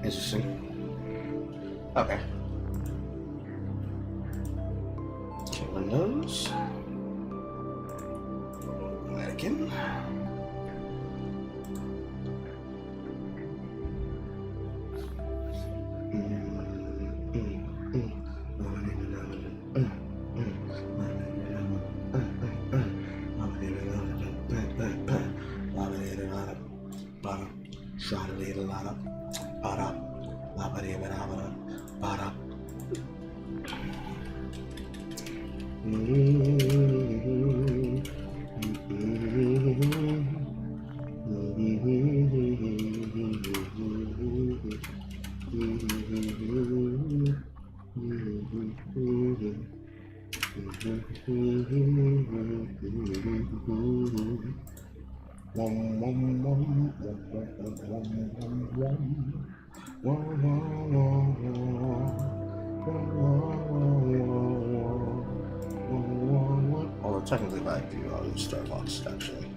Interesting. Okay. Okay, Windows. Mannequin. Although technically if I do, I'll use Starbucks actually.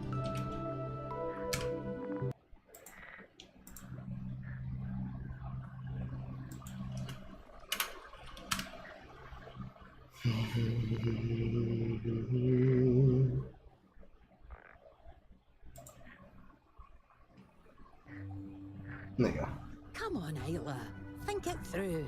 There you go. Come on, Isla. Think it through.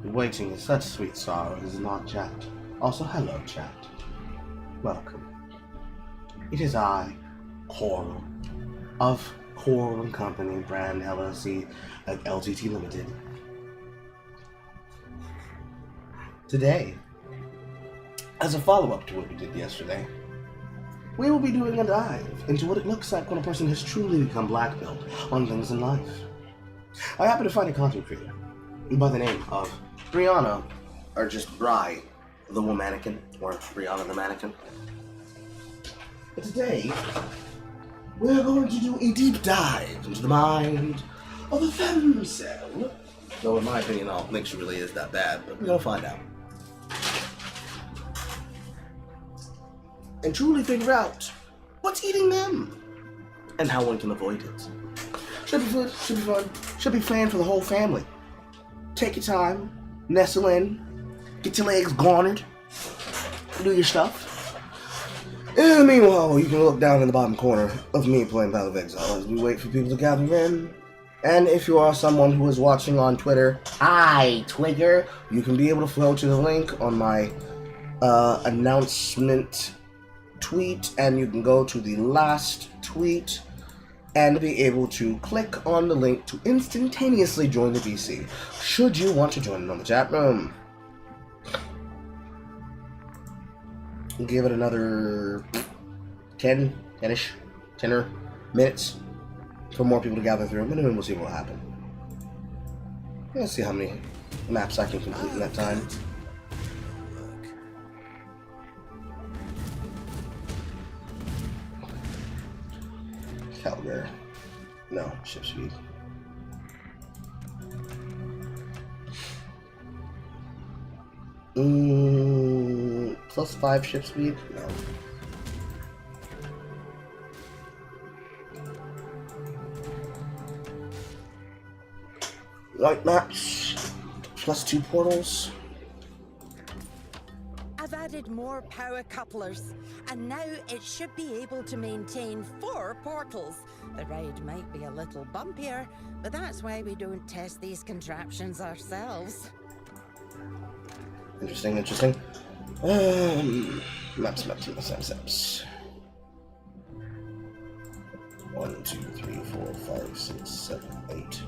Waiting in such sweet sorrow is not chat. Also, hello, chat. Welcome. It is I, Coral, of Coral and Company Brand LLC at LTT Limited. Today, as a follow-up to what we did yesterday, we will be doing a dive into what it looks like when a person has truly become blackpilled on things in life. I happen to find a content creator by the name of Brianna, or just Bri, the Mannequin, or Brianna the Mannequin. But today, we're going to do a deep dive into the mind of a femcell. Though in my opinion, I don't think she really is that bad, but we're gonna find out. And truly figure out what's eating them and how one can avoid it. Should be good, should be fun, should be planned for the whole family. Take your time, nestle in, get your legs garnered, do your stuff. And meanwhile, you can look down in the bottom corner of me playing Battle of Exile as we wait for people to gather in. And if you are someone who is watching on Twitter, hi, Twigger, you can be able to flow to the link on my announcement tweet, and you can go to the last tweet and be able to click on the link to instantaneously join the BC, should you want to join in on the chat room. Give it another 10-ish minutes for more people to gather through, and then we'll see what will happen. Let's see how many maps I can complete in that time. Calgary. No, ship speed. +5 ship speed? No. White maps, +2 portals. I've added more power couplers, and now it should be able to maintain 4 portals. The ride might be a little bumpier, but that's why we don't test these contraptions ourselves. Interesting. Maps. 1, 2, 3, 4, 5, 6, 7, 8.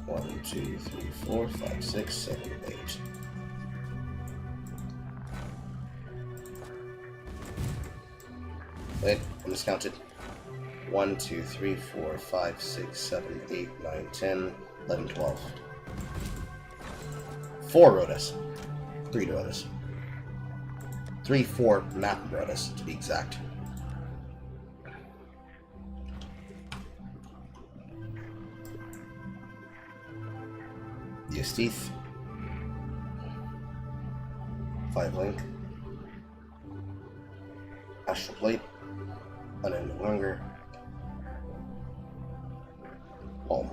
1, 2, 3, 4, 5, 6, 7, 8. Wait, I miscounted. 1, 2, 3, 4, 5, 6, 7, 8, 9, 10, 11, 12. 4 rotas. 3 rotas. 4 map rotas, to be exact. Use teeth. 5 link. Astral plate. Unending hunger. Home.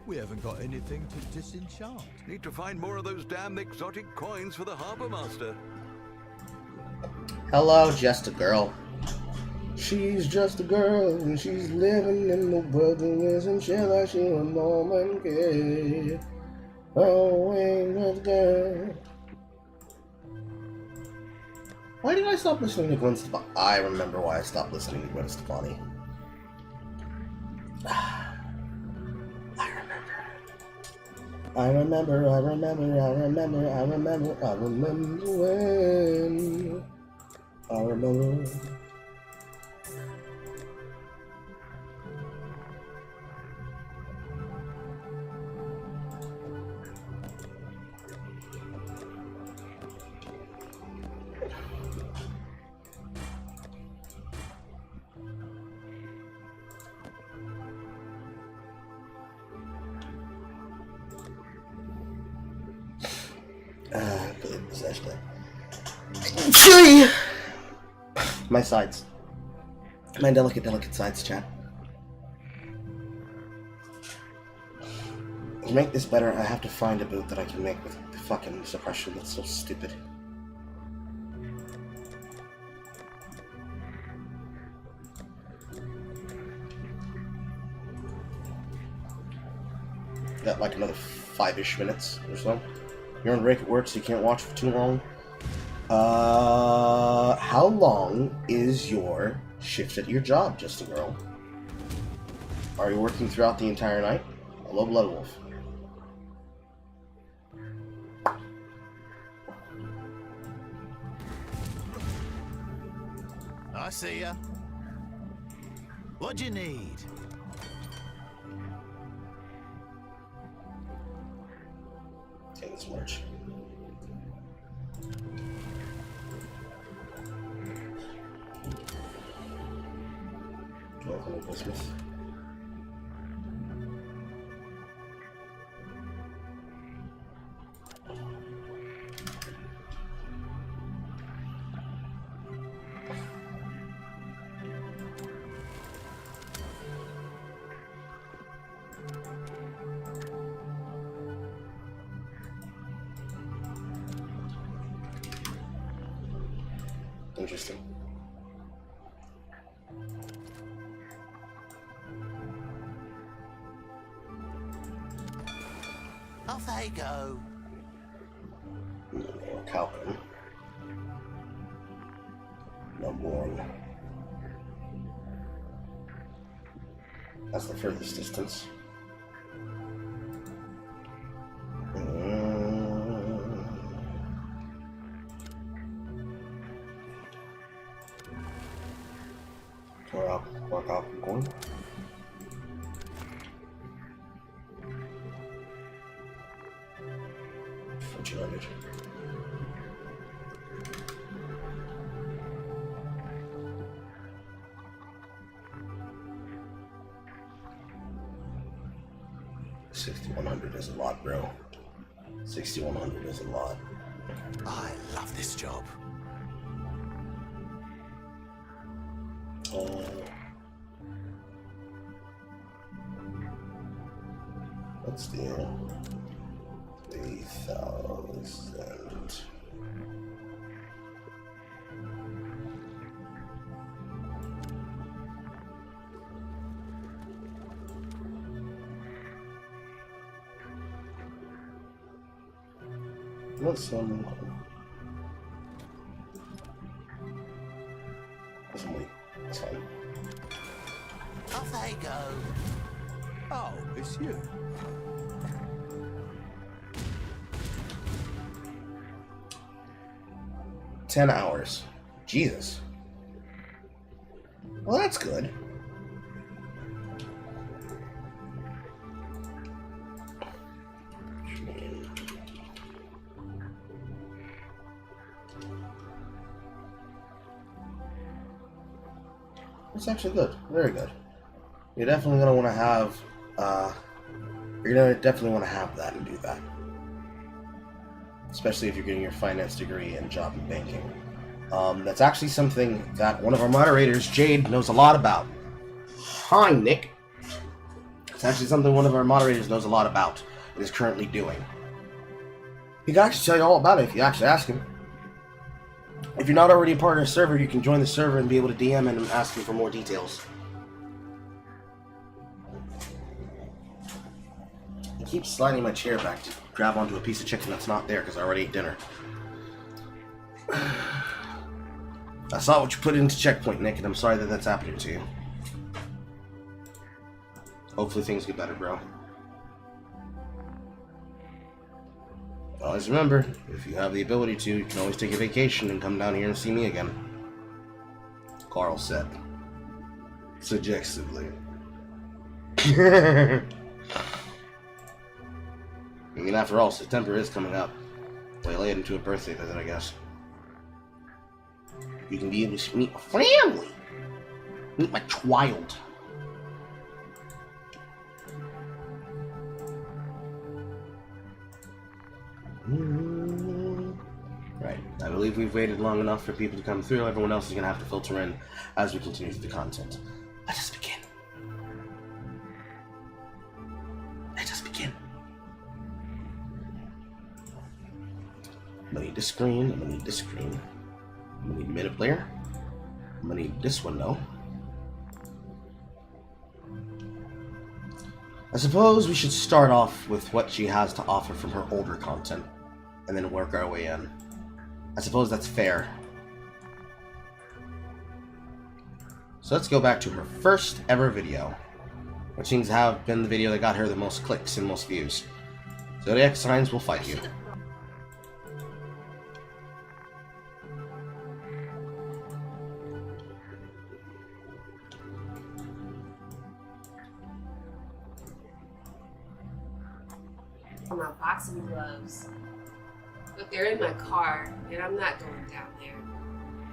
We haven't got anything to disenchant. Need to find more of those damn exotic coins for the Harbour Master. Hello, just a girl. She's just a girl, and she's living in the wilderness, and she like she a Norman kid. Oh, ain't that girl. Why did I stop listening to Gwen Stefani? I remember why I stopped listening to Gwen Stefani. I remember when. I remember. My sides. My delicate sides, chat. To make this better, I have to find a boot that I can make with the fucking suppression. That's so stupid. Got like another 5-ish minutes or so. You're on break at work, so you can't watch for too long. How long is your shift at your job, Just a Girl? Are you working throughout the entire night? Hello, Blood Wolf. I see ya. What do you need? Okay, let's march. Northern Bismuth. Interesting. Off they go. Calvin. Number one. That's the furthest distance. Work out and going. For 200. $6,100 is a lot, bro. $6,100 is a lot. I love this job. Let's do 3,000. Let's wait. That's fine. Off they go. Oh, it's you. $10 hours. Jesus. Well, that's good. It's actually good. Very good. You're definitely gonna want to have. You're gonna definitely want to have that and do that. Especially if you're getting your finance degree in job and banking. That's actually something that one of our moderators, Jade, knows a lot about. Hi, Nick. It's actually something one of our moderators knows a lot about and is currently doing. He can actually tell you all about it if you actually ask him. If you're not already a part of the server, you can join the server and be able to DM and ask him for more details. I keep sliding my chair back to grab onto a piece of chicken that's not there because I already ate dinner. I saw what you put into checkpoint, Nick, and I'm sorry that that's happening to you. Hopefully things get better, bro. Always remember, if you have the ability to, you can always take a vacation and come down here and see me again. Carl said. Suggestively. I mean, after all, September is coming up. Way late into a birthday visit, I guess. You can be able to meet my family. Meet my child. Right. I believe we've waited long enough for people to come through. Everyone else is going to have to filter in as we continue through the content. Let us begin. Let us begin. I'm going to need this screen. I'm going to need this screen. I'm going to need minute player. I'm going to need this window. I suppose we should start off with what she has to offer from her older content, and then work our way in. I suppose that's fair. So let's go back to her first ever video, which seems to have been the video that got her the most clicks and most views. Zodiac signs will fight you. For my boxing gloves. But they're in my car, and I'm not going down there.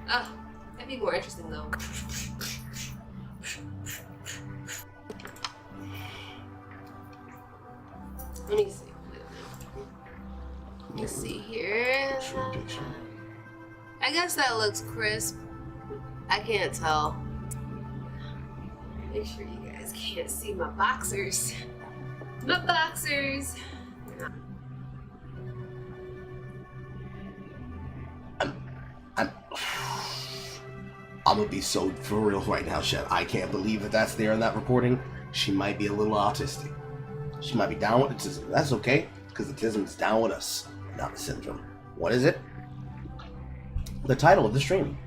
Ugh, that'd be more interesting though. here. Picture. I guess that looks crisp. I can't tell. Make sure you guys can't see my boxers. My boxers. I'm gonna be so for real right now, Shed. I can't believe that that's there in that recording. She might be a little autistic. She might be down with autism. That's okay, because autism is down with us, not the syndrome. What is it? The title of the stream.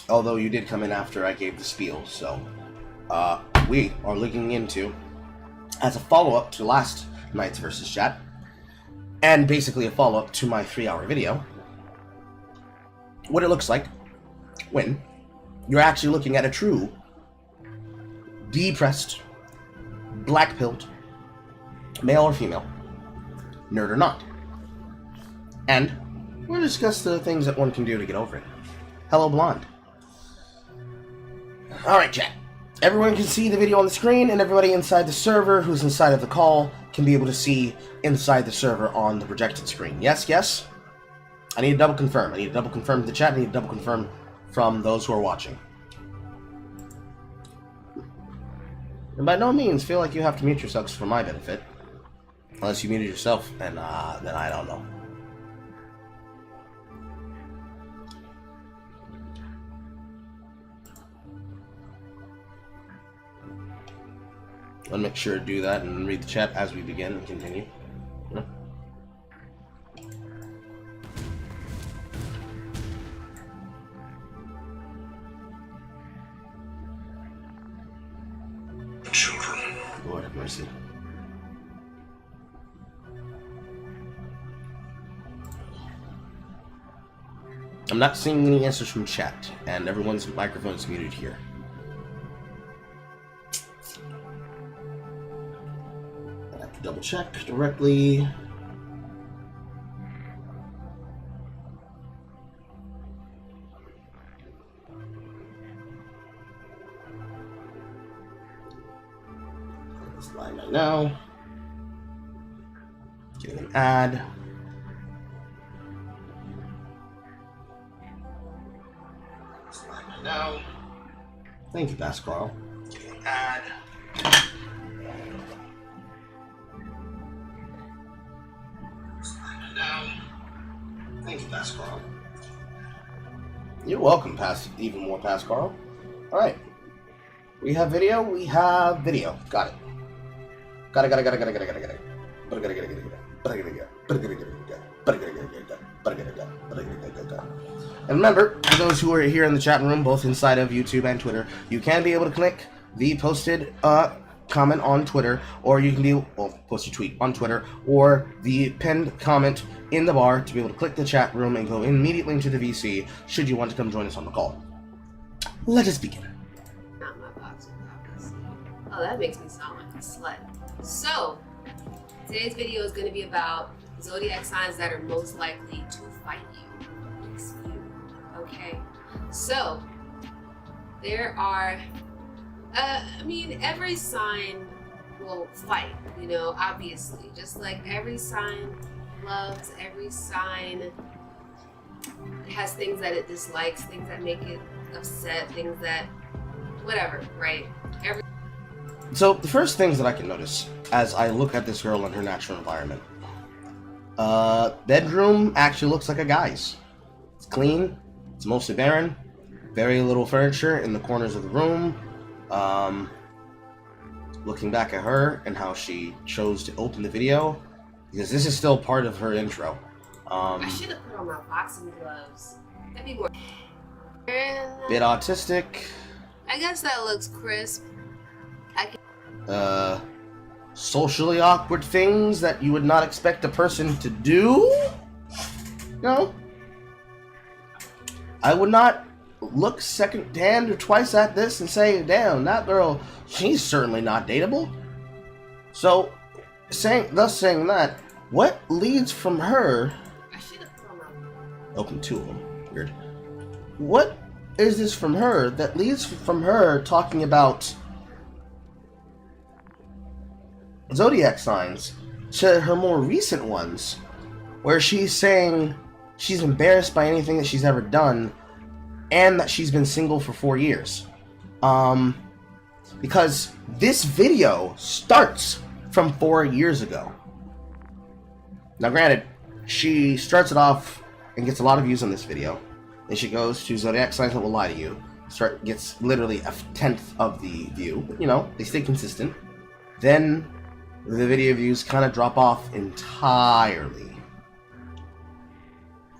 Although you did come in after I gave the spiel, so we are looking into, as a follow-up to last night's VSChat, and basically a follow-up to my 3-hour video, what it looks like when you're actually looking at a true depressed, black-pilled, male or female, nerd or not. And we'll discuss the things that one can do to get over it. Hello, Blonde. Alright, chat. Everyone can see the video on the screen, and everybody inside the server who's inside of the call can be able to see inside the server on the projected screen. Yes, yes? I need to double confirm. I need to double confirm to the chat. I need to double confirm from those who are watching. And by no means feel like you have to mute yourselves for my benefit. Unless you muted yourself, and then I don't know. I'll make sure to do that and read the chat as we begin and continue. Yeah. Children. Lord have mercy. I'm not seeing any answers from chat, and everyone's microphone is muted here. I have to double check directly. This line right now. Getting an ad. Now, thank you, Pascal. Add. Now, thank you, Pascal. You're welcome, even more, Pascal. All right, we have video. We have video. Got it. Got it. And remember, for those who are here in the chat room, both inside of YouTube and Twitter, you can be able to click the posted comment on Twitter, or you can be posted tweet on Twitter, or the pinned comment in the bar to be able to click the chat room and go immediately into the VC should you want to come join us on the call. Let us begin. Not my boxer, obviously. Oh, that makes me sound like a slut. So, today's video is going to be about zodiac signs that are most likely to fight you. Okay, so there are, every sign will fight, obviously. Just like every sign loves, every sign has things that it dislikes, things that make it upset, things that, whatever, right? So the first things that I can notice as I look at this girl in her natural environment, bedroom actually looks like a guy's. It's clean. It's mostly barren. Very little furniture in the corners of the room. Looking back at her and how she chose to open the video, because this is still part of her intro. I should have put on my boxing gloves. That'd be more. Bit autistic. I guess that looks crisp. Socially awkward things that you would not expect a person to do? No. I would not look second hand or twice at this and say, damn, that girl, she's certainly not dateable. So, saying that, what leads from her... I should have put on open two of them. Weird. What is this from her that leads from her talking about zodiac signs to her more recent ones where she's saying she's embarrassed by anything that she's ever done, and that she's been single for 4 years. Because this video starts from 4 years ago. Now granted, she starts it off and gets a lot of views on this video. Then she goes to Zodiac Signs That Will Lie to You. Gets literally a 1/10 of the view. But, you know, they stay consistent. Then the video views kind of drop off entirely.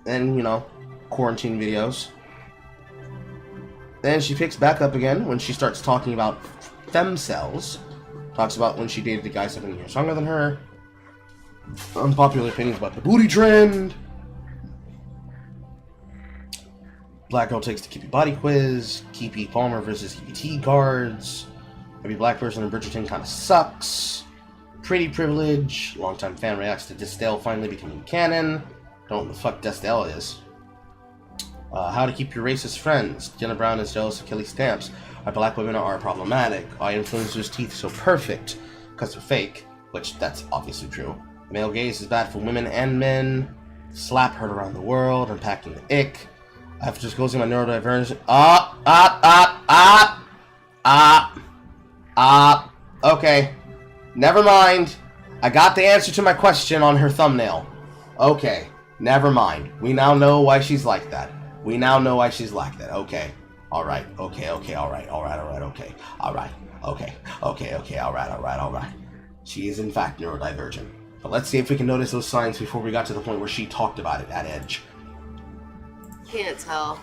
Then, you know, quarantine videos. Then she picks back up again when she starts talking about femcells. Talks about when she dated a guy 7 years younger than her. Unpopular opinions about the booty trend. Black girl takes the Keepy body quiz. Keepy Palmer versus EBT guards. Every black person in Bridgerton kind of sucks. Pretty privilege. Longtime fan reacts to Disdale finally becoming canon. Don't know what the fuck Disdale is. How to keep your racist friends. Jenna Brown is jealous of Kelly Stamps. Why black women are problematic. Why influencers' teeth so perfect. Because they're fake. Which, that's obviously true. Male gaze is bad for women and men. Slap heard around the world. Unpacking the ick. After disclosing my neurodivergent. Okay. Never mind. I got the answer to my question on her thumbnail. Okay. Never mind. We now know why she's like that. We now know why she's like that. Okay. Alright. Okay. Alright. Okay. Alright. Okay. Alright. She is in fact neurodivergent. But let's see if we can notice those signs before we got to the point where she talked about it at Edge. Can't tell.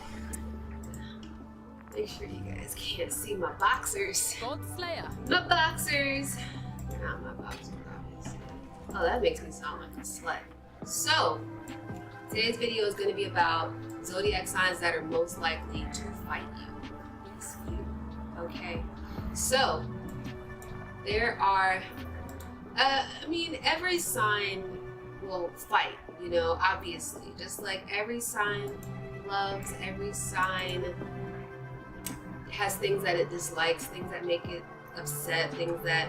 Make sure you guys can't see my boxers. Godslayer. My boxers. They're not my boxers, obviously. Oh, that makes me sound like a slut. So, today's video is going to be about zodiac signs that are most likely to fight you. Yes, you. Okay. So, there are, every sign will fight, you know, obviously. Just like every sign loves, every sign has things that it dislikes, things that make it upset, things that,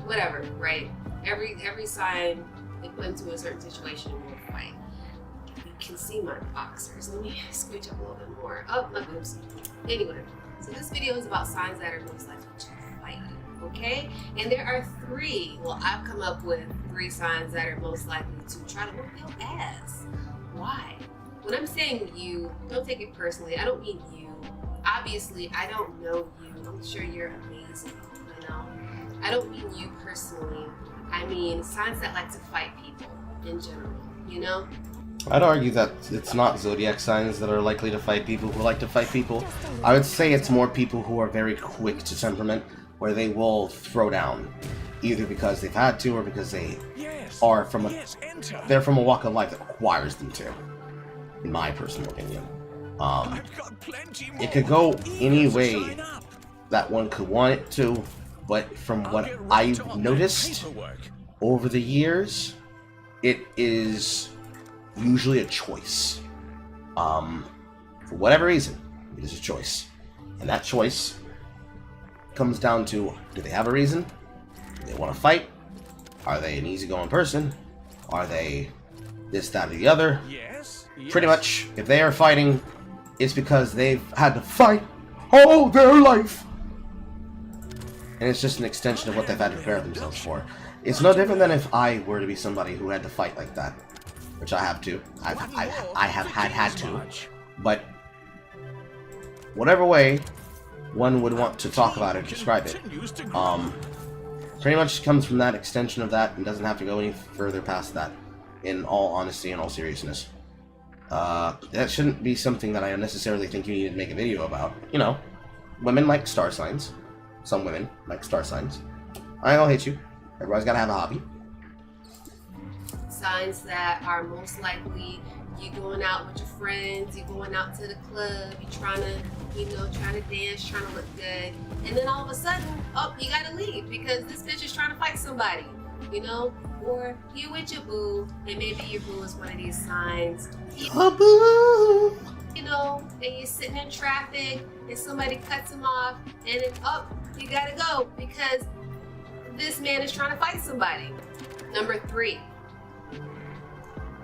whatever, right? Every sign they put into a certain situation will fight. You can see my boxers. Let me scooch up a little bit more. Oh, my boobs. Anyway, so this video is about signs that are most likely to fight you, okay? And there are 3, well, I've come up with 3 signs that are most likely to try to whoop your ass. Why? When I'm saying you, don't take it personally. I don't mean you. Obviously, I don't know you. I'm sure you're amazing, you know? I don't mean you personally. I mean signs that like to fight people in general, you know? I'd argue that it's not zodiac signs that are likely to fight people who like to fight people. I would say it's more people who are very quick to temperament, where they will throw down, either because they've had to or because they are from they're from a walk of life that requires them to, in my personal opinion. It could go any way that one could want it to, but from what I've noticed over the years, it is usually a choice. For whatever reason, it is a choice. And that choice comes down to, do they have a reason? Do they want to fight? Are they an easygoing person? Are they this, that, or the other? Pretty much, if they are fighting, it's because they've had to fight all their life. And it's just an extension of what they've had to prepare themselves for. It's no different than if I were to be somebody who had to fight like that. Which I have to. I have had to. But whatever way one would want to talk about it, describe it, pretty much comes from that extension of that and doesn't have to go any further past that, in all honesty and all seriousness. That shouldn't be something that I necessarily think you need to make a video about. You know, women like star signs. Some women like star signs. I ain't gonna hate you. Everybody's gotta have a hobby. Signs that are most likely you going out with your friends, you going out to the club, you trying to dance, trying to look good, and then all of a sudden, oh, you gotta leave because this bitch is trying to fight somebody, you know? Or you with your boo, and maybe your boo is one of these signs. Boo! You know, and you're sitting in traffic, and somebody cuts him off, and then, oh, you gotta go because this man is trying to fight somebody. Number 3.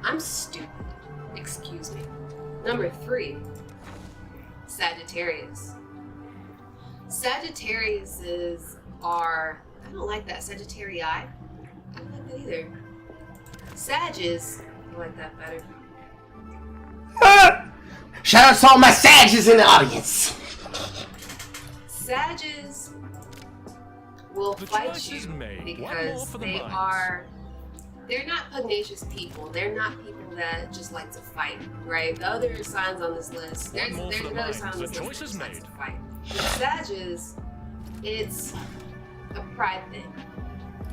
I'm stupid. Excuse me. Number 3, Sagittarius. Sagittariuses are, I don't like that, Sagittarii. I don't like that either. Sages, I like that better. Shout out to all my Sages in the audience. Sages will fight you because they're not pugnacious people. They're not people that just like to fight, right? The other signs on this list, there's another sign on this list that just likes to fight. The Sages, it's a pride thing.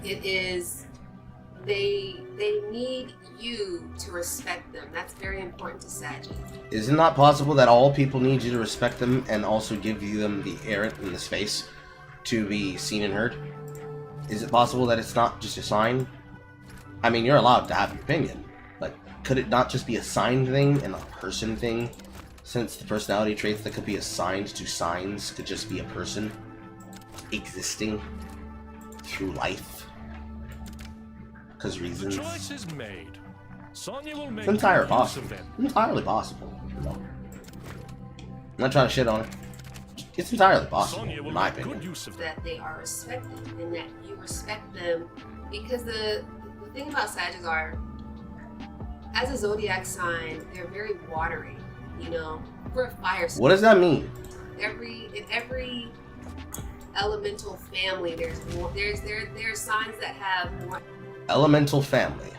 It is, they need you to respect them. That's very important to Sages. Is it not possible that all people need you to respect them and also give you them the air and the space to be seen and heard? Is it possible that it's not just a sign? I mean, you're allowed to have your opinion, but could it not just be a sign thing and a person thing? Since the personality traits that could be assigned to signs could just be a person existing through life. Because reasons. The choice is made. Sonya will make It's entirely use possible. of it. Entirely possible. No. I'm not trying to shit on it. It's entirely possible, Sonya will in my make good opinion. use of it. That they are respected and that you respect them, because the thing about Sages are, as a zodiac sign, they're very watery, you know. For a fire sign, What does that mean? in every elemental family, there's signs that have more. Elemental family.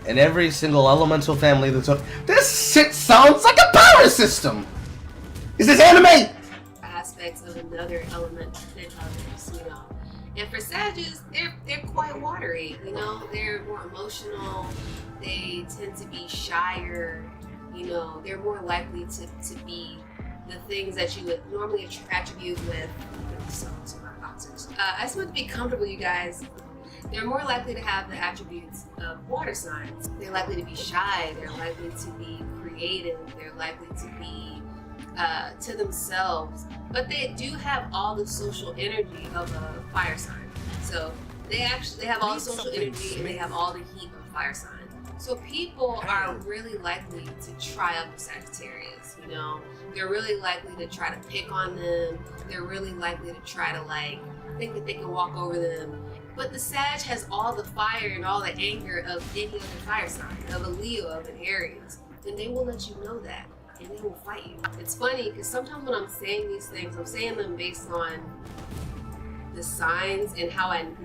And every single elemental family that's up. This shit sounds like a power system! Is this anime? Aspects of another element than others, you know. And for Sages, they're quite watery, you know. They're more emotional. They tend to be shyer, you know. They're more likely to be the things that you would normally attribute with I just want to be comfortable, you guys. They're more likely to have the attributes of water signs. They're likely to be shy. They're likely to be creative. They're likely to be to themselves. But they do have all the social energy of a fire sign. So they have all the social energy and they have all the heat of a fire sign. So people are really likely to try up a Sagittarius, you know? They're really likely to try to pick on them. They're really likely to try to think that they can walk over them. But the Sag has all the fire and all the anger of any other fire sign, of a Leo, of an Aries. And they will let you know that, and they will fight you. It's funny, because sometimes when I'm saying these things, I'm saying them based on the signs and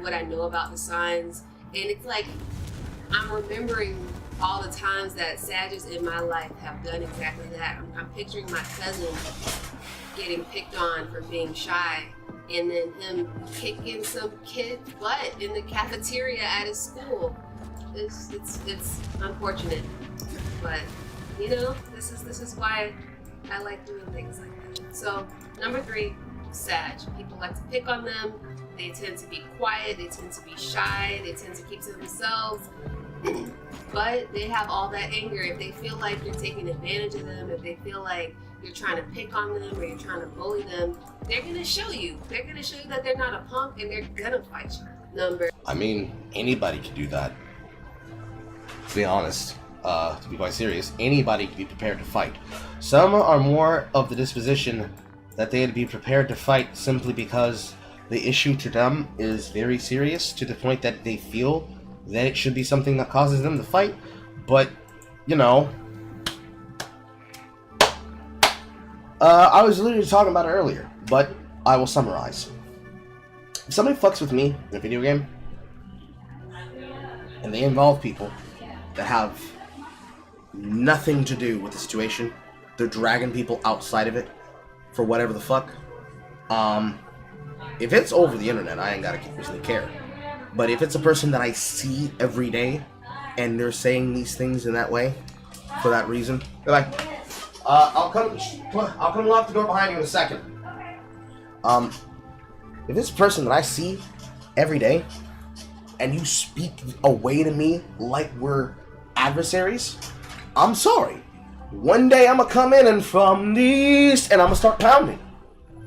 what I know about the signs. And it's like, I'm remembering all the times that Sages in my life have done exactly that. I'm picturing my cousin getting picked on for being shy, and then him kicking some kid's butt in the cafeteria at his school. It's unfortunate, but you know, this is why I like doing things like that. So number 3, Sag. People like to pick on them. They tend to be quiet. They tend to be shy. They tend to keep to themselves. But they have all that anger. If they feel like you're taking advantage of them, if they feel like you're trying to pick on them or you're trying to bully them, they're gonna show you. They're gonna show you that they're not a punk and they're gonna fight you. I mean, anybody can do that. To be honest, to be quite serious, anybody can be prepared to fight. Some are more of the disposition that they'd be prepared to fight simply because the issue to them is very serious, to the point that they feel that it should be something that causes them to fight. But, you know, I was literally talking about it earlier, but I will summarize. If somebody fucks with me in a video game, and they involve people that have nothing to do with the situation, they're dragging people outside of it for whatever the fuck, if it's over the internet, I ain't gotta really care. But if it's a person that I see every day, and they're saying these things in that way, for that reason, they're like, I'll come lock the door behind you in a second. If it's a person that I see every day, and you speak away to me like we're adversaries, I'm sorry. One day I'm gonna come in and from the east, and I'm gonna start pounding.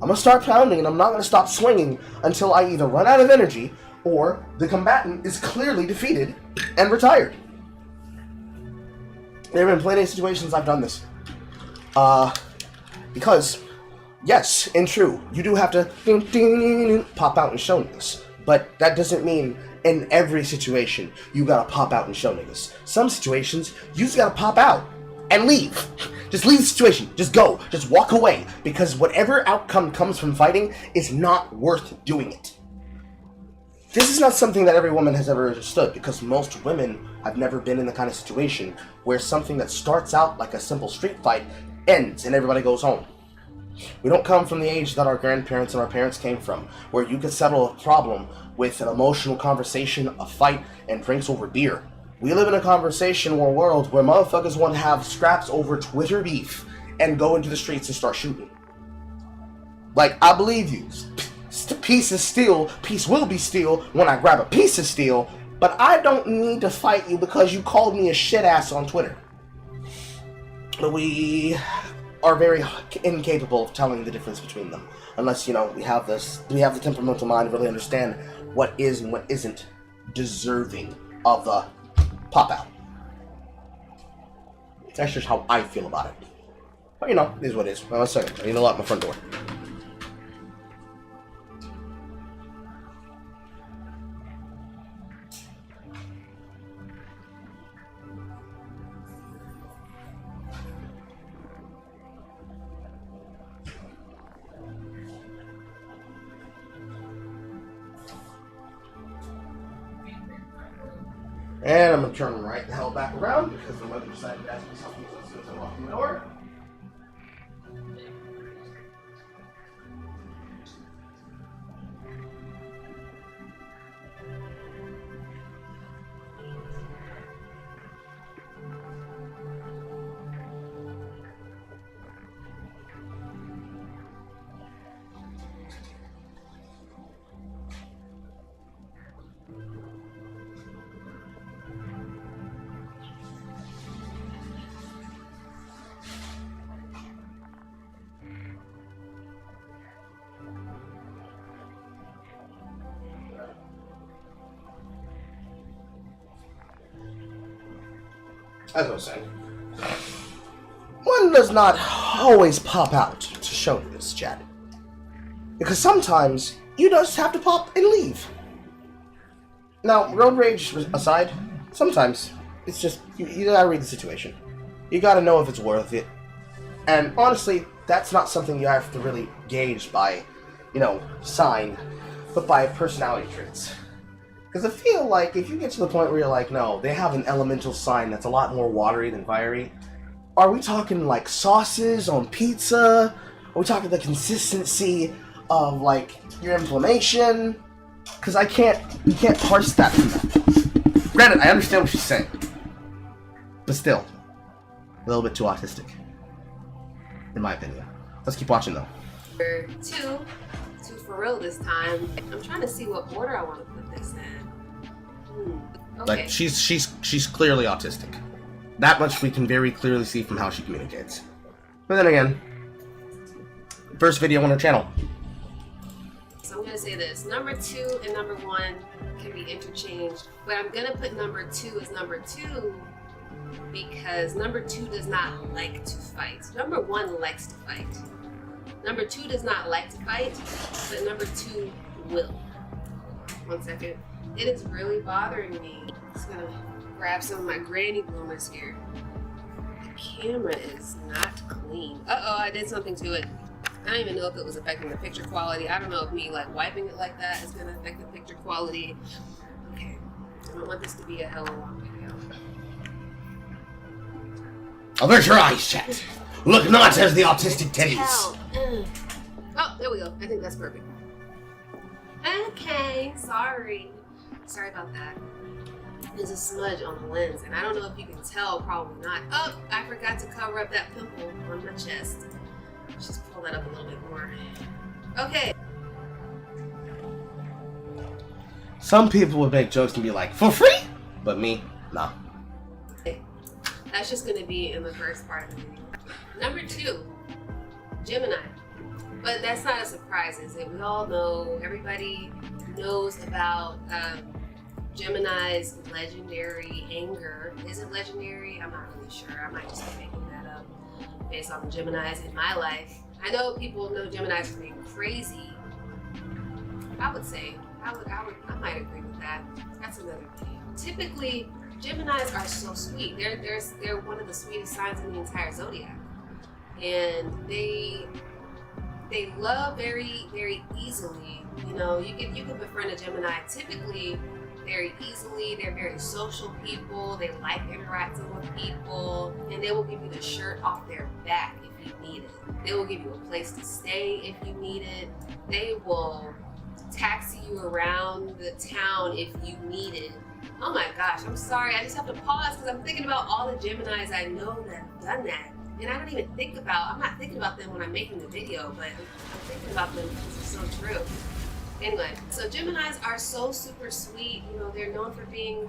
And I'm not gonna stop swinging until I either run out of energy or the combatant is clearly defeated and retired. There have been plenty of situations I've done this. Because, yes, and true, you do have to pop out and show niggas. But that doesn't mean in every situation you gotta pop out and show niggas. Some situations, you just gotta pop out and leave. Just leave the situation. Just go. Just walk away. Because whatever outcome comes from fighting is not worth doing it. This is not something that every woman has ever understood, because most women have never been in the kind of situation where something that starts out like a simple street fight ends and everybody goes home. We don't come from the age that our grandparents and our parents came from, where you could settle a problem with an emotional conversation, a fight, and drinks over beer. We live in a conversation or world where motherfuckers want to have scraps over Twitter beef and go into the streets and start shooting. Like, I believe you. Peace is steel. Peace will be steel when I grab a piece of steel, but I don't need to fight you because you called me a shit ass on Twitter. We are very incapable of telling the difference between them, unless, you know, we have the temperamental mind to really understand what is and what isn't deserving of the pop out. That's just how I feel about it. But, you know, it is what it is. Well, 1 second. I need to lock my front door. And I'm going to turn right the hell back around because the mother decided to ask me something as soon as I walked in the door. As I was saying, one does not always pop out to show this, Chad. Because sometimes you just have to pop and leave. Now, road rage aside, sometimes it's just, you gotta read the situation. You gotta know if it's worth it. And honestly, that's not something you have to really gauge by, you know, sign, but by personality traits. Because I feel like if you get to the point where you're like, no, they have an elemental sign that's a lot more watery than fiery. Are we talking like sauces on pizza? Are we talking the consistency of like your inflammation? Because you can't parse that from that. Granted, I understand what she's saying. But still, a little bit too autistic. In my opinion. Let's keep watching though. Two for real this time. I'm trying to see what order I want to put this in. Okay. Like she's clearly autistic. That much we can very clearly see from how she communicates. But then again, first video on her channel. So I'm gonna say this: number 2 and number 1 can be interchanged, but I'm gonna put number 2 as number 2 because number 2 does not like to fight. Number 1 likes to fight. Number 2 does not like to fight, but number 2 will. 1 second. It is really bothering me. I'm just gonna grab some of my granny bloomers here. The camera is not clean. Uh-oh, I did something to it. I don't even know if it was affecting the picture quality. I don't know if me like wiping it like that is gonna affect the picture quality. Okay, I don't want this to be a hella long video. Avert your eyes, chat. Look not as the autistic titties. Oh, there we go. I think that's perfect. Okay, sorry about that. There's a smudge on the lens, and I don't know if you can tell, probably not. Oh, I forgot to cover up that pimple on my chest. Let's just pull that up a little bit more. Okay. Some people would make jokes and be like, for free? But me, nah. That's just gonna be in the first part of the video. Number 2, Gemini. But that's not a surprise, is it? We all know, everybody knows about Gemini's legendary anger. Is it legendary? I'm not really sure. I might just be making that up based on the Geminis in my life. I know people know Geminis for being crazy. I would say, I might agree with that. That's another thing. Typically, Geminis are so sweet. They're one of the sweetest signs in the entire zodiac, and they love very, very easily. You know, you can befriend a Gemini typically very easily. They're very social people. They like interacting with people, and they will give you the shirt off their back if you need it. They will give you a place to stay if you need it. They will taxi you around the town if you need it. Oh my gosh, I'm sorry. I just have to pause because I'm thinking about all the Geminis I know that have done that. And I don't even I'm not thinking about them when I'm making the video, but I'm thinking about them because it's so true. Anyway, so Geminis are so super sweet. You know, they're not known for being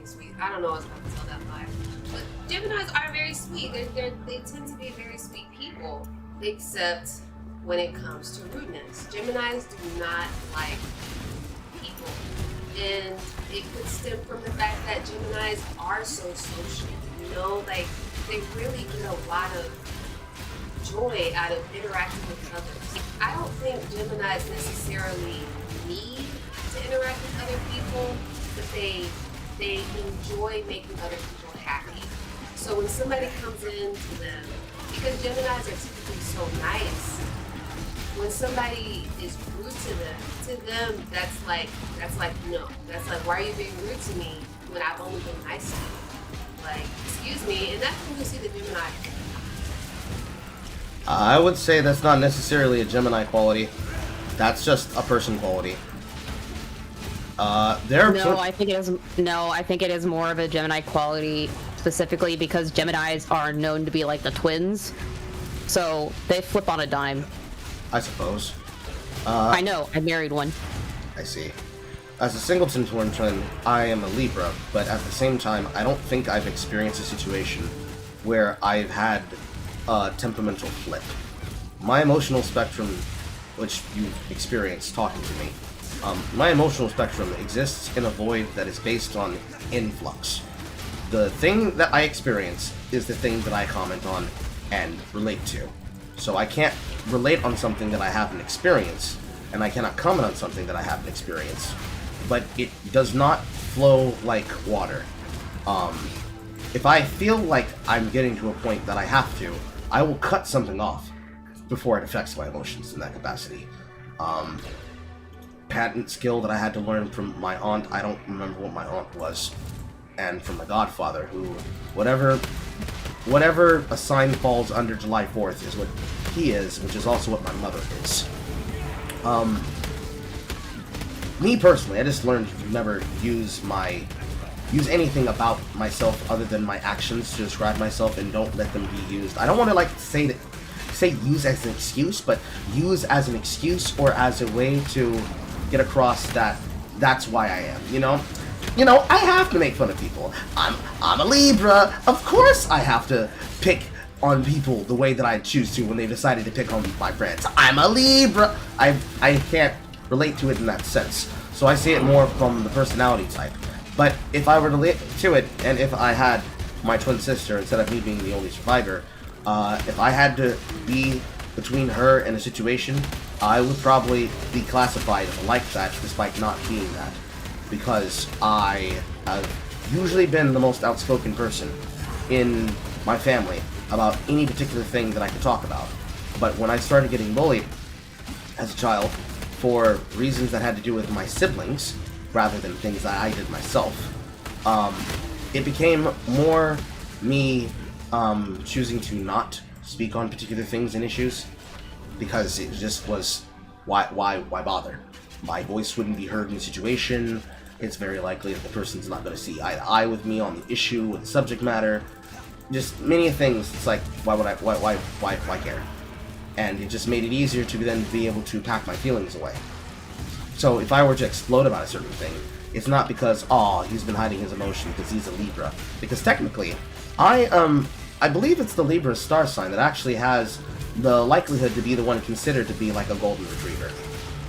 sweet. I don't know what's about to tell that lie. But Geminis are very sweet. They tend to be very sweet people, except when it comes to rudeness. Geminis do not like people. And it could stem from the fact that Geminis are so social. You know, like they really get a lot of joy out of interacting with others. I don't think Geminis necessarily need to interact with other people, but they enjoy making other people happy. So when somebody comes in to them, because Geminis are typically so nice, when somebody is rude to them, that's like no. That's like, why are you being rude to me when I've only been nice to you? Like, excuse me, and that's when you see the Gemini. I would say that's not necessarily a Gemini quality. That's just a person quality. I think it is more of a Gemini quality, specifically because Geminis are known to be like the twins. So they flip on a dime. I suppose. I know, I married one. I see. As a singleton twin, I am a Libra, but at the same time, I don't think I've experienced a situation where I've had a temperamental flip. My emotional spectrum, which you've experienced talking to me, my emotional spectrum exists in a void that is based on influx. The thing that I experience is the thing that I comment on and relate to. So I can't relate on something that I haven't experienced, and I cannot comment on something that I haven't experienced. But it does not flow like water. If I feel like I'm getting to a point that I have to, I will cut something off before it affects my emotions in that capacity. Patent skill that I had to learn from my aunt, I don't remember what my aunt was, and from my godfather, who, whatever a sign falls under July 4th is what he is, which is also what my mother is. Me personally, I just learned to never use anything about myself other than my actions to describe myself, and don't let them be used. I don't want to say use as an excuse, but use as an excuse or as a way to get across that that's why I am, you know? You know, I have to make fun of people. I'm a Libra. Of course I have to pick on people the way that I choose to when they decided to pick on my friends. I'm a Libra. I can't relate to it in that sense. So I see it more from the personality type. But if I were to relate to it, and if I had my twin sister instead of me being the only survivor, if I had to be between her and a situation, I would probably be classified like that despite not being that. Because I have usually been the most outspoken person in my family about any particular thing that I could talk about. But when I started getting bullied as a child for reasons that had to do with my siblings rather than things that I did myself, it became more me choosing to not speak on particular things and issues because it just was why bother? My voice wouldn't be heard in the situation. It's very likely that the person's not going to see eye to eye with me on the issue or the subject matter. Just many things. It's like, why care? And it just made it easier to then be able to pack my feelings away. So if I were to explode about a certain thing, it's not because, he's been hiding his emotion because he's a Libra. Because technically, I believe it's the Libra star sign that actually has the likelihood to be the one considered to be like a golden retriever.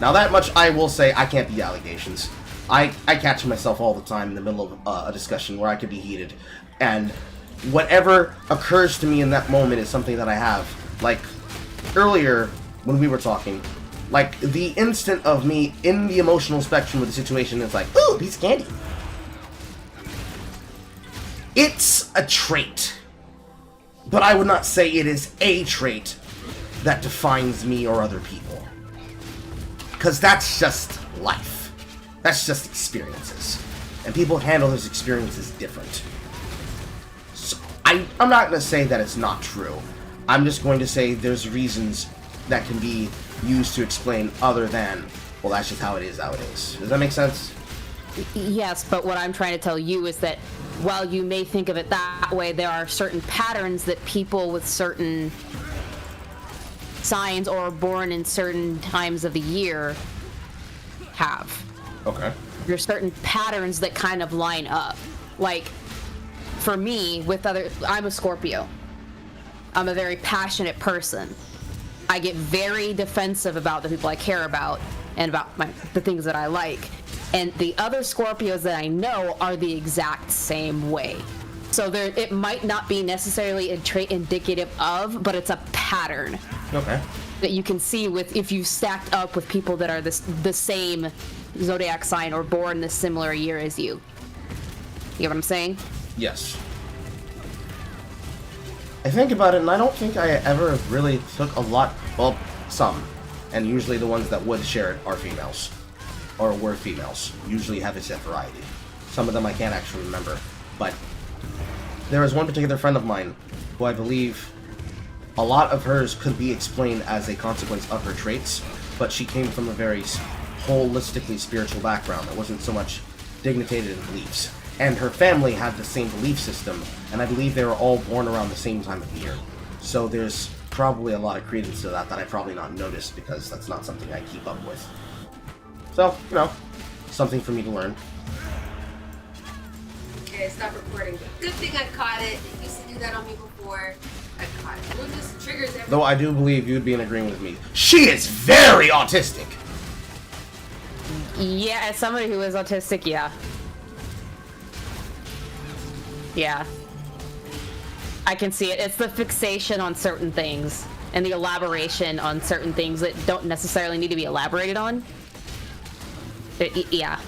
Now that much I will say, I can't beat allegations. I catch myself all the time in the middle of a discussion where I could be heated, and whatever occurs to me in that moment is something that I have. Like, earlier, when we were talking, like, the instant of me in the emotional spectrum of the situation is like, ooh, a piece of candy. It's a trait, but I would not say it is a trait that defines me or other people. Because that's just life. That's just experiences. And people handle those experiences different. So I'm not going to say that it's not true. I'm just going to say there's reasons that can be used to explain other than, well, that's just how it is nowadays. Does that make sense? Yes, but what I'm trying to tell you is that while you may think of it that way, there are certain patterns that people with certain signs or born in certain times of the year have. Okay. There's certain patterns that kind of line up. Like, for me, I'm a Scorpio. I'm a very passionate person. I get very defensive about the people I care about and about the things that I like. And the other Scorpios that I know are the exact same way. So it might not be necessarily a trait indicative of, but it's a pattern. Okay. That you can see if you stacked up with people that are the same zodiac sign or born this similar year as you. You get what I'm saying? Yes. I think about it, and I don't think I ever really took a lot, well, some. And usually the ones that would share it are females. Or were females. Usually have a set variety. Some of them I can't actually remember. But there was one particular friend of mine who I believe a lot of hers could be explained as a consequence of her traits, but she came from a very holistically spiritual background. It wasn't so much dignitated in beliefs. And her family had the same belief system, and I believe they were all born around the same time of year. So there's probably a lot of credence to that I probably not noticed because that's not something I keep up with. So, you know, something for me to learn. Okay, stop recording. Good thing I caught it. It used to do that on me before. I caught it. It just triggers everything. Though I do believe you'd be in agreement with me. She is very autistic! Yeah, as somebody who is autistic, yeah. Yeah. I can see it. It's the fixation on certain things and the elaboration on certain things that don't necessarily need to be elaborated on. Yeah.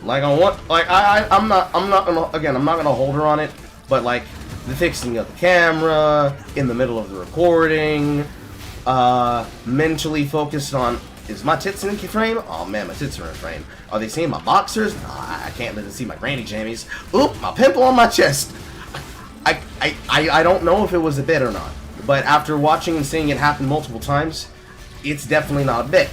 Like on what? Like I'm not gonna hold her on it, but like the fixing of the camera in the middle of the recording, mentally focused on, is my tits in frame? Oh man, my tits are in frame. Are they seeing my boxers? Nah, I can't let them see my granny jammies. Oop, my pimple on my chest. I don't know if it was a bit or not, but after watching and seeing it happen multiple times, it's definitely not a bit.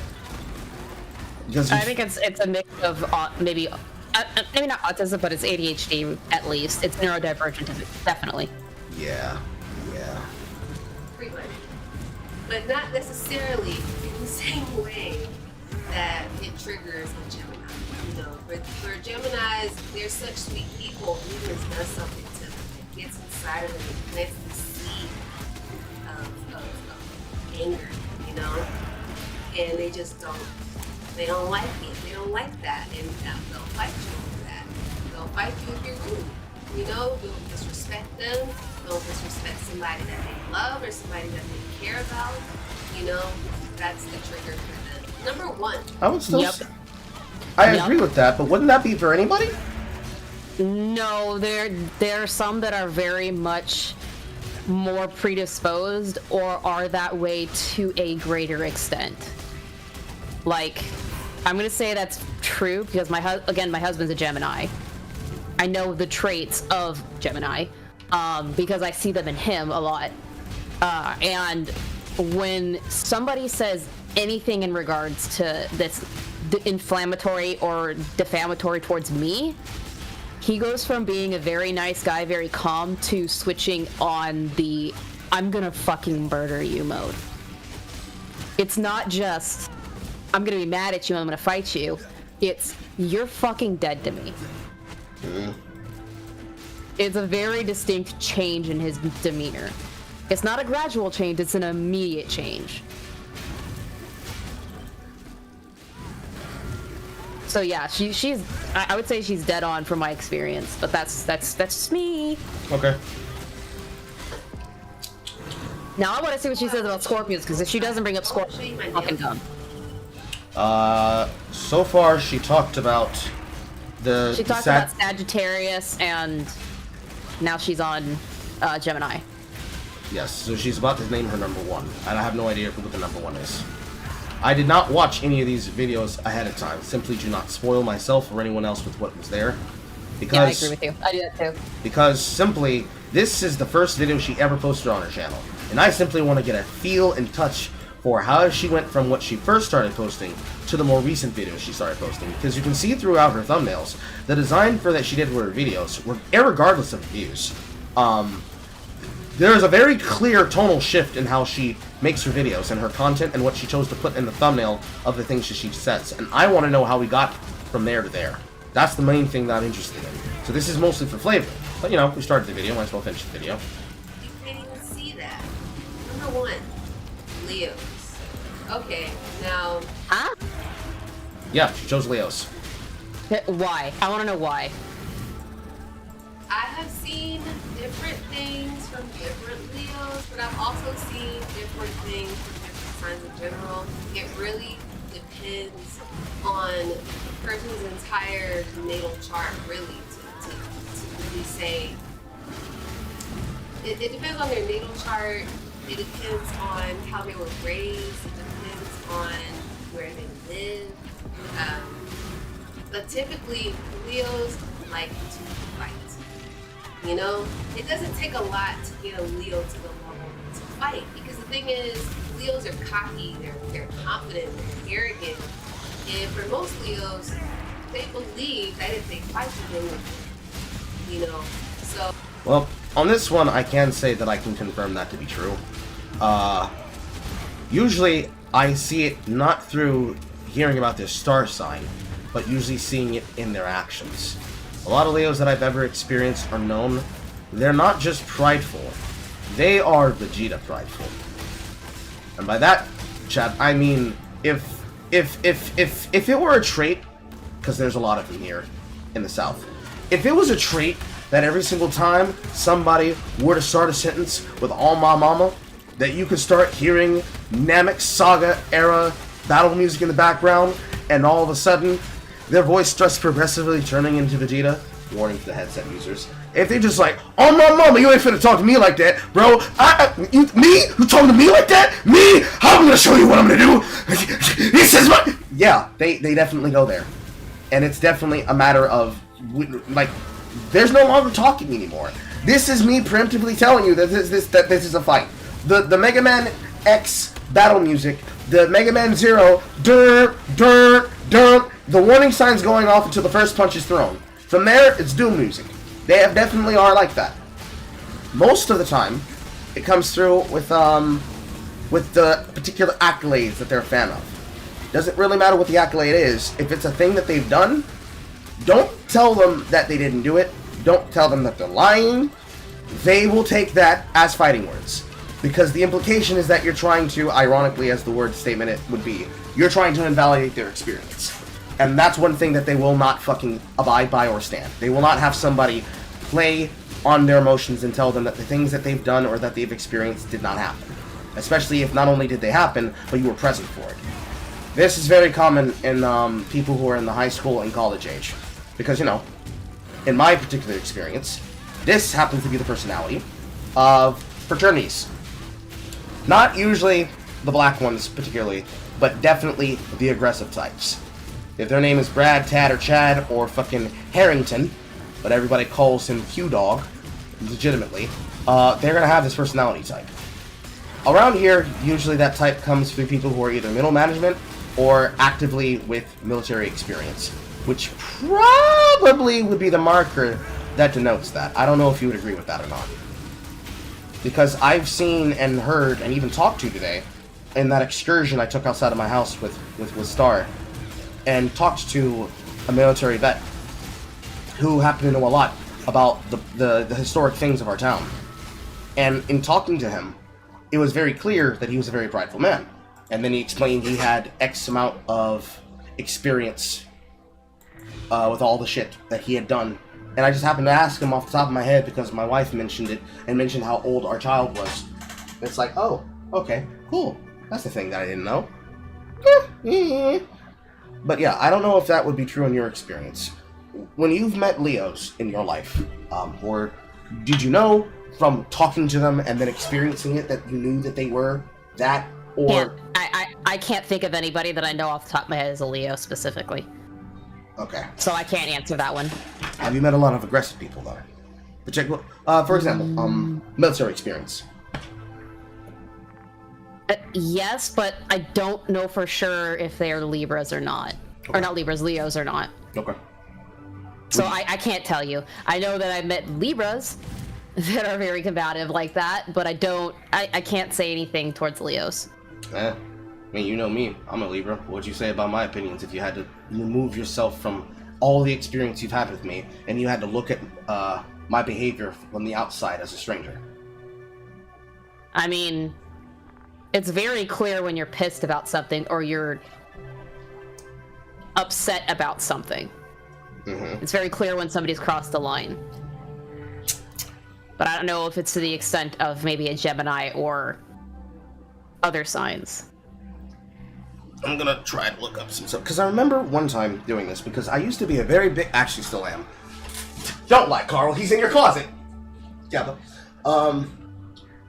I think it's a mix of maybe not autism, but it's ADHD at least. It's neurodivergent, definitely. Yeah. Pretty much. But not necessarily in the same way that it triggers a Gemini. You know, for Geminis, they're such sweet people, even if does something to them. It gets inside of them, it plants the seed of anger, you know? And they just don't. They don't like it. They don't like that. And they'll fight you over that. They'll fight you if you're rude. You know, don't disrespect them. Don't disrespect somebody that they love or somebody that they care about. You know, that's the trigger for them. Number one. I would still say, I agree with that, but wouldn't that be for anybody? No, there are some that are very much more predisposed or are that way to a greater extent. Like, I'm gonna say that's true because my husband's a Gemini. I know the traits of Gemini because I see them in him a lot. And when somebody says anything in regards to this inflammatory or defamatory towards me, he goes from being a very nice guy, very calm, to switching on the I'm gonna fucking murder you mode. It's not just I'm gonna be mad at you and I'm gonna fight you. It's you're fucking dead to me. It's a very distinct change in his demeanor. It's not a gradual change, it's an immediate change. So yeah, she's I would say she's dead on from my experience, but that's just me. Okay. Now I want to see what she says about scorpions, because if she doesn't bring up scorpions, I'm fucking dumb. So far she talked about She talked about Sagittarius, and now she's on Gemini. Yes, so she's about to name her number one, and I have no idea what the number one is. I did not watch any of these videos ahead of time. Simply do not spoil myself or anyone else with what was there. Because, yeah, I agree with you. I do that too. Because simply, this is the first video she ever posted on her channel. And I simply want to get a feel and touch for how she went from what she first started posting to the more recent videos she started posting. Because you can see throughout her thumbnails, the design for that she did with her videos were irregardless of views. There's a very clear tonal shift in how she makes her videos and her content and what she chose to put in the thumbnail of the things that she says. And I want to know how we got from there to there. That's the main thing that I'm interested in. So this is mostly for flavor. But you know, we started the video, might as well finish the video. You can't even see that. Number one, Leos. Okay, now... Huh? Yeah, she chose Leos. Why? I want to know why. I have seen different things from different Leos, but I've also seen different things from different signs in general. It really depends on the person's entire natal chart, really, to really say. It depends on their natal chart. It depends on how they were raised. It depends on where they live. But typically, Leos like to fight. You know, it doesn't take a lot to get a Leo to the level to fight, because the thing is, Leos are cocky, they're confident, they're arrogant, and for most Leos, they believe that if they fight you, they will win. You know, so. Well, on this one, I can say that I can confirm that to be true. Usually, I see it not through hearing about their star sign, but usually seeing it in their actions. A lot of Leos that I've ever experienced are known. They're not just prideful. They are Vegeta prideful. And by that, chat, I mean if it were a trait, because there's a lot of them here in the South. If it was a trait that every single time somebody were to start a sentence with "all my mama," that you could start hearing Namek Saga era battle music in the background, and all of a sudden their voice starts progressively turning into Vegeta. Warning for the headset users. If they just like, "Oh my mama, you ain't finna talk to me like that, bro. Me? You talking to me like that? Me? I'm gonna show you what I'm gonna do." He says, "What?" Yeah, they definitely go there, and it's definitely a matter of like, there's no longer talking anymore. This is me preemptively telling you that this is a fight. The Mega Man X battle music, the Mega Man Zero, dur, dur, dur. The warning signs going off until the first punch is thrown. From there, it's Doom music. They definitely are like that. Most of the time, it comes through with the particular accolades that they're a fan of. Doesn't really matter what the accolade is. If it's a thing that they've done, don't tell them that they didn't do it. Don't tell them that they're lying. They will take that as fighting words. Because the implication is that you're trying to, ironically as the word statement it would be, you're trying to invalidate their experience. And that's one thing that they will not fucking abide by or stand. They will not have somebody play on their emotions and tell them that the things that they've done or that they've experienced did not happen. Especially if not only did they happen, but you were present for it. This is very common in people who are in the high school and college age. Because, you know, in my particular experience, this happens to be the personality of fraternities. Not usually the black ones particularly, but definitely the aggressive types. If their name is Brad, Tad, or Chad, or fucking Harrington, but everybody calls him Q-Dog, legitimately, they're gonna have this personality type. Around here, usually that type comes from people who are either middle management or actively with military experience, which probably would be the marker that denotes that. I don't know if you would agree with that or not. Because I've seen and heard and even talked to today in that excursion I took outside of my house with Star, and talked to a military vet who happened to know a lot about the historic things of our town. And in talking to him, it was very clear that he was a very prideful man. And then he explained he had X amount of experience with all the shit that he had done. And I just happened to ask him off the top of my head because my wife mentioned it and mentioned how old our child was. And it's like, oh, okay, cool. That's the thing that I didn't know. But yeah, I don't know if that would be true in your experience. When you've met Leos in your life, or did you know from talking to them and then experiencing it that you knew that they were that, or... I can't think of anybody that I know off the top of my head as a Leo specifically. Okay. So I can't answer that one. Have you met a lot of aggressive people, though? For example, military experience. Yes, but I don't know for sure if they are Libras or not. Okay. Or not Libras, Leos or not. Okay. So I can't tell you. I know that I've met Libras that are very combative like that, but I can't say anything towards Leos. I mean, you know me. I'm a Libra. What'd you say about my opinions if you had to remove yourself from all the experience you've had with me and you had to look at my behavior from the outside as a stranger? I mean, it's very clear when you're pissed about something or you're upset about something. Mm-hmm. It's very clear when somebody's crossed the line. But I don't know if it's to the extent of maybe a Gemini or other signs. I'm gonna try to look up some stuff, because I remember one time doing this, because I used to be a very big... Actually, still am. Don't lie, Carl. He's in your closet. Yeah, but...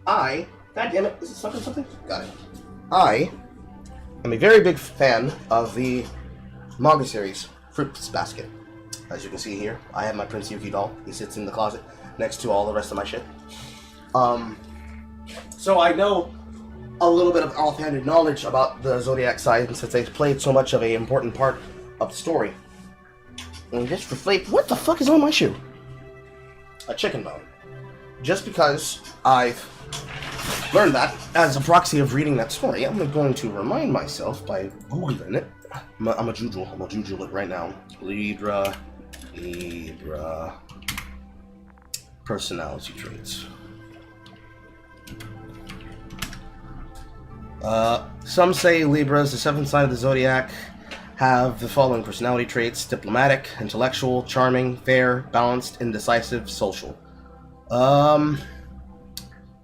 God damn it. Is it stuck in something? Got it. I am a very big fan of the manga series, Fruits Basket. As you can see here, I have my Prince Yuki doll. He sits in the closet next to all the rest of my shit. So I know a little bit of offhanded knowledge about the zodiac signs since they've played so much of an important part of the story. And just for flavor, what the fuck is on my shoe? A chicken bone. Just because I've learned that as a proxy of reading that story, I'm going to remind myself by Googling it. I'm a Jujul it right now. Libra personality traits. Some say Libras, the seventh sign of the zodiac, have the following personality traits: diplomatic, intellectual, charming, fair, balanced, indecisive, social.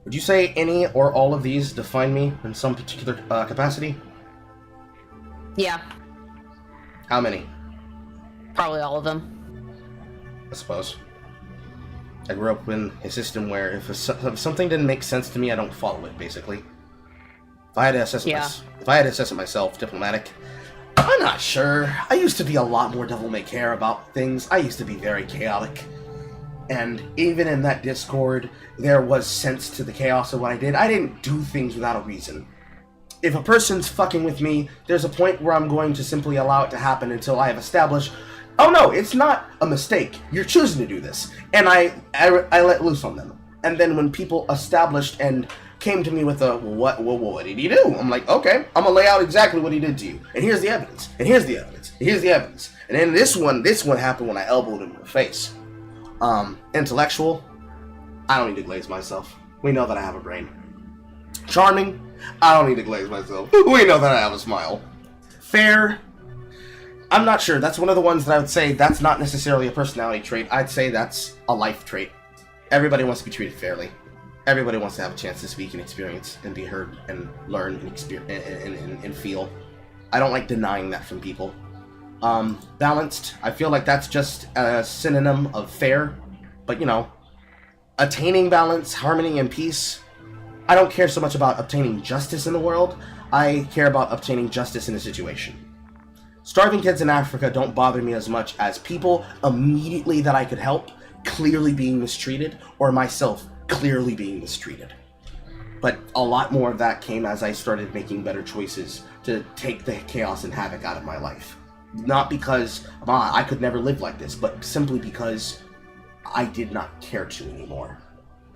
Would you say any or all of these define me in some particular capacity? Yeah. How many? Probably all of them. I suppose. I grew up in a system where if something didn't make sense to me, I don't follow it, basically. If I had to assess it myself, diplomatic, I'm not sure. I used to be a lot more devil-may-care about things. I used to be very chaotic. And even in that Discord, there was sense to the chaos of what I did. I didn't do things without a reason. If a person's fucking with me, there's a point where I'm going to simply allow it to happen until I have established, oh no, it's not a mistake. You're choosing to do this. And I let loose on them. And then when people established and came to me with a, what did he do? I'm like, okay, I'm gonna lay out exactly what he did to you. And here's the evidence. And here's the evidence. And here's the evidence. And then this one happened when I elbowed him in the face. Intellectual, I don't need to glaze myself. We know that I have a brain. Charming, I don't need to glaze myself. We know that I have a smile. Fair, I'm not sure. That's one of the ones that I would say that's not necessarily a personality trait. I'd say that's a life trait. Everybody wants to be treated fairly. Everybody wants to have a chance to speak and experience and be heard and learn and experience and feel. I don't like denying that from people. Balanced, I feel like that's just a synonym of fair, but you know, attaining balance, harmony, and peace. I don't care so much about obtaining justice in the world. I care about obtaining justice in a situation. Starving kids in Africa don't bother me as much as people immediately that I could help clearly being mistreated, or myself clearly being mistreated. But a lot more of that came as I started making better choices to take the chaos and havoc out of my life. Not because I could never live like this, but simply because I did not care to anymore.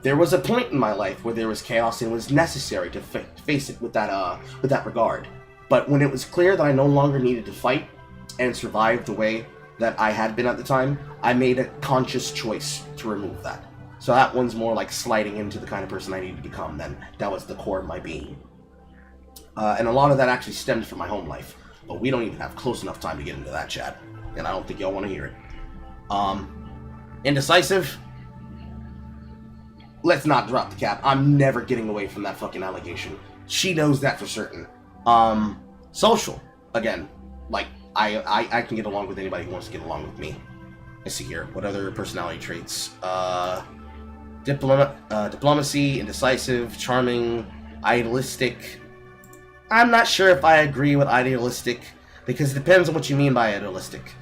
There was a point in my life where there was chaos and it was necessary to face it with that regard. But when it was clear that I no longer needed to fight and survive the way that I had been at the time, I made a conscious choice to remove that. So that one's more like sliding into the kind of person I needed to become then. That was the core of my being. And a lot of that actually stemmed from my home life. But we don't even have close enough time to get into that, chat. and I don't think y'all want to hear it. Indecisive. Let's not drop the cap. I'm never getting away from that fucking allegation. She knows that for certain. Social. Again, like, I can get along with anybody who wants to get along with me. Let's see here. What other personality traits? Diplomacy, indecisive, charming, idealistic. I'm not sure if I agree with idealistic, because it depends on what you mean by idealistic.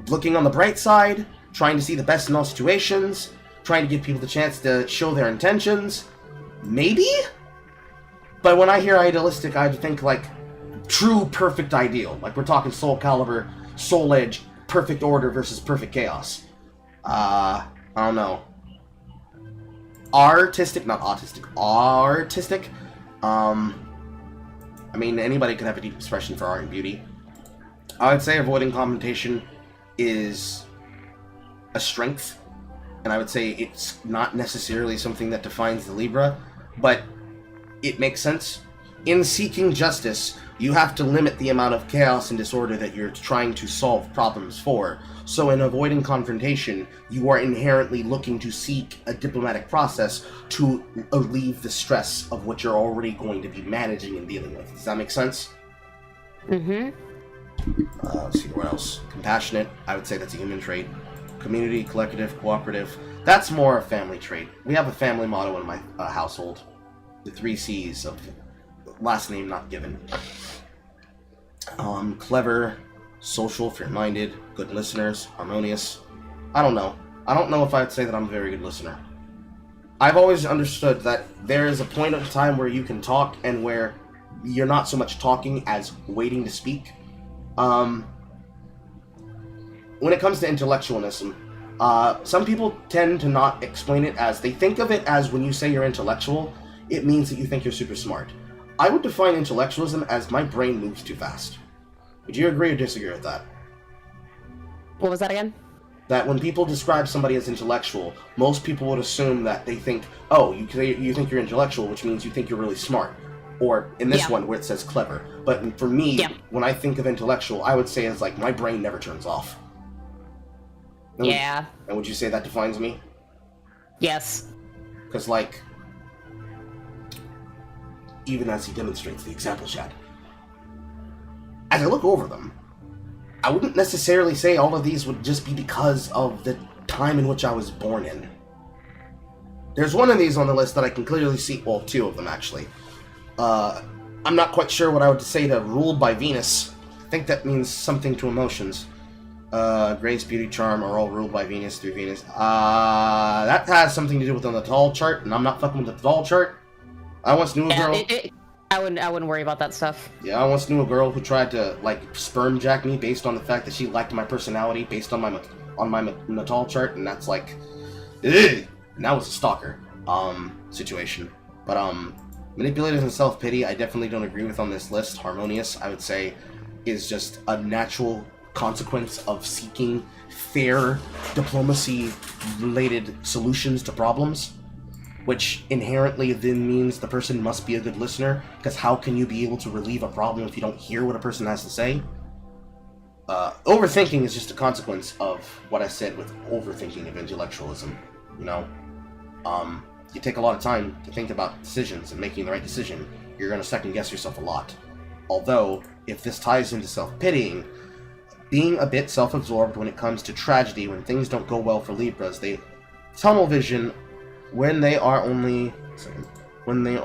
Looking on the bright side, trying to see the best in all situations, trying to give people the chance to show their intentions. Maybe? But when I hear idealistic, I think like true perfect ideal. Like we're talking Soul Calibur, Soul Edge, perfect order versus perfect chaos. I don't know. Artistic, not autistic. Artistic. I mean, anybody could have a deep expression for art and beauty. I would say avoiding confrontation is a strength, and I would say it's not necessarily something that defines the Libra, but it makes sense. In seeking justice, you have to limit the amount of chaos and disorder that you're trying to solve problems for. So in avoiding confrontation, you are inherently looking to seek a diplomatic process to alleviate the stress of what you're already going to be managing and dealing with. Does that make sense? Mm-hmm. Let's see, what else? Compassionate, I would say that's a human trait. Community, collective, cooperative. That's more a family trait. We have a family motto in my household. The 3 C's of last name not given. Clever, social, fair-minded, good listeners, harmonious. I don't know. I don't know if I'd say that I'm a very good listener. I've always understood that there is a point of time where you can talk and where you're not so much talking as waiting to speak. When it comes to intellectualism, some people tend to not explain it as, they think of it as when you say you're intellectual, it means that you think you're super smart. I would define intellectualism as my brain moves too fast. Would you agree or disagree with that? What was that again? That when people describe somebody as intellectual, most people would assume that they think, oh, you think you're intellectual, which means you think you're really smart. Or in this one where it says clever. But for me, when I think of intellectual, I would say it's like my brain never turns off. And would you say that defines me? Yes. Because, like, even as he demonstrates the example chat, as I look over them, I wouldn't necessarily say all of these would just be because of the time in which I was born in. There's one of these on the list that I can clearly see, well, 2 of them actually. I'm not quite sure what I would say to ruled by Venus. I think that means something to emotions. Grace, beauty, charm are all ruled by Venus through Venus. That has something to do with the Natal chart, and I'm not fucking with the Natal chart. I once knew a girl. I wouldn't worry about that stuff. Yeah, I once knew a girl who tried to like sperm jack me based on the fact that she liked my personality based on my Natal chart, and that's like, ugh! And that was a stalker situation. But manipulators and self-pity, I definitely don't agree with on this list. Harmonious, I would say, is just a natural consequence of seeking fair diplomacy-related solutions to problems, which inherently then means the person must be a good listener, because how can you be able to relieve a problem if you don't hear what a person has to say? Overthinking is just a consequence of what I said with overthinking of intellectualism, you know? You take a lot of time to think about decisions and making the right decision, you're going to second-guess yourself a lot. Although, if this ties into self-pitying, being a bit self-absorbed when it comes to tragedy, when things don't go well for Libras, they tunnel vision when they are only... When they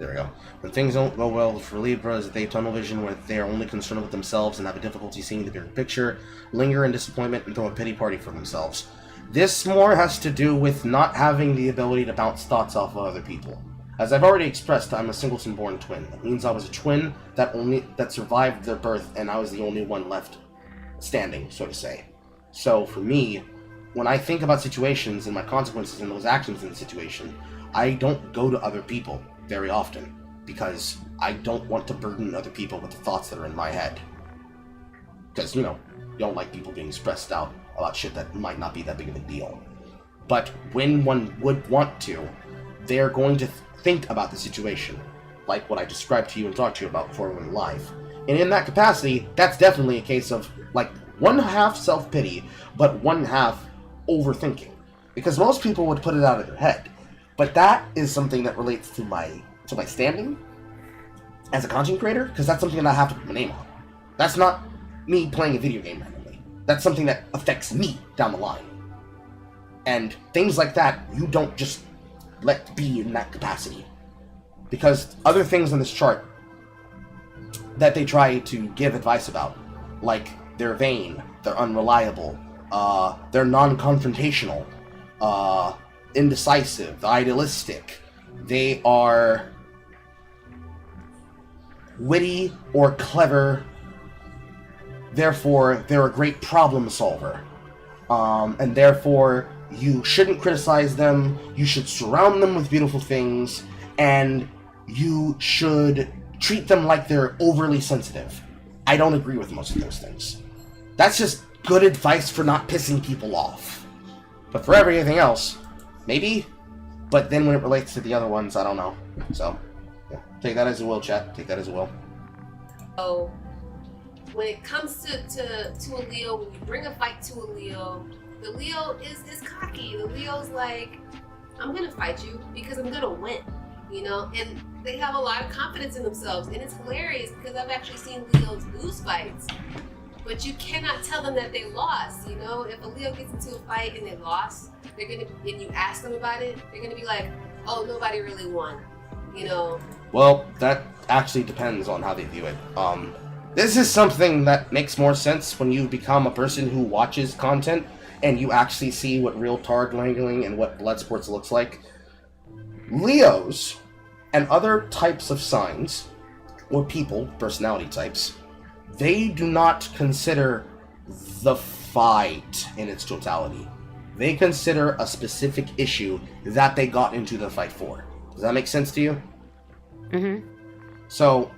There we go. When things don't go well for Libras, they tunnel vision where they are only concerned with themselves and have a difficulty seeing the bigger picture, linger in disappointment, and throw a pity party for themselves. This more has to do with not having the ability to bounce thoughts off of other people. As I've already expressed, I'm a singleton-born twin. That means I was a twin that survived their birth, and I was the only one left standing, so to say. So for me, when I think about situations and my consequences and those actions in the situation, I don't go to other people very often, because I don't want to burden other people with the thoughts that are in my head. Because, you know, you don't like people being stressed out about shit that might not be that big of a deal. But when one would want to, they're going to think about the situation. like what I described to you and talked to you about before we went live. And in that capacity, that's definitely a case of, like, 1/2 self-pity, but 1/2 overthinking. Because most people would put it out of their head. But that is something that relates to my standing as a content creator, because that's something that I have to put my name on. That's not me playing a video game randomly. That's something that affects me down the line. And things like that, you don't just let be in that capacity. Because other things on this chart that they try to give advice about, like they're vain, they're unreliable, they're non-confrontational, indecisive, idealistic, they are witty or clever, therefore they're a great problem solver, and therefore you shouldn't criticize them, you should surround them with beautiful things, and you should treat them like they're overly sensitive. I don't agree with most of those things. That's just good advice for not pissing people off. But for everything else, maybe, but then when it relates to the other ones, I don't know. So, yeah. Take that as you will, chat. Take that as you will. So, when it comes to a Leo, when you bring a fight to a Leo, the Leo is cocky. The Leo's like, I'm gonna fight you because I'm gonna win, you know? And they have a lot of confidence in themselves, and it's hilarious because I've actually seen Leos lose fights, but you cannot tell them that they lost, you know? If a Leo gets into a fight and they lost, and you ask them about it, they're gonna be like, oh, nobody really won, you know? Well, that actually depends on how they view it. This is something that makes more sense when you become a person who watches content and you actually see what real target wrangling and what blood sports looks like. Leos and other types of signs, or people, personality types, they do not consider the fight in its totality. They consider a specific issue that they got into the fight for. Does that make sense to you? Mm-hmm. So,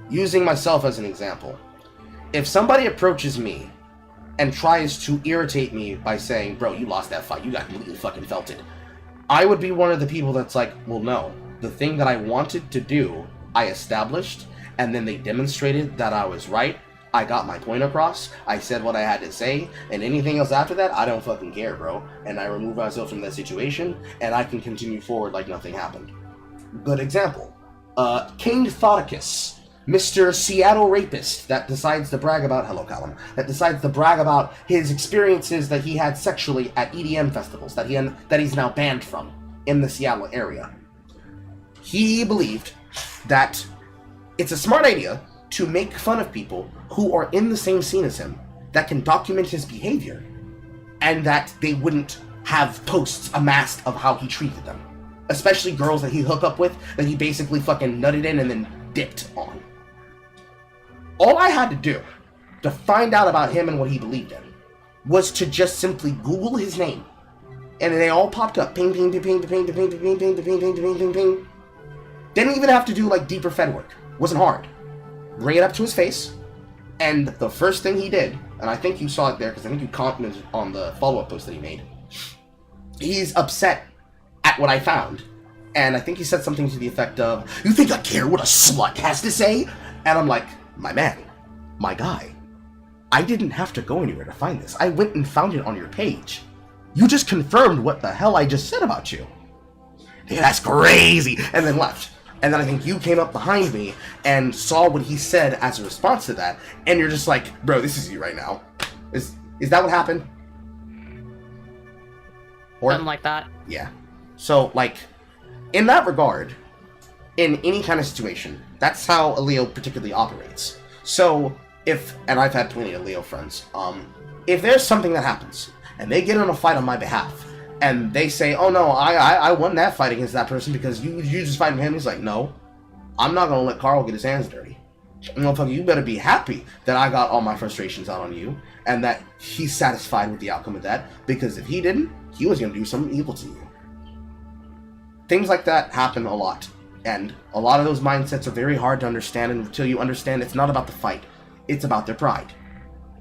using myself as an example, if somebody approaches me and tries to irritate me by saying, bro, you lost that fight, you got completely fucking felted, I would be one of the people that's like, well, no. The thing that I wanted to do, I established, and then they demonstrated that I was right. I got my point across, I said what I had to say, and anything else after that, I don't fucking care, bro. And I remove myself from that situation, and I can continue forward like nothing happened. Good example. King Thoticus, Mr. Seattle rapist that decides to brag about, hello Callum, that decides to brag about his experiences that he had sexually at EDM festivals that he's now banned from in the Seattle area. He believed that it's a smart idea to make fun of people who are in the same scene as him, that can document his behavior, and that they wouldn't have posts amassed of how he treated them. Especially girls that he hooked up with, that he basically fucking nutted in and then dipped on. All I had to do to find out about him and what he believed in was to just simply Google his name. And they all popped up. Ping, ping, ping, ping, ping, ping, ping, ping, ping, ping, ping, ping, ping, ping. Didn't even have to do like deeper Fed work. Wasn't hard. Bring it up to his face. And the first thing he did, and I think you saw it there because I think you commented on the follow-up post that he made. He's upset at what I found. And I think he said something to the effect of, "You think I care what a slut has to say?" And I'm like, my man, my guy, I didn't have to go anywhere to find this. I went and found it on your page. You just confirmed what the hell I just said about you. Yeah, that's crazy. And then left. And then I think you came up behind me and saw what he said as a response to that. And you're just like, bro, this is you right now. Is that what happened? Or, Something like that. Yeah. So, like, in that regard, in any kind of situation, that's how a Leo particularly operates. So, and I've had plenty of Leo friends, if there's something that happens, and they get in a fight on my behalf, and they say, oh no, I won that fight against that person because you just fighting him, he's like, no, I'm not gonna let Carl get his hands dirty. Motherfucker, you better be happy that I got all my frustrations out on you, and that he's satisfied with the outcome of that, because if he didn't, he was gonna do something evil to you. Things like that happen a lot, and a lot of those mindsets are very hard to understand until you understand it's not about the fight, it's about their pride.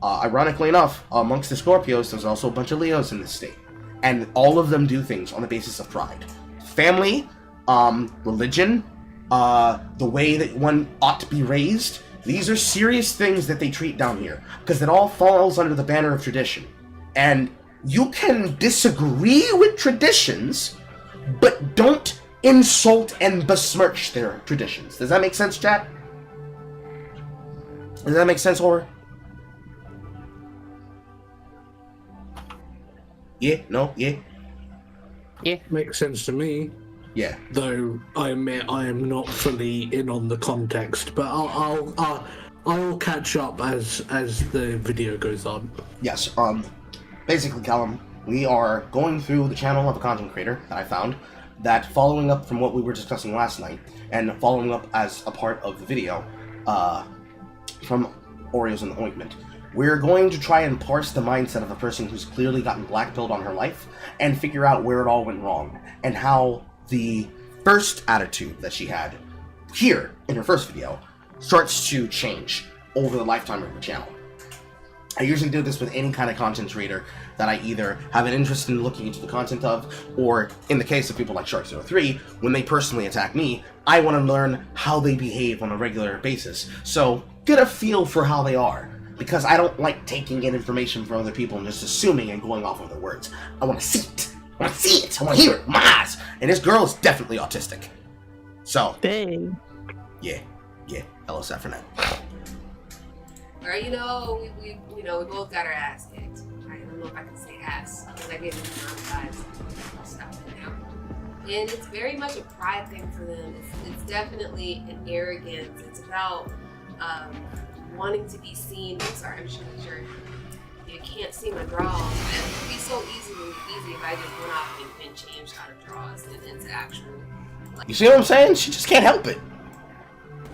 Ironically enough, amongst the Scorpios, there's also a bunch of Leos in this state, and all of them do things on the basis of pride. Family, religion, the way that one ought to be raised. These are serious things that they treat down here, because it all falls under the banner of tradition. And you can disagree with traditions, but don't insult and besmirch their traditions. Does that make sense, chat? Does that make sense, Horror? Yeah? No? Yeah? Yeah. Makes sense to me. Yeah. Though I admit I am not fully in on the context, but I'll catch up as the video goes on. Yes. Basically, Callum, we are going through the channel of a content creator that I found, that following up from what we were discussing last night, and following up as a part of the video, from Oreos in the Ointment. We're going to try and parse the mindset of a person who's clearly gotten blackpilled on her life, and figure out where it all went wrong, and how the first attitude that she had here in her first video starts to change over the lifetime of her channel. I usually do this with any kind of content creator that I either have an interest in looking into the content of, or in the case of people like Shark03, when they personally attack me, I want to learn how they behave on a regular basis. So get a feel for how they are, because I don't like taking in information from other people and just assuming and going off of their words. I want to see it. I want to see it. I want to hear it with my eyes. And this girl is definitely autistic. So, Dang. yeah, LSF for now. Or we both got our ass kicked. I don't know if I can say ass because I get into vibes. I'll stop it now. And it's very much a pride thing for them. It's definitely an arrogance. It's about wanting to be seen. I'm sorry, I'm just making sure you can't see my draws. It would be so easy if I just went off and changed how to draws and into actual. You see what I'm saying? She just can't help it.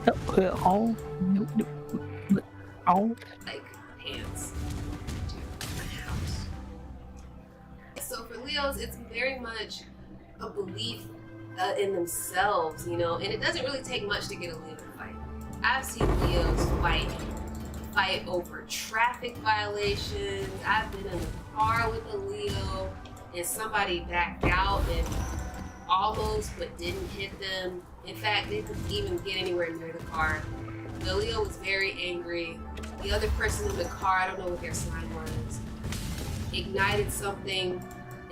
Like pants. So for Leos, it's very much a belief in themselves, and it doesn't really take much to get a Leo to fight. I've seen Leos fight over traffic violations. I've been in the car with a Leo and somebody backed out and almost but didn't hit them. In fact, they couldn't even get anywhere near the car. The Leo was very angry. The other person in the car, I don't know what their sign was, ignited something,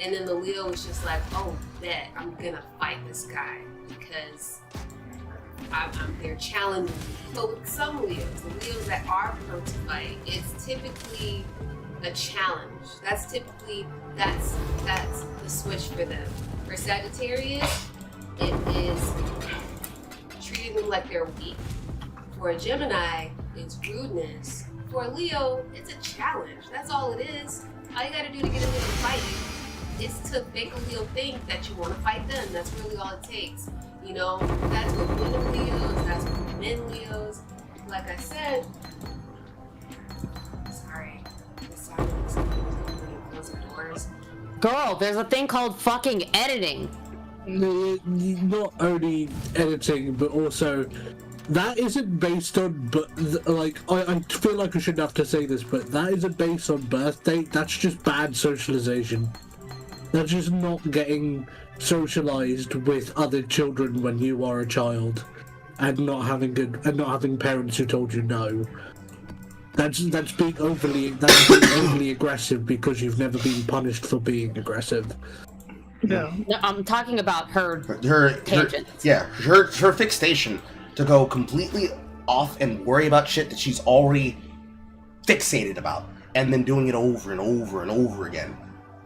and then the Leo was just like, oh, bet, I'm gonna fight this guy because they're challenging me. But with some Leos, the Leos that are prone to fight, it's typically a challenge. That's the switch for them. For Sagittarius, it is treating them like they're weak. For a Gemini, it's rudeness. For a Leo, it's a challenge. That's all it is. All you gotta do to get a Leo to fight you is to make a Leo think that you want to fight them. That's really all it takes. That's with women Leos, that's with men Leos. Like I said, sorry, the silence closing doors. Girl, there's a thing called fucking editing. Not only editing, but also that isn't based on, I feel like I shouldn't have to say this, but that isn't based on birth date. That's just bad socialization. That's just not getting socialized with other children when you are a child, and not having parents who told you no. That's being overly aggressive because you've never been punished for being aggressive. Yeah. No, I'm talking about her tangents. Her fixation to go completely off and worry about shit that she's already fixated about, and then doing it over and over and over again.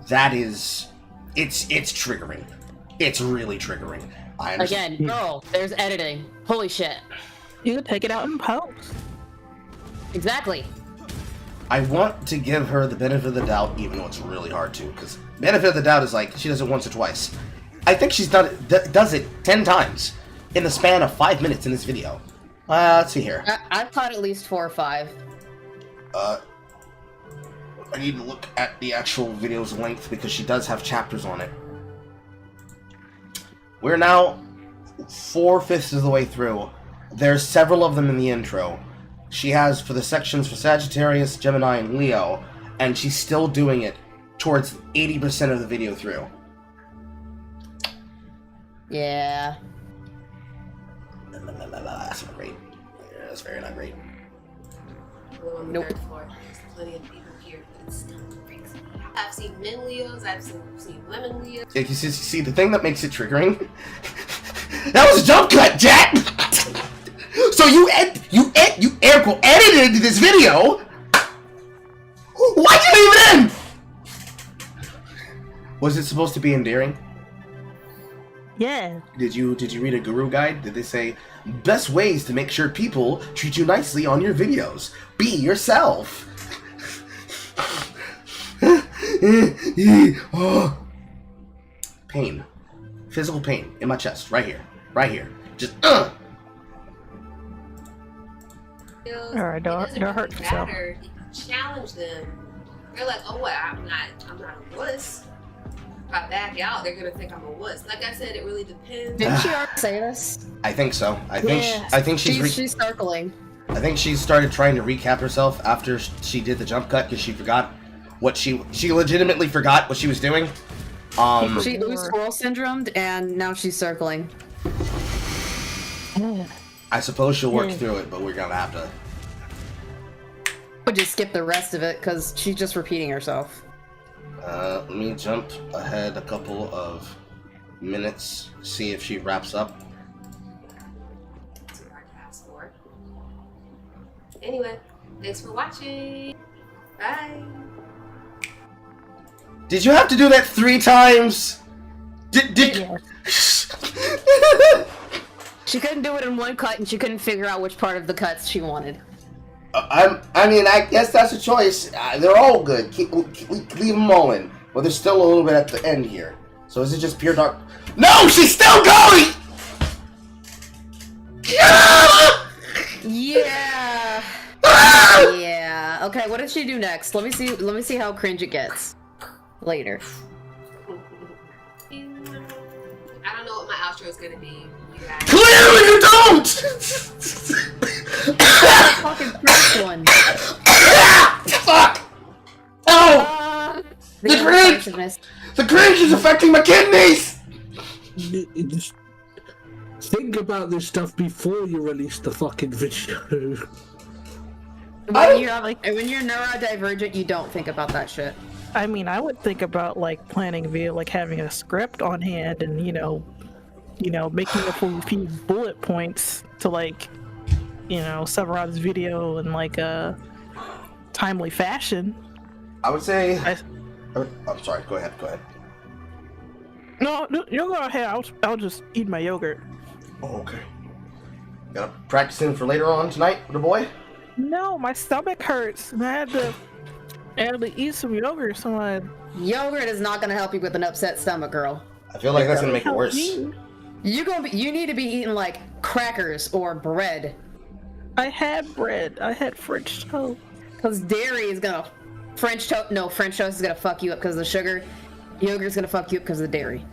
That is, it's triggering. It's really triggering. I understand. Again, girl, there's editing. Holy shit. You can take it out in post. Exactly. I want to give her the benefit of the doubt, even though it's really hard to, because benefit of the doubt is like, she does it once or twice. I think she's does it 10 times in the span of 5 minutes in this video. Let's see here. I've caught at least 4 or 5. I need to look at the actual video's length because she does have chapters on it. We're now 4/5 of the way through. There's several of them in the intro. She has for the sections for Sagittarius, Gemini, and Leo, and she's still doing it towards 80% of the video through. Yeah. That's not great. Yeah, that's very not great. On the Nope. third floor. There's plenty of people here, but it still freaks me out. I've seen men Leos, I've seen women Leos. Yeah, you see, the thing that makes it triggering. That was a jump cut, Jack. So you air quote edited this video. Why'd you leave it in? Was it supposed to be endearing? Yeah. Did you read a guru guide? Did they say best ways to make sure people treat you nicely on your videos? Be yourself. Pain. Physical pain in my chest, right here. Right here. Just Alright, don't hurt yourself. Matter. Challenge them. They're like, oh what? I'm not a wuss. If I back out, they're gonna think I'm a wuss. Like I said, it really depends. Didn't she already say this? I think so. I Yeah. think She's circling. I think she started trying to recap herself after she did the jump cut because she forgot what she legitimately forgot what she was doing. She was squirrel syndromed, and now she's circling. I suppose she'll work through it, but we're gonna have to. We'll just skip the rest of it because she's just repeating herself. Let me jump ahead a couple of minutes, see if she wraps up. Too hard to ask for. Anyway, thanks for watching. Bye. Did you have to do that 3 times? Did She couldn't do it in one cut, and she couldn't figure out which part of the cuts she wanted. I mean, I guess that's a choice. They're all good. Leave them all in. But there's still a little bit at the end here. So is it just pure dark? No, she's still going! Yeah. Yeah. Okay, what did she do next? Let me see how cringe it gets. Later. I don't know what my outro is gonna be. You guys. Clearly you don't! Fucking first one. Fuck! Oh! The cringe! The cringe is affecting my kidneys! Just think about this stuff before you release the fucking video. When you're neurodivergent, you don't think about that shit. I mean, I would think about like planning a video, like having a script on hand, and making a few bullet points to like, summarize this video in like a timely fashion. I would say. I'm sorry. Go ahead. No, you go ahead. I'll just eat my yogurt. Oh, okay. Gotta practice in for later on tonight, the boy. No, my stomach hurts, and I had to eat some yogurt. So Yogurt is not gonna help you with an upset stomach, girl. I feel like that's gonna make it worse. You need to be eating like crackers or bread. I had bread. I had French toast. Cause dairy is gonna French toast is gonna fuck you up because of the sugar. Yogurt's gonna fuck you up because of the dairy.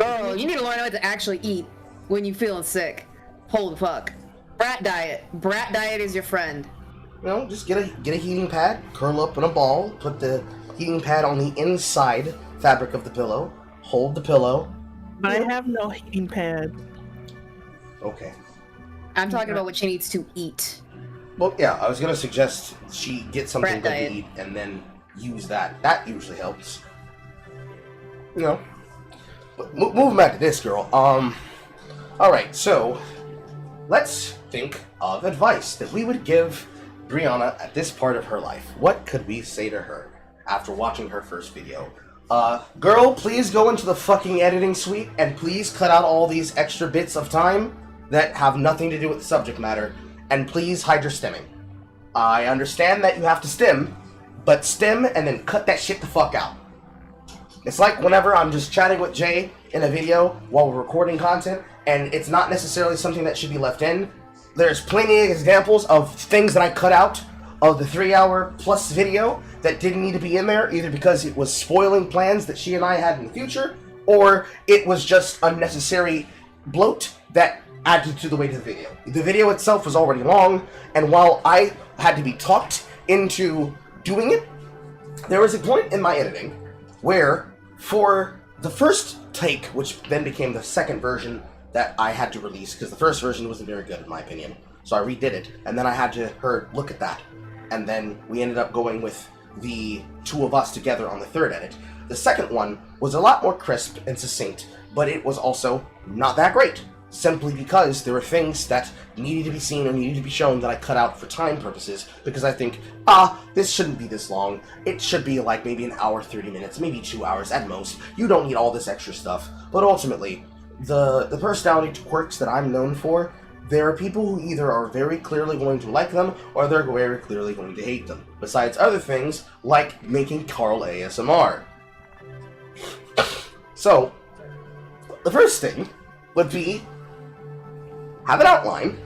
Oh, you need to learn how to actually eat when you feeling sick. Holy fuck. Brat diet. Brat diet is your friend. Just get a heating pad, curl up in a ball, put the heating pad on the inside fabric of the pillow, hold the pillow. But I have no heating pad. Okay. I'm talking about what she needs to eat. Well, yeah, I was gonna suggest she get something Brat good diet. to eat and then use that. That usually helps. But moving back to this girl. Alright, so let's think of advice that we would give Brianna at this part of her life. What could we say to her after watching her first video? Girl, please go into the fucking editing suite and please cut out all these extra bits of time that have nothing to do with the subject matter, and please hide your stimming. I understand that you have to stim, but stim and then cut that shit the fuck out. It's like whenever I'm just chatting with Jay in a video while we're recording content, and it's not necessarily something that should be left in. There's plenty of examples of things that I cut out of the 3-hour plus video that didn't need to be in there, either because it was spoiling plans that she and I had in the future, or it was just unnecessary bloat that added to the weight of the video. The video itself was already long, and while I had to be talked into doing it, there was a point in my editing where, for the first take, which then became the second version that I had to release, because the first version wasn't very good in my opinion. So I redid it, and then I had her look at that. And then we ended up going with the two of us together on the third edit. The second one was a lot more crisp and succinct, but it was also not that great. Simply because there were things that needed to be seen or needed to be shown that I cut out for time purposes, because I think, this shouldn't be this long. It should be like maybe an hour, 30 minutes, maybe 2 hours at most. You don't need all this extra stuff. But ultimately, the personality quirks that I'm known for, there are people who either are very clearly going to like them, or they're very clearly going to hate them. Besides other things, like making Carl ASMR. So, the first thing would be, have an outline,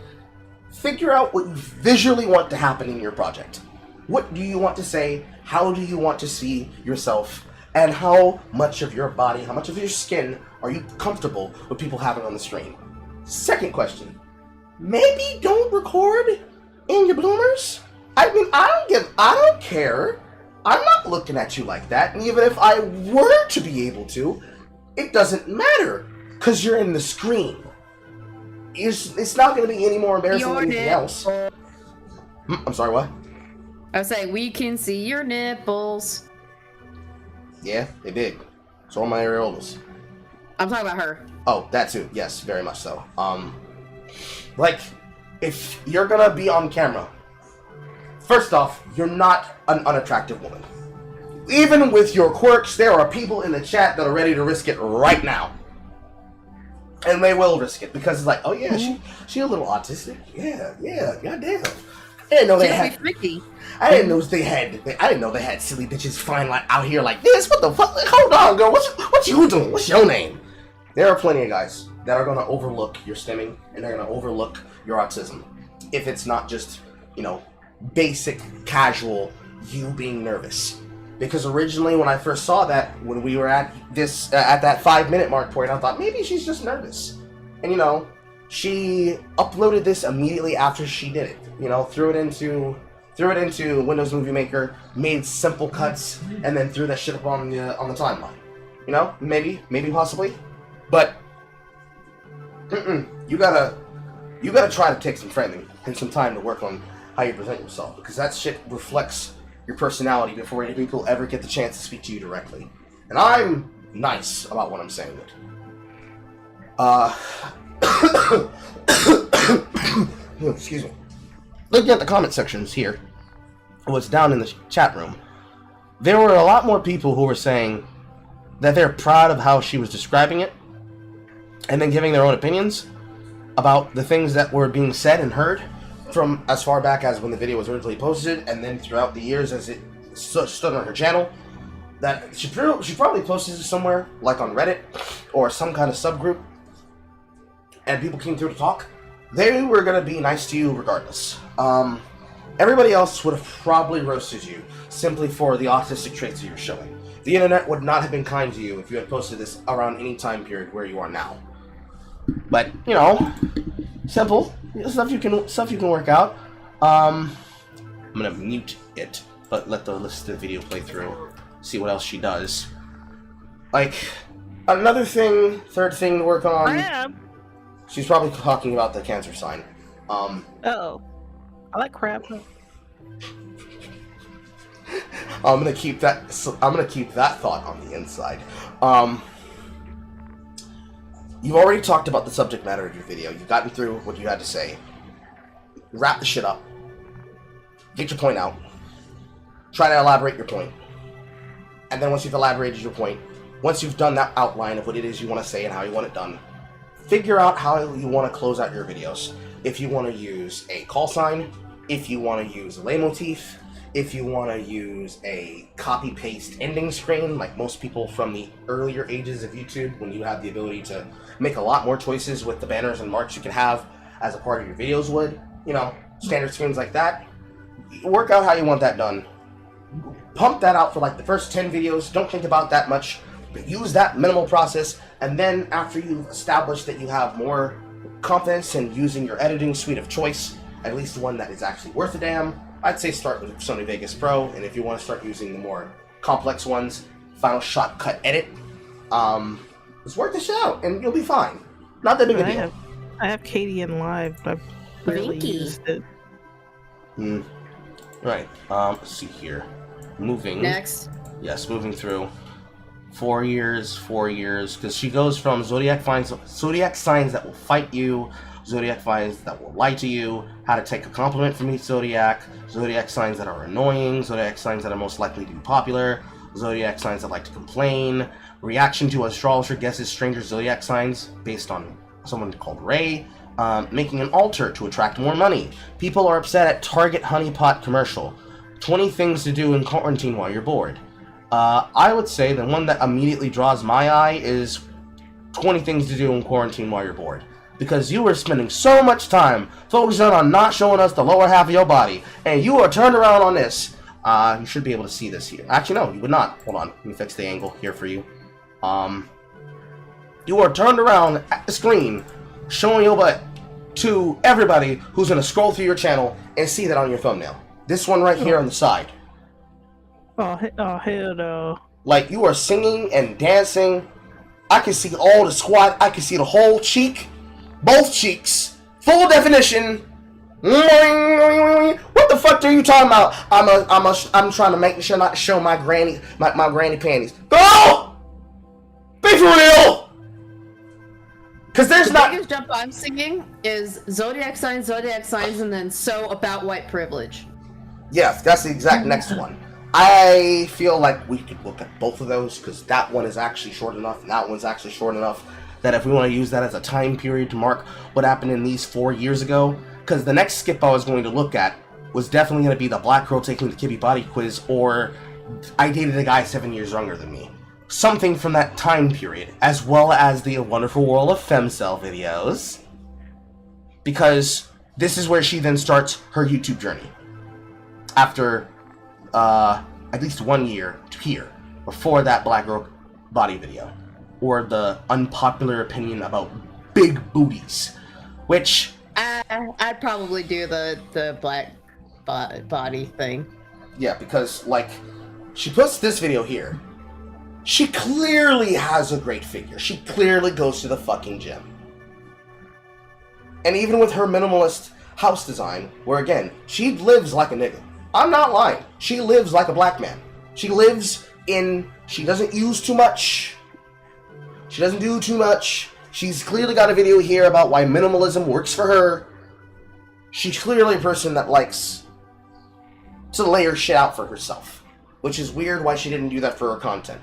figure out what you visually want to happen in your project. What do you want to say, how do you want to see yourself, and how much of your body, how much of your skin are you comfortable with people having on the screen? Second question, maybe don't record in your bloomers? I mean, I don't care. I'm not looking at you like that, and even if I were to be able to, it doesn't matter, because you're in the screen. It's not going to be any more embarrassing than anything else. I'm sorry, what? I was saying, we can see your nipples. Yeah, they big. So are my areolas. I'm talking about her. Oh, that too. Yes, very much so. Like, if you're gonna be on camera, first off, you're not an unattractive woman. Even with your quirks, there are people in the chat that are ready to risk it right now. And they will risk it, because it's like, oh yeah, she a little autistic. Yeah, goddamn. I didn't know they had. I didn't know they had silly bitches flying like out here like this. What the fuck? Hold on, girl. What you doing? What's your name? There are plenty of guys that are gonna overlook your stimming and they're gonna overlook your autism if it's not just, basic, casual you being nervous. Because originally, when I first saw that, when we were at this at that 5-minute mark point, I thought maybe she's just nervous. And she uploaded this immediately after she did it. Threw it into Windows Movie Maker, made simple cuts, and then threw that shit up on the timeline. Maybe possibly, but you gotta try to take some training and some time to work on how you present yourself, because that shit reflects your personality before any people ever get the chance to speak to you directly. And I'm nice about what I'm saying. Excuse me. Looking at the comment sections here, what's down in the chat room, there were a lot more people who were saying that they're proud of how she was describing it, and then giving their own opinions about the things that were being said and heard from as far back as when the video was originally posted, and then throughout the years as it stood on her channel. That she probably posted it somewhere, like on Reddit or some kind of subgroup, and people came through to talk. They were gonna be nice to you regardless. Everybody else would have probably roasted you simply for the autistic traits that you're showing. The internet would not have been kind to you if you had posted this around any time period where you are now. But simple stuff you can work out. I'm gonna mute it, but let the video play through. See what else she does. Like, another thing, third thing to work on. I am. She's probably talking about the cancer sign. Oh, I like crap. I'm gonna keep that thought on the inside. You've already talked about the subject matter of your video. You've gotten through what you had to say. Wrap the shit up. Get your point out. Try to elaborate your point. And then once you've elaborated your point, once you've done that outline of what it is you want to say and how you want it done, figure out how you want to close out your videos. If you want to use a call sign, if you want to use a leitmotif, if you want to use a copy-paste ending screen, like most people from the earlier ages of YouTube, when you have the ability to make a lot more choices with the banners and marks you can have as a part of your videos would, standard screens like that. Work out how you want that done. Pump that out for like the first 10 videos. Don't think about that much, but use that minimal process, and then after you've established that you have more confidence in using your editing suite of choice, at least one that is actually worth a damn, I'd say start with Sony Vegas Pro, and if you want to start using the more complex ones, Final Shot Cut Edit, just work this shit out, and you'll be fine. Not that big a deal. I have Katie in live, but I've barely Vinky. used it. Right. Let's see here. Moving. Next. Yes, moving through. 4 years, because she goes from zodiac signs that will fight you, zodiac signs that will lie to you, how to take a compliment from each zodiac signs that are annoying, zodiac signs that are most likely to be popular, zodiac signs that like to complain, reaction to astrologer guesses stranger zodiac signs based on someone called Ray, making an altar to attract more money, people are upset at Target honeypot commercial, 20 things to do in quarantine while you're bored. I would say the one that immediately draws my eye is 20 things to do in quarantine while you're bored. Because you are spending so much time focusing on not showing us the lower half of your body, and you are turned around on this. You should be able to see this here. Actually, no, you would not. Hold on, let me fix the angle here for you. You are turned around at the screen, showing your butt to everybody who's going to scroll through your channel and see that on your thumbnail. This one right here on the side. Oh hell no. Like, you are singing and dancing. I can see all the squat. I can see the whole cheek. Both cheeks. Full definition. What the fuck are you talking about? I'm trying to make sure not to show my granny panties. Go! Be for real! Because there's The not... biggest jump I'm singing is zodiac signs, and then so about white privilege. Yes, that's the exact next one. I feel like we could look at both of those because that one is actually short enough and that one's actually short enough that if we want to use that as a time period to mark what happened in these 4 years ago, because the next skip I was going to look at was definitely going to be the black girl taking the Kibby body quiz, or I dated a guy 7 years younger than me. Something from that time period, as well as the Wonderful World of Femcell videos, because this is where she then starts her YouTube journey. After at least 1 year to here, before that black girl body video, or the unpopular opinion about big booties, which I'd probably do the black body thing. Yeah, because like she puts this video here. She clearly has a great figure. She clearly goes to the fucking gym. And even with her minimalist house design, where again, she lives like a nigga. I'm not lying. She lives like a black man. She doesn't use too much. She doesn't do too much. She's clearly got a video here about why minimalism works for her. She's clearly a person that likes to layer shit out for herself. Which is weird why she didn't do that for her content.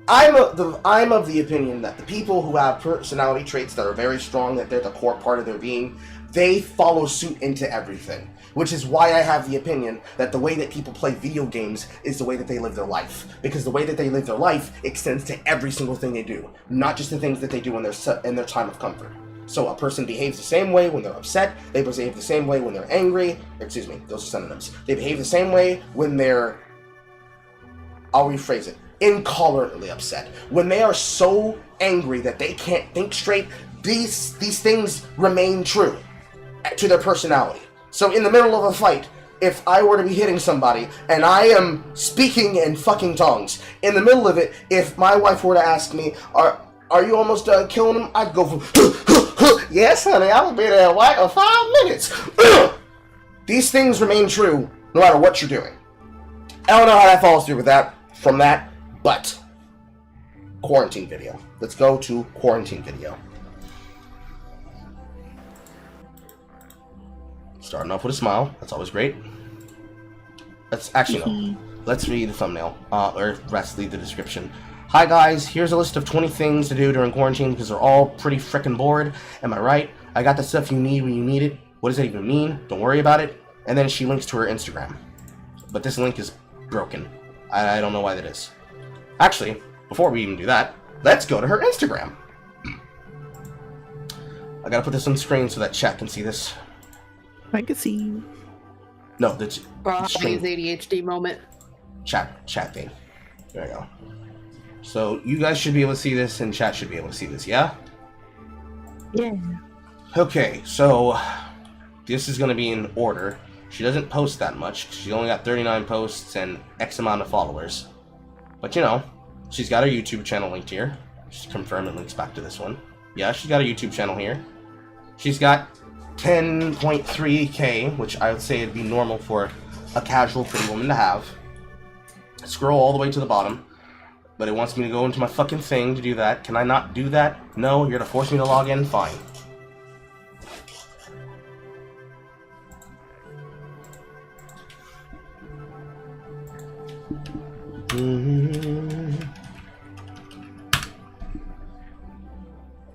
I'm of the opinion that the people who have personality traits that are very strong, that they're the core part of their being, they follow suit into everything. Which is why I have the opinion that the way that people play video games is the way that they live their life. Because the way that they live their life extends to every single thing they do. Not just the things that they do in their time of comfort. So a person behaves the same way when they're upset, they behave the same way when they're angry, excuse me, those are synonyms. They behave the same way when they're, I'll rephrase it, intolerantly upset. When they are so angry that they can't think straight, these things remain true to their personality. So in the middle of a fight, if I were to be hitting somebody and I am speaking in fucking tongues, in the middle of it, if my wife were to ask me, are you almost done killing him? I'd go for, yes honey, I will be there in 5 minutes. These things remain true no matter what you're doing. I don't know how that follows through with that, from that, but quarantine video. Let's go to quarantine video. Starting off with a smile. That's always great. Let's actually no. Let's read the thumbnail. Or let's read the description. Hi guys, here's a list of 20 things to do during quarantine because they're all pretty frickin' bored. Am I right? I got the stuff you need when you need it. What does that even mean? Don't worry about it. And then she links to her Instagram. But this link is broken. I don't know why that is. Actually, before we even do that, let's go to her Instagram. I gotta put this on screen so that chat can see this. I can see. His No, ADHD moment. Chat thing. There we go. So you guys should be able to see this, and chat should be able to see this, yeah? Yeah. Okay, so this is gonna be in order. She doesn't post that much. She only got 39 posts and X amount of followers. But you know, she's got her YouTube channel linked here. Just confirm it links back to this one. Yeah, she's got a YouTube channel here. She's got 10.3K, which I would say would be normal for a casual pretty woman to have. Scroll all the way to the bottom, but it wants me to go into my fucking thing to do that. Can I not do that? No, you're gonna force me to log in? Fine.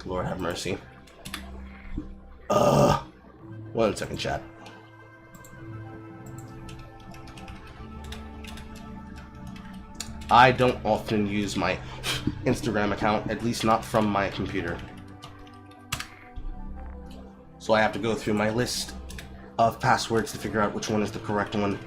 Lord have mercy. 1 second, chat. I don't often use my Instagram account, at least not from my computer. So I have to go through my list of passwords to figure out which one is the correct one.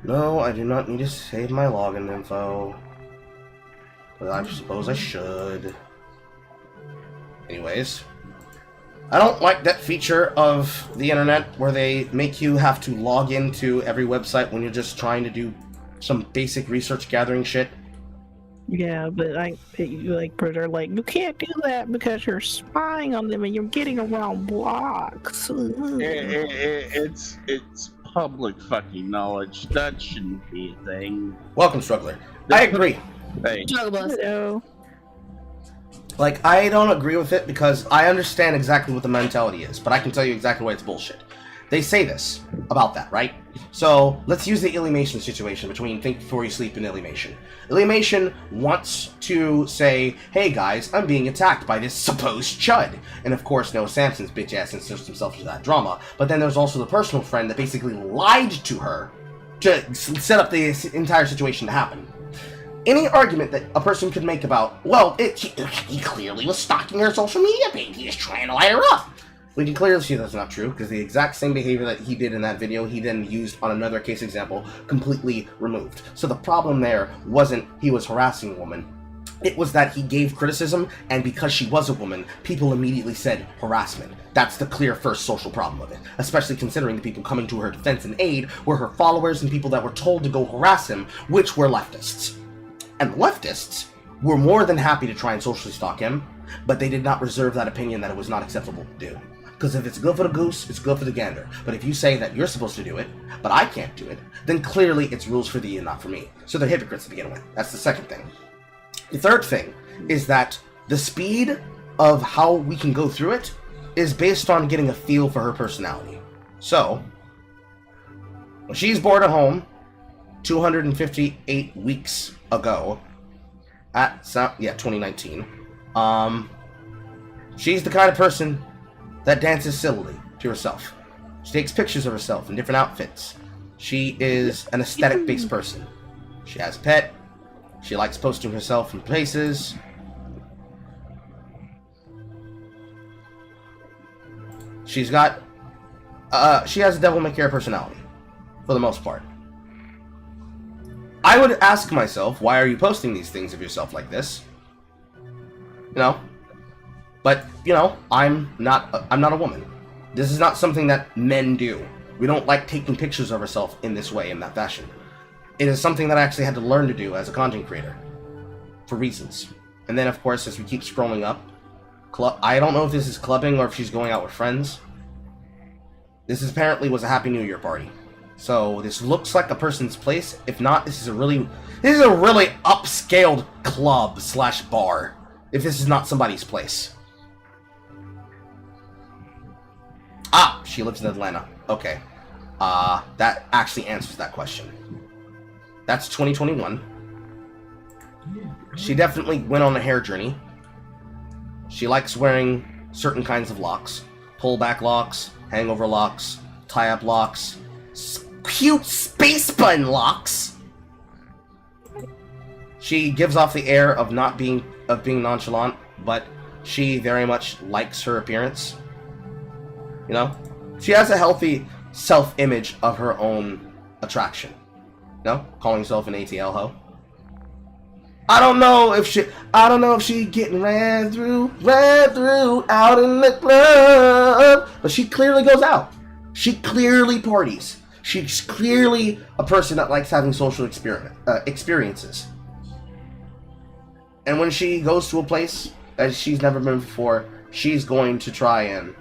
No, I do not need to save my login info. But I suppose I should. Anyways. I don't like that feature of the internet where they make you have to log into every website when you're just trying to do some basic research gathering shit. Yeah, but they're like, you can't do that because you're spying on them and you're getting around blocks. It's public fucking knowledge. That shouldn't be a thing. Welcome, Struggler. I agree. Hey. Hello. Like, I don't agree with it because I understand exactly what the mentality is, but I can tell you exactly why it's bullshit. They say this about that, right? So, let's use the Illymation situation between Think Before You Sleep and Illymation. Illymation wants to say, hey guys, I'm being attacked by this supposed chud. And of course, Noah Samson's bitch ass inserts himself into that drama. But then there's also the personal friend that basically lied to her to set up the entire situation to happen. Any argument that a person could make about, well, he clearly was stalking her social media page, he was trying to light her up. We can clearly see that's not true, because the exact same behavior that he did in that video, he then used on another case example, completely removed. So the problem there wasn't he was harassing a woman, it was that he gave criticism, and because she was a woman, people immediately said harassment. That's the clear first social problem of it, especially considering the people coming to her defense and aid were her followers and people that were told to go harass him, which were leftists. And the leftists were more than happy to try and socially stalk him, but they did not reserve that opinion that it was not acceptable to do. Because if it's good for the goose, it's good for the gander. But if you say that you're supposed to do it, but I can't do it, then clearly it's rules for thee and not for me. So they're hypocrites to begin with. That's the second thing. The third thing is that the speed of how we can go through it is based on getting a feel for her personality. So, when she's bored at home, 258 weeks ago, at 2019, she's the kind of person that dances sillily to herself. She takes pictures of herself in different outfits. She is an aesthetic-based person. She has a pet. She likes posting herself in places. She's got, she has a devil-may-care personality, for the most part. I would ask myself, why are you posting these things of yourself like this? You know? But, you know, I'm not a woman. This is not something that men do. We don't like taking pictures of ourselves in this way, in that fashion. It is something that I actually had to learn to do as a content creator. For reasons. And then, of course, as we keep scrolling up, I don't know if this is clubbing or if she's going out with friends. This apparently was a Happy New Year party. So this looks like a person's place. If not, this is a really upscaled club / bar. If this is not somebody's place. Ah, she lives in Atlanta. Okay. That actually answers that question. That's 2021. She definitely went on a hair journey. She likes wearing certain kinds of locks. Pullback locks, hangover locks, tie-up locks, cute space bun locks. She gives off the air of being nonchalant, but she very much likes her appearance. You know? She has a healthy self-image of her own attraction. You know? Calling herself an ATL hoe. I don't know if she getting ran through out in the club, but she clearly goes out. She clearly parties. She's clearly a person that likes having social experiences. And when she goes to a place that she's never been before, she's going to try and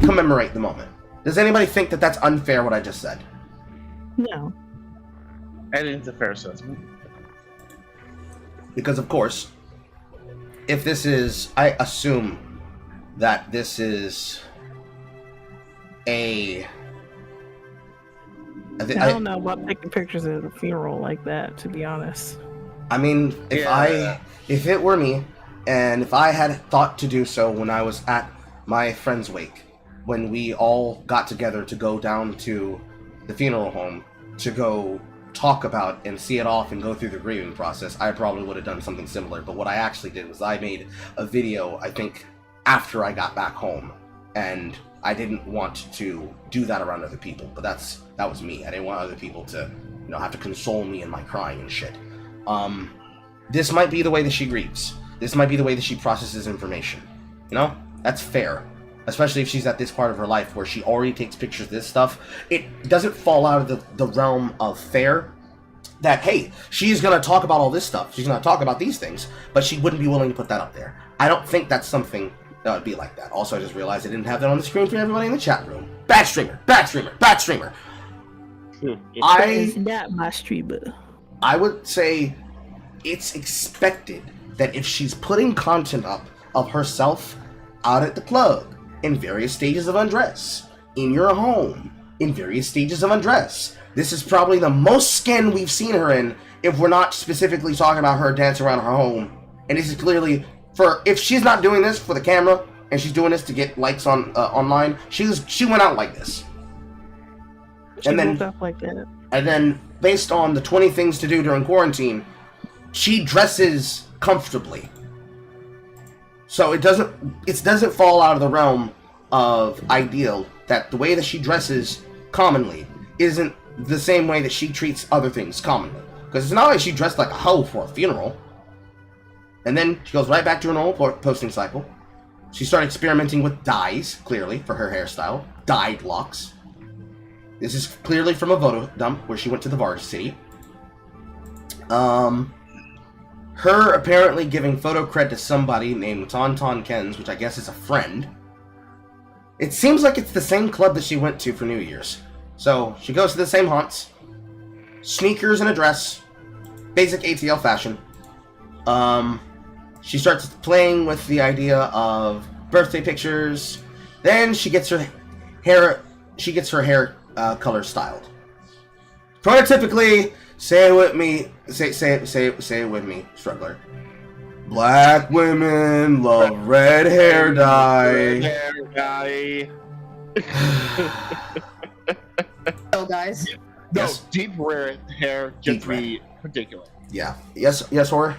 commemorate the moment. Does anybody think that that's unfair, what I just said? No. I think it's a fair assessment. Because, of course, if this is... I assume that this is a... I don't know about taking pictures at a funeral like that, to be honest. I mean, if it were me, and if I had thought to do so when I was at my friend's wake, when we all got together to go down to the funeral home to go talk about and see it off and go through the grieving process, I probably would have done something similar. But what I actually did was I made a video, I think, after I got back home, and I didn't want to do that around other people. But that was me. I didn't want other people to, have to console me in my crying and shit. This might be the way that she grieves. This might be the way that she processes information. That's fair. Especially if she's at this part of her life where she already takes pictures of this stuff. It doesn't fall out of the realm of fair that, hey, she's going to talk about all this stuff. She's going to talk about these things, but she wouldn't be willing to put that up there. I don't think that's something that would be like that. Also, I just realized I didn't have that on the screen for everybody in the chat room. Bad streamer. Bad streamer. Bad streamer. It's not my streamer. I would say it's expected that if she's putting content up of herself out at the club, in various stages of undress, in your home, in various stages of undress, this is probably the most skin we've seen her in, if we're not specifically talking about her dancing around her home. And this is clearly, if she's not doing this for the camera, and she's doing this to get likes on online, she went out like this. She went out like that. And then, based on the 20 things to do during quarantine, she dresses comfortably. So it doesn't fall out of the realm of ideal that the way that she dresses commonly isn't the same way that she treats other things commonly. Because it's not like she dressed like a hoe for a funeral. And then she goes right back to her normal posting cycle. She started experimenting with dyes, clearly, for her hairstyle. Dyed locks. This is clearly from a photo dump where she went to the varsity. Her apparently giving photo cred to somebody named Tauntaun Kens, which I guess is a friend. It seems like it's the same club that she went to for New Year's. So, she goes to the same haunts. Sneakers and a dress. Basic ATL fashion. She starts playing with the idea of birthday pictures. Then she gets her hair color styled. Prototypically, say it with me. Say it with me, struggler. Black women love red hair dye. Red hair dye. So, guys. No, Yes. deep red hair just be ridiculous. Yeah. Yes, Horror?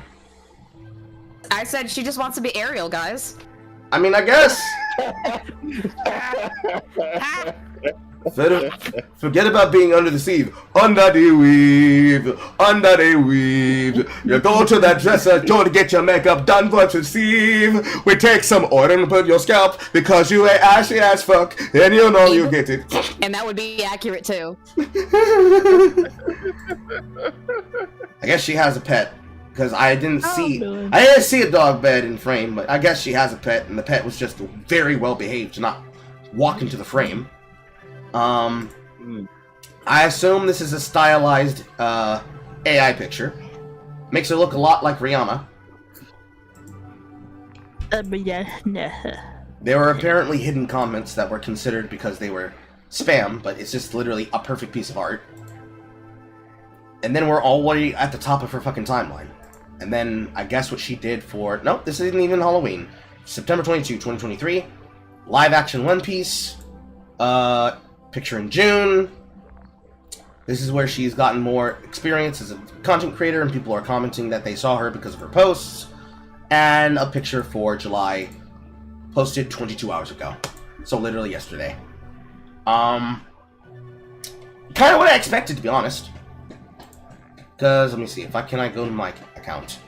I said she just wants to be Ariel, guys. I mean, I guess. Forget about being under the sieve. Under the weave. Under the weave. You go to that dresser door to get your makeup done for to sieve. We take some oil and put your scalp because you ain't ashy as fuck. And you know you get it. And that would be accurate, too. I guess she has a pet. Because I didn't see a dog bed in frame, but I guess she has a pet, and the pet was just very well behaved to not walk into the frame. I assume this is a stylized AI picture. Makes her look a lot like Rihanna. There were apparently hidden comments that were considered because they were spam, but it's just literally a perfect piece of art. And then we're already at the top of her fucking timeline. And then I guess what she did for... Nope, this isn't even Halloween. September 22, 2023. Live action One Piece. Picture in June. This is where she's gotten more experience as a content creator, and people are commenting that they saw her because of her posts. And a picture for July, posted 22 hours ago. So literally yesterday. Kind of what I expected, to be honest. Because, let me see, can I go to my account?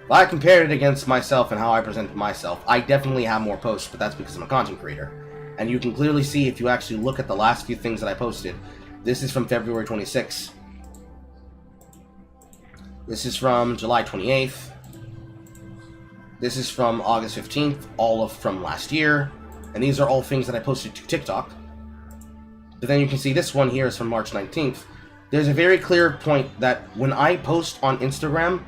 If I compared it against myself and how I present myself, I definitely have more posts, but that's because I'm a content creator. And you can clearly see if you actually look at the last few things that I posted. This is from February 26th. This is from July 28th. This is from August 15th, from last year. And these are all things that I posted to TikTok. But then you can see this one here is from March 19th. There's a very clear point that when I post on Instagram,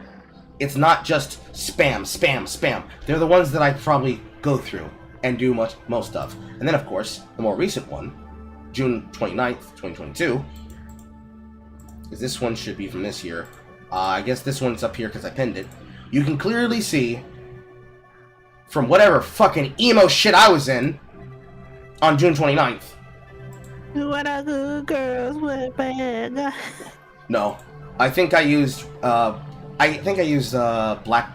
it's not just spam, spam, spam. They're the ones that I probably go through and do most of. And then, of course, the more recent one, June 29th, 2022, because this one should be from this year. I guess this one's up here because I pinned it. You can clearly see from whatever fucking emo shit I was in on June 29th. What a good girls with bad. No, I think I used Black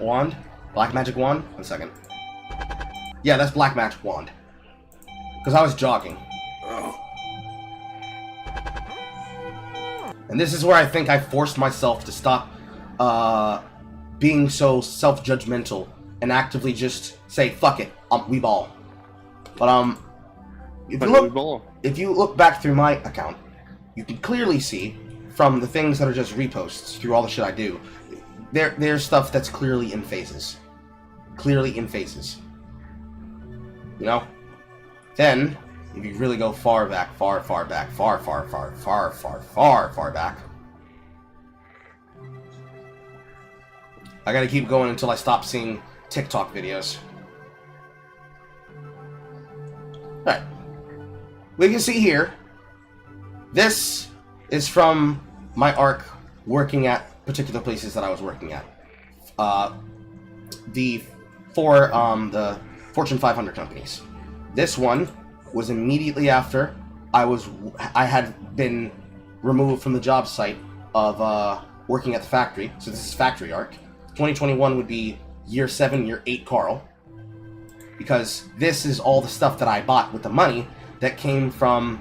Magic Wand. 1 second. Yeah, that's Black Magic Wand. Because I was jogging. And this is where I think I forced myself to stop being so self-judgmental and actively just say, fuck it, we ball. But if you look back through my account, you can clearly see from the things that are just reposts through all the shit I do, there's stuff that's clearly in phases. Clearly in phases. You know? Then, if you really go far back, far back, far back, I gotta keep going until I stop seeing TikTok videos. Alright. We can see here, this is from my arc working at particular places that I was working at. The Fortune 500 companies. This one was immediately after I had been removed from the job site of working at the factory. So this is factory arc. 2021 would be year 7, year 8 Carl. Because this is all the stuff that I bought with the money that came from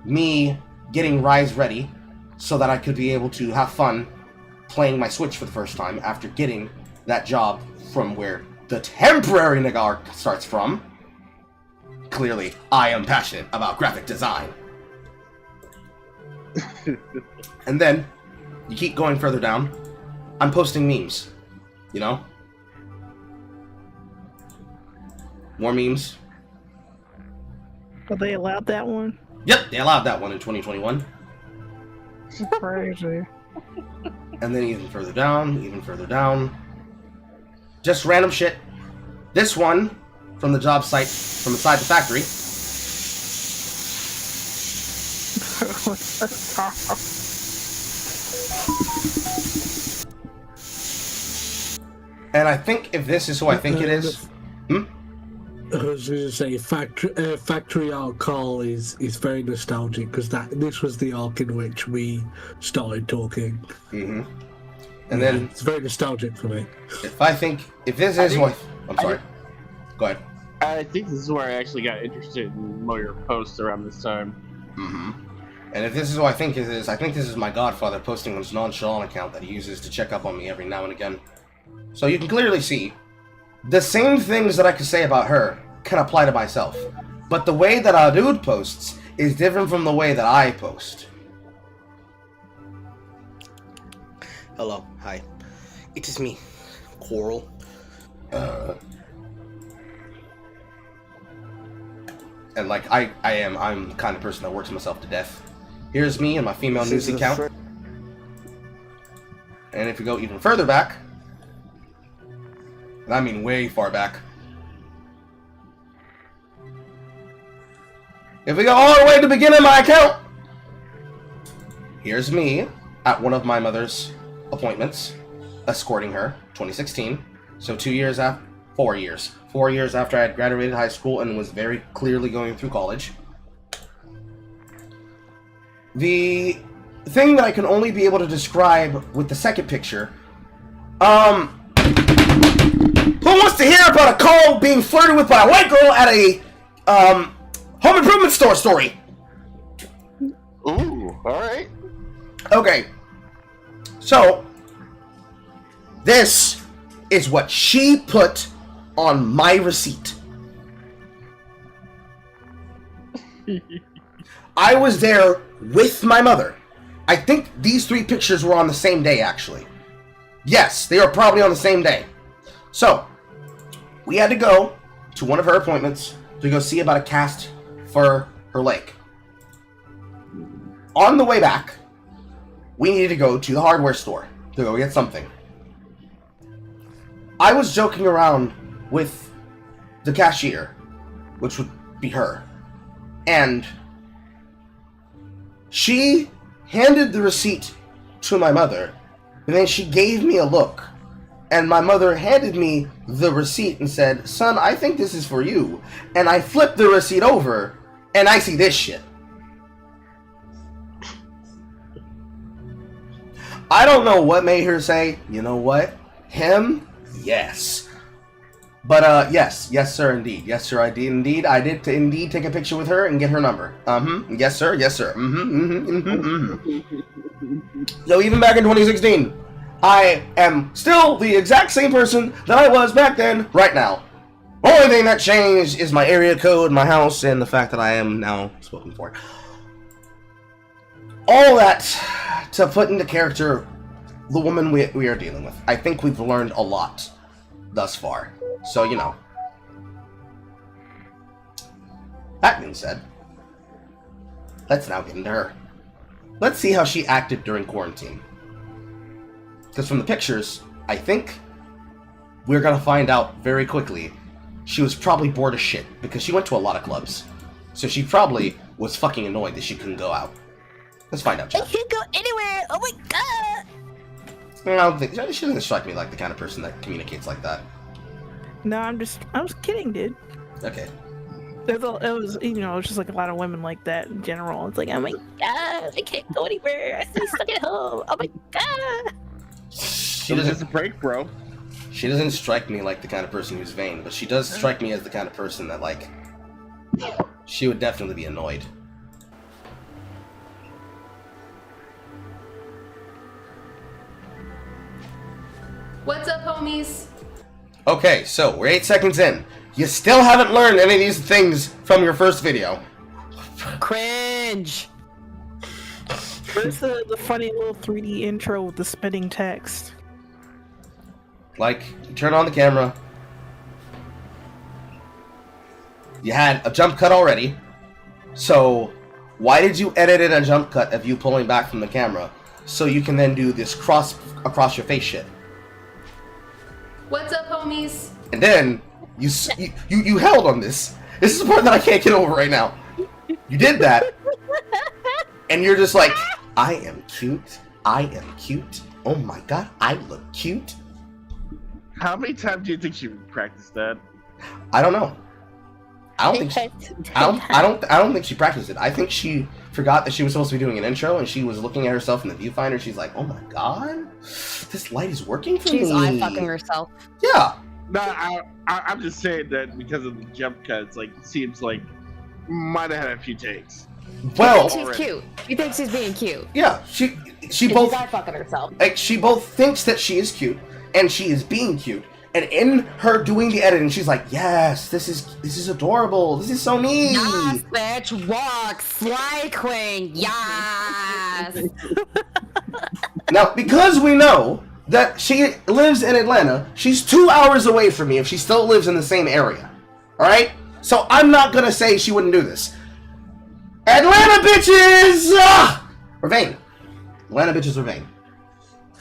me getting Rise ready so that I could be able to have fun playing my Switch for the first time after getting that job from where the temporary nigga arc starts from. Clearly, I am passionate about graphic design. And then, you keep going further down, I'm posting memes, you know? More memes. But they allowed that one? Yep, they allowed that one in 2021. Crazy. And then even further down. Just random shit. This one, from the job site, from inside the factory. And I think if this is who I think it is... I was going to say, Factory Arc Call is very nostalgic because this was the arc in which we started talking. Mm-hmm. And then it's very nostalgic for me. If this is what... I'm sorry. Go ahead. I think this is where I actually got interested in more your posts around this time. Mm-hmm. And if this is what I think it is, I think this is my godfather posting on his nonchalant account that he uses to check up on me every now and again. So you can clearly see the same things that I could say about her can apply to myself. But the way that a dude posts is different from the way that I post. Hello, hi. It is me, Coral. And like, I'm the kind of person that works myself to death. Here's me and my female news account. And if we go even further back, and I mean way far back. If we go all the way to the beginning of my account, here's me at one of my mother's appointments, escorting her, 2016. So 4 years after I had graduated high school and was very clearly going through college. The thing that I can only be able to describe with the second picture, who wants to hear about a Carl being flirted with by a white girl at a home improvement store story? Ooh, alright. Okay. So, this is what she put on my receipt. I was there with my mother. I think these 3 pictures were on the same day, actually. Yes, they are probably on the same day. So, we had to go to one of her appointments to go see about a cast for her leg. On the way back, we needed to go to the hardware store to go get something. I was joking around with the cashier, which would be her, and she handed the receipt to my mother, and then she gave me a look, and my mother handed me the receipt and said, "Son, I think this is for you." And I flipped the receipt over, and I see this shit. I don't know what made her say, "You know what? Him? Yes." But, yes, sir, indeed. Yes, sir, I did indeed. I did indeed take a picture with her and get her number. Yes, sir, yes, sir. So even back in 2016, I am still the exact same person that I was back then, right now. Only thing that changed is my area code, my house, and the fact that I am now spoken for. All that to put into character the woman we are dealing with. I think we've learned a lot thus far. So, you know. That being said, let's now get into her. Let's see how she acted during quarantine. Because from the pictures, I think we're going to find out very quickly she was probably bored as shit because she went to a lot of clubs. So she probably was fucking annoyed that she couldn't go out. Let's find out, Jeff. I can't go anywhere! Oh my god! I don't think she doesn't strike me like the kind of person that communicates like that. No, I was kidding, dude. Okay. It was, you know, it's just like a lot of women like that in general. It's like, oh my god, I can't go anywhere. I stay stuck at home. Oh my god. She doesn't. It's a break, bro. She doesn't strike me like the kind of person who's vain, but she does strike me as the kind of person that, like, she would definitely be annoyed. What's up, homies? Okay, so we're 8 seconds in. You still haven't learned any of these things from your first video. Cringe. Where's the funny little 3D intro with the spinning text? Like, you turn on the camera. You had a jump cut already. So, why did you edit in a jump cut of you pulling back from the camera so you can then do this cross across your face shit? What's up, homies? And then you held on this. This is the part that I can't get over right now. You did that, and you're just like, I am cute. I am cute. Oh my god, I look cute. How many times do you think she practiced that? I don't know. I don't think I don't think she practiced it. I think she forgot that she was supposed to be doing an intro, and she was looking at herself in the viewfinder. She's like, "Oh my god, this light is working for me." She's eye fucking herself. Yeah. No, I'm just saying that because of the jump cuts, like, it seems like might have had a few takes. Well, she's cute. She thinks she's being cute. Yeah, she And both she's eye fucking herself. like she both thinks that she is cute and she is being cute. And in her doing the editing, she's like, "Yes, this is adorable. This is so neat." Yes, bitch, walk, slide queen, yes. Now, because we know that she lives in Atlanta, she's 2 hours away from me if she still lives in the same area. Alright? So I'm not gonna say she wouldn't do this. Atlanta bitches! Are vain. Atlanta bitches are vain.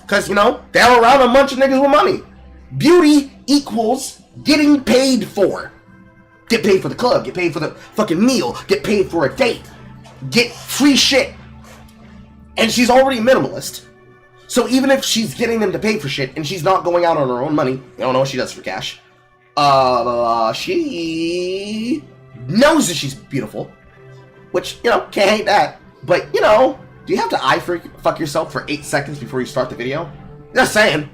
Because, you know, they're around a bunch of niggas with money. Beauty equals getting paid for. Get paid for the club, get paid for the fucking meal, get paid for a date, get free shit. And she's already minimalist. So even if she's getting them to pay for shit and she's not going out on her own money, you don't know what she does for cash. She knows that she's beautiful, which, you know, can't hate that. But, you know, do you have to fuck yourself for 8 seconds before you start the video? Just saying.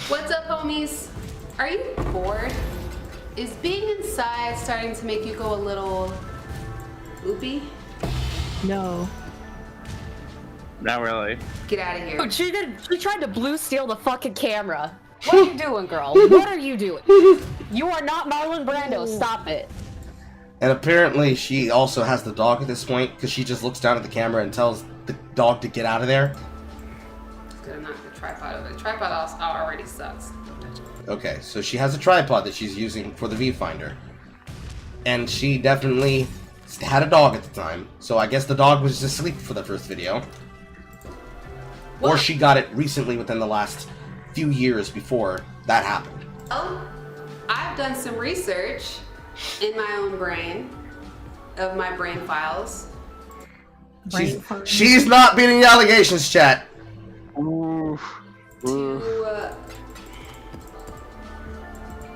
What's up, homies? Are you bored? Is being inside starting to make you go a little loopy? No. Not really. Get out of here. Dude, she tried to blue steal the fucking camera. What are you doing, girl? What are you doing? You are not Marlon Brando. Stop it. And apparently she also has the dog at this point, because she just looks down at the camera and tells the dog to get out of there. Gonna knock the tripod over. The tripod also already sucks. Okay, so she has a tripod that she's using for the viewfinder. And she definitely had a dog at the time, so I guess the dog was asleep for the first video. What? Or she got it recently within the last few years before that happened. Oh, I've done some research in my own brain, of my brain files. She's not beating the allegations, chat. Oof.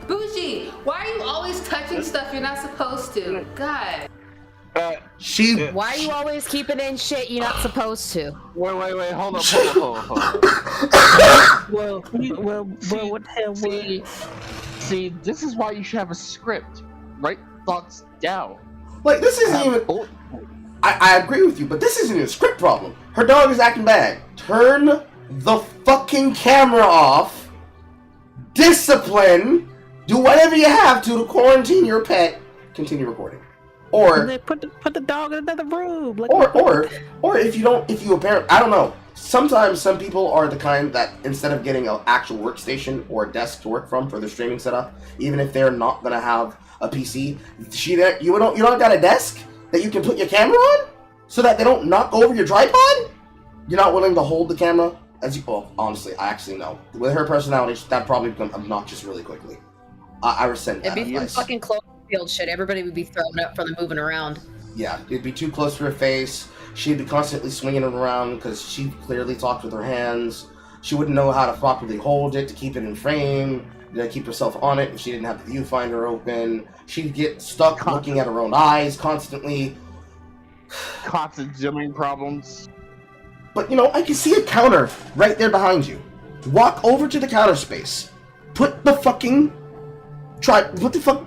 Bougie, why are you always touching stuff you're not supposed to? God. Why are you always keeping in shit you're not supposed to? Wait, hold up. Well, what the hell? See, this is why you should have a script. Write thoughts down. Like, this isn't even... I agree with you, but this isn't even a script problem. Her dog is acting bad. Turn the fucking camera off. Discipline. Do whatever you have to quarantine your pet. Continue recording. Or they put the dog in another room. Like, or if you apparently, I don't know. Sometimes some people are the kind that instead of getting an actual workstation or a desk to work from for their streaming setup, even if they're not gonna have a PC, you don't got a desk that you can put your camera on so that they don't knock over your tripod. You're not willing to hold the camera as you. Well, honestly, I actually know. With her personality, that probably become obnoxious really quickly. I resent that. It'd be advice. fucking Cloverfield shit. Everybody would be thrown up from the moving around. Yeah, it'd be too close to her face. She'd be constantly swinging it around because she clearly talked with her hands. She wouldn't know how to properly hold it to keep it in frame, to keep herself on it if she didn't have the viewfinder open. She'd get stuck looking at her own eyes constantly. Constant zooming problems. But, I can see a counter right there behind you. Walk over to the counter space. Put the fucking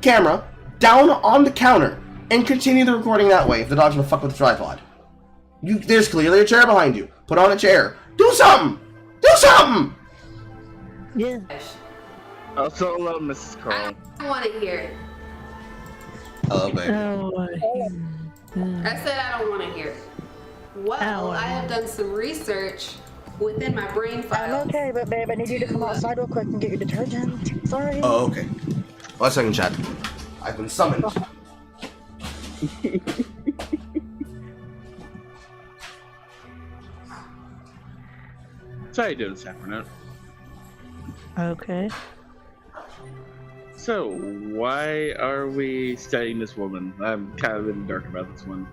camera down on the counter and continue the recording that way if the dog's gonna fuck with the tripod. There's clearly a chair behind you. Put on a chair. Do something! Do something! Yeah. Also, hello, Mrs. Carl. I want to hear it. Hello, baby. I said I don't want to hear it. Well, I have done some research within my brain files. I'm okay, but babe, I need you to come outside real quick and get your detergent. Sorry. Oh, okay. 1 second, chat. I've been summoned. So how you doing this afternoon? Okay. So, why are we studying this woman? I'm kind of in the dark about this one.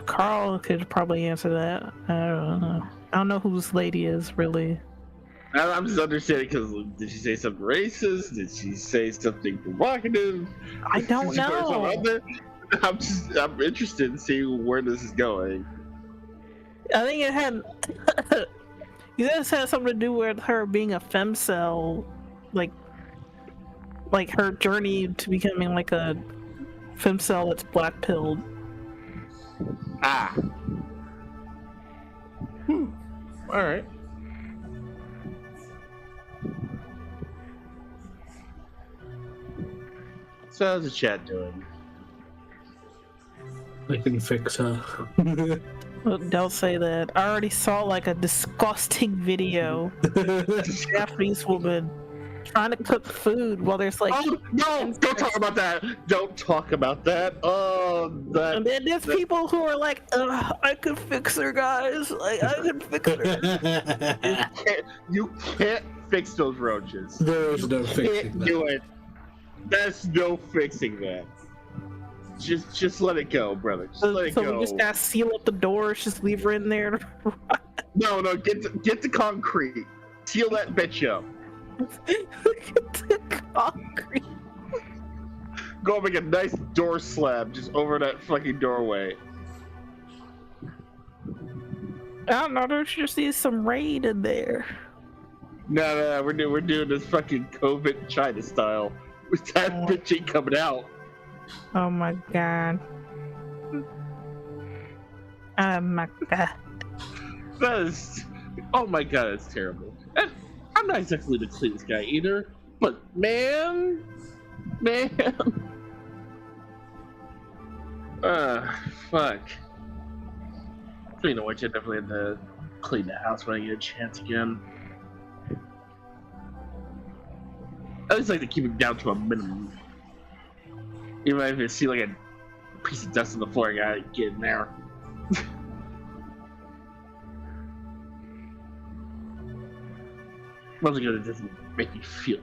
Carl could probably answer that. I don't know. I don't know who this lady is, really. I'm just understanding because did she say something racist? Did she say something provocative? I don't know. I'm interested in seeing where this is going. I think it had. This had something to do with her being a femcell, like her journey to becoming like a femcell that's black-pilled. Ah. All right. So how's the chat doing? I can fix her. Well, don't say that. I already saw like a disgusting video of a Japanese woman trying to cook food while there's like. Oh no! Don't talk about that. Don't talk about that. Oh, that. And then there's people who are like, "I could fix her, guys. Like, I could fix her." You can't fix those roaches. There's no fixing Can't that. do it. There's no fixing that. Just let it go, brother. Just let it go. So we just gotta seal up the doors, just leave her in there. No, get the concrete. Seal that bitch up. Get the concrete. Go make a nice door slab just over that fucking doorway. I don't know. There just needs some rain in there. No, we're doing this fucking COVID China style. With that bitch ain't coming out. Oh my god. Oh my god. That is, oh my god, it's terrible. And I'm not exactly the cleanest guy either, but man. Fuck. Speaking of which, I definitely have to clean the house when I get a chance again. I just like to keep it down to a minimum. Even if I see like a piece of dust on the floor, I gotta get in there. Mostly gonna just make me feel.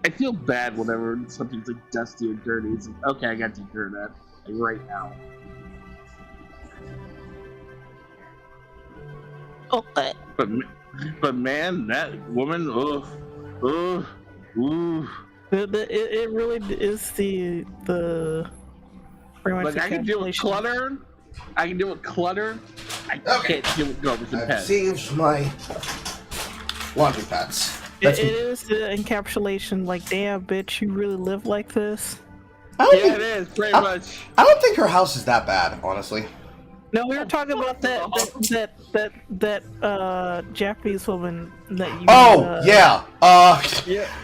I feel bad whenever something's like dusty or dirty. It's like, okay, I gotta take care of that like, right now. Okay. But man, that woman, ooh. It really is the pretty much. Like I can deal with clutter. I can deal with clutter. I can't deal with garbage and I've pets. received my laundry pads. It is the encapsulation. Like, damn, bitch, you really live like this? Yeah, it is pretty much. I don't think her house is that bad, honestly. No, we were talking about that Japanese woman that you. Yeah.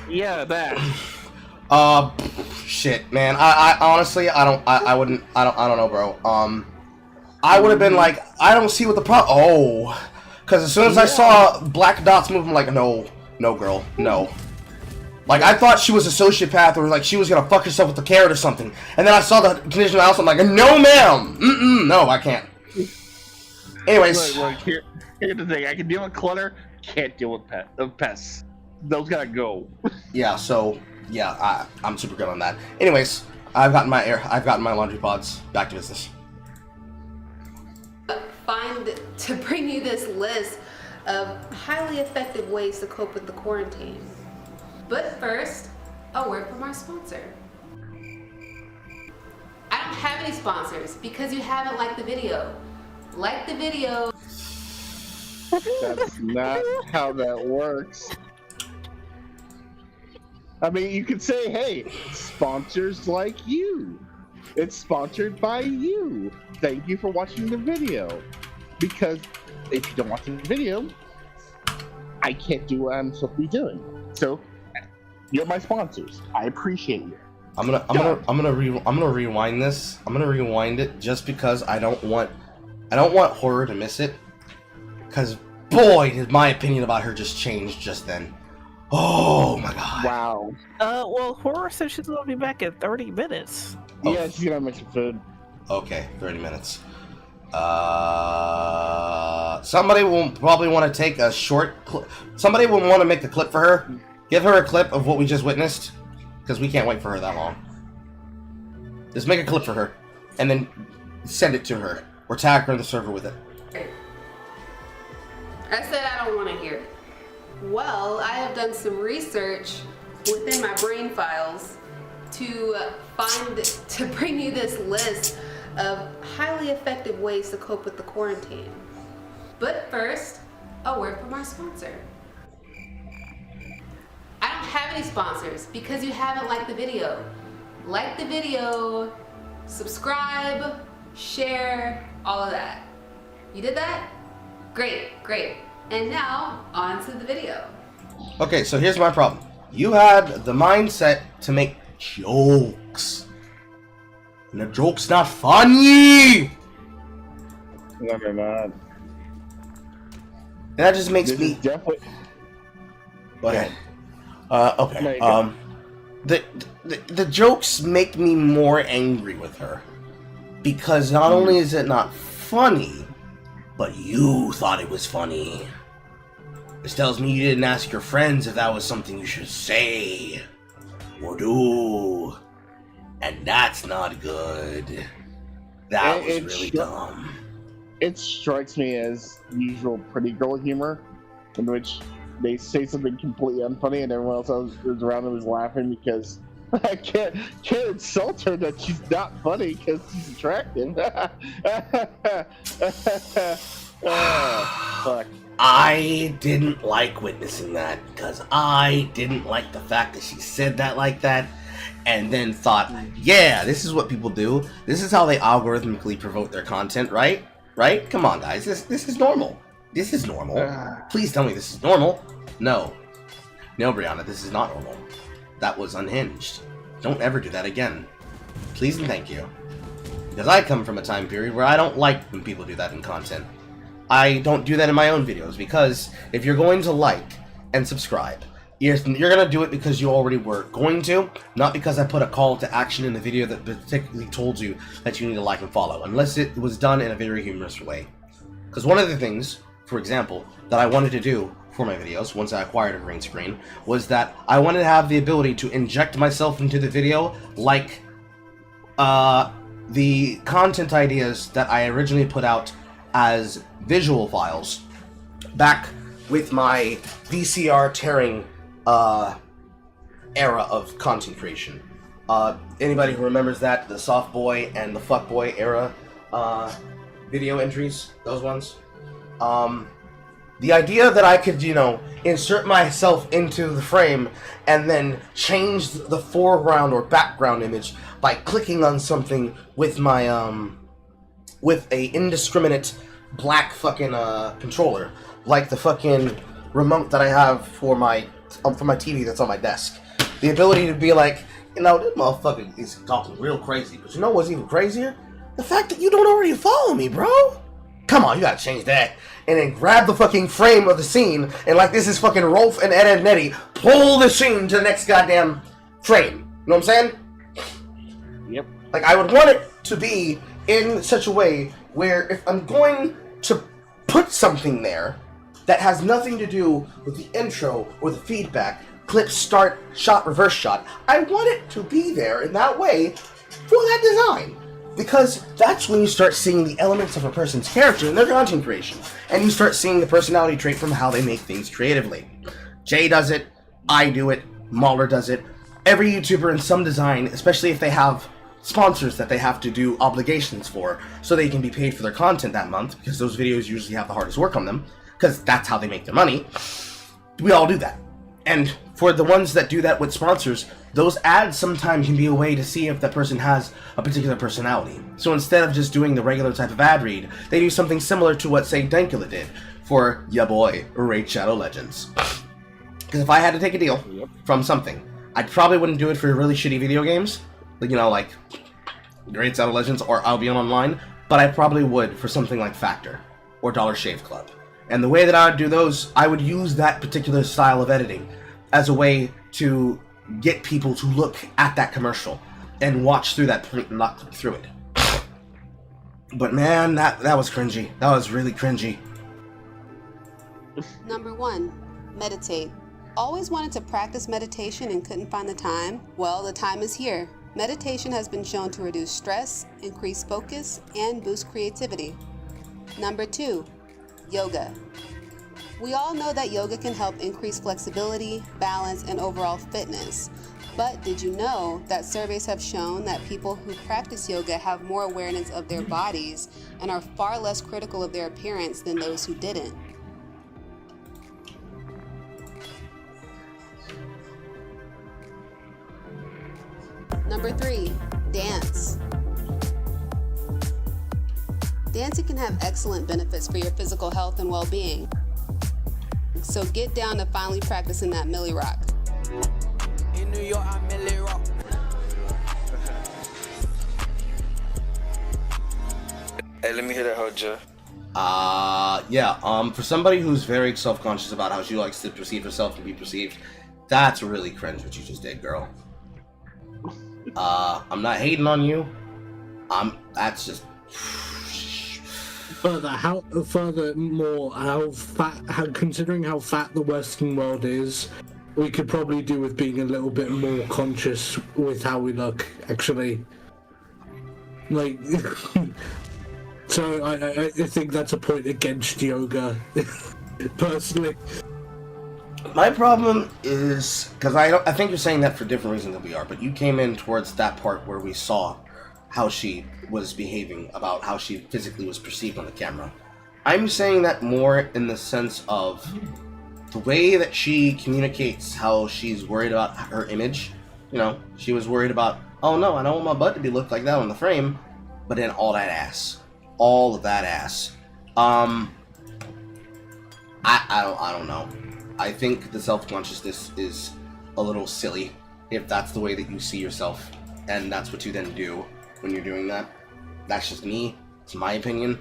Yeah, that. Shit, man. I honestly, I don't know, bro. I would have been like, I don't see what the problem. Oh, because as soon as I saw black dots move, I'm like, no, girl, no. Like I thought she was a sociopath or like she was gonna fuck herself with a carrot or something. And then I saw the condition of the house. I'm like, no, ma'am. No, I can't. Anyways, Look, here's the thing. I can deal with clutter. Can't deal with pests. Those gotta go. Yeah. So yeah, I'm super good on that. Anyways, I've gotten my laundry pods. Back to business. To bring you this list of highly effective ways to cope with the quarantine. But first, a word from our sponsor. I don't have any sponsors because you haven't liked the video. Like the video. That's not how that works. I mean, you could say, hey, sponsors like you. It's sponsored by you. Thank you for watching the video. Because if you don't watch the video, I can't do what I'm supposed to be doing. So, you're my sponsors. I appreciate you. I'm gonna rewind this. I'm gonna rewind it just because I don't want horror to miss it. Cause boy, did my opinion about her just change just then. Oh my god. Wow. Well, horror says she's gonna be back in 30 minutes. Oh. Yeah, she's gonna make some food. Okay, 30 minutes. Somebody will probably want to take a short clip. Somebody will want to make the clip for her. Give her a clip of what we just witnessed, because we can't wait for her that long. Just make a clip for her, and then send it to her, or tag her in the server with it. I said I don't want to hear it. Well, I have done some research within my brain files to bring you this list of highly effective ways to cope with the quarantine. But first, a word from our sponsor. I don't have any sponsors because you haven't liked the video. Like the video, subscribe, share, all of that. You did that? Great. And now, on to the video. Okay, so here's my problem. You had the mindset to make jokes. And the joke's not funny! No, they're not. And that just makes me... Definitely... Go ahead. Okay. The jokes make me more angry with her. Because not only is it not funny, but you thought it was funny. This tells me you didn't ask your friends if that was something you should say or do. And that's not good. That was really dumb. It strikes me as usual pretty girl humor, in which they say something completely unfunny and everyone else is around them is laughing because I can't insult her that she's not funny because she's attractive. Fuck. I didn't like witnessing that because I didn't like the fact that she said that like that and then thought, yeah, this is what people do. This is how they algorithmically promote their content, right? right? Come on, guys. This is normal. This is normal. Please tell me this is normal. No. No, Brianna, this is not normal. That was unhinged. Don't ever do that again. Please and thank you. Because I come from a time period where I don't like when people do that in content. I don't do that in my own videos, because if you're going to like and subscribe, you're going to do it because you already were going to, not because I put a call to action in the video that particularly told you that you need to like and follow, unless it was done in a very humorous way. Because one of the things, for example, that I wanted to do for my videos, once I acquired a green screen, was that I wanted to have the ability to inject myself into the video like the content ideas that I originally put out as visual files back with my VCR tearing era of content creation. Anybody who remembers that, the soft boy and the fuck boy era video entries, those ones. The idea that I could, insert myself into the frame and then change the foreground or background image by clicking on something with my, with a indiscriminate black fucking, controller. Like the fucking remote that I have for my TV that's on my desk. The ability to be like, this motherfucker is talking real crazy, but you know what's even crazier? The fact that you don't already follow me, bro! Come on, you gotta change that. And then grab the fucking frame of the scene, and like this is fucking Rolf and Ed and Eddie, pull the scene to the next goddamn frame. You know what I'm saying? Yep. Like, I would want it to be in such a way where if I'm going to put something there that has nothing to do with the intro or the feedback, clip, start, shot, reverse shot, I want it to be there in that way for that design. Because that's when you start seeing the elements of a person's character in their content creation. And you start seeing the personality trait from how they make things creatively. Jay does it, I do it, Mahler does it. Every YouTuber in some design, especially if they have sponsors that they have to do obligations for, so they can be paid for their content that month, because those videos usually have the hardest work on them, because that's how they make their money. We all do that. And for the ones that do that with sponsors, those ads sometimes can be a way to see if that person has a particular personality. So instead of just doing the regular type of ad read, they do something similar to what, say, Dankula did for ya boy, Raid Shadow Legends. Because if I had to take a deal from something, I probably wouldn't do it for really shitty video games, like Raid Shadow Legends or Albion Online, but I probably would for something like Factor or Dollar Shave Club. And the way that I would do those, I would use that particular style of editing as a way to get people to look at that commercial and watch through that point and not click through it. But man, that was cringy. That was really cringy. Number 1, meditate. Always wanted to practice meditation and couldn't find the time? Well, the time is here. Meditation has been shown to reduce stress, increase focus, and boost creativity. Number 2, yoga. We all know that yoga can help increase flexibility, balance, and overall fitness. But did you know that surveys have shown that people who practice yoga have more awareness of their bodies and are far less critical of their appearance than those who didn't? Number 3, dance. Dancing can have excellent benefits for your physical health and well-being. So get down to finally practicing that Millie Rock. In New York, I'm Millie Rock. Hey, let me hear that, Hoja. For somebody who's very self-conscious about how she likes to perceive herself and be perceived, that's really cringe what you just did, girl. I'm not hating on you. That's just... Considering how fat the Western world is, we could probably do with being a little bit more conscious with how we look, actually. So I think that's a point against yoga, personally. My problem is, because I think you're saying that for different reasons than we are, but you came in towards that part where we saw how she was behaving, about how she physically was perceived on the camera. I'm saying that more in the sense of the way that she communicates how she's worried about her image. She was worried about, oh no, I don't want my butt to be looked like that on the frame, but then all that ass. all of that ass. I don't know. I think the self-consciousness is a little silly if that's the way that you see yourself, and that's what you then do when you're doing that. That's just me. It's my opinion.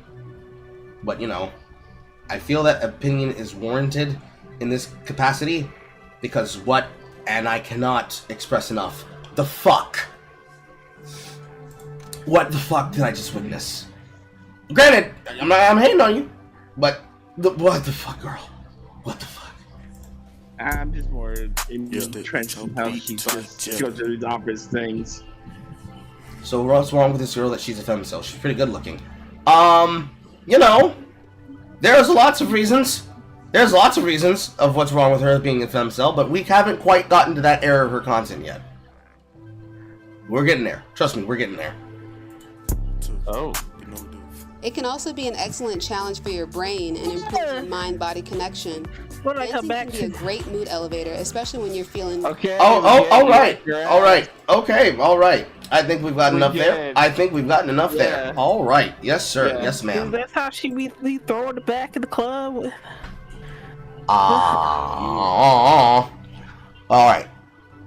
But, you know, I feel that opinion is warranted in this capacity because and I cannot express enough, the fuck? What the fuck did I just witness? Granted, I'm hating on you, but what the fuck, girl? What the fuck? I'm just more entrenched in how she just goes to the opposite things. So what's wrong with this girl that she's a femicide? She's pretty good looking. You know, there's lots of reasons. There's lots of reasons of what's wrong with her being a femicide, but we haven't quite gotten to that era of her content yet. We're getting there. Trust me, we're getting there. Oh. It can also be an excellent challenge for your brain and improve your mind-body connection. When I come back, can be a great mood elevator, especially when you're feeling. Okay. All right. Okay. All right. I think we've got enough there. I think we've gotten enough there. All right. Yes, sir. Yeah. Yes, ma'am. That's how she be throwing the back of the club. All right.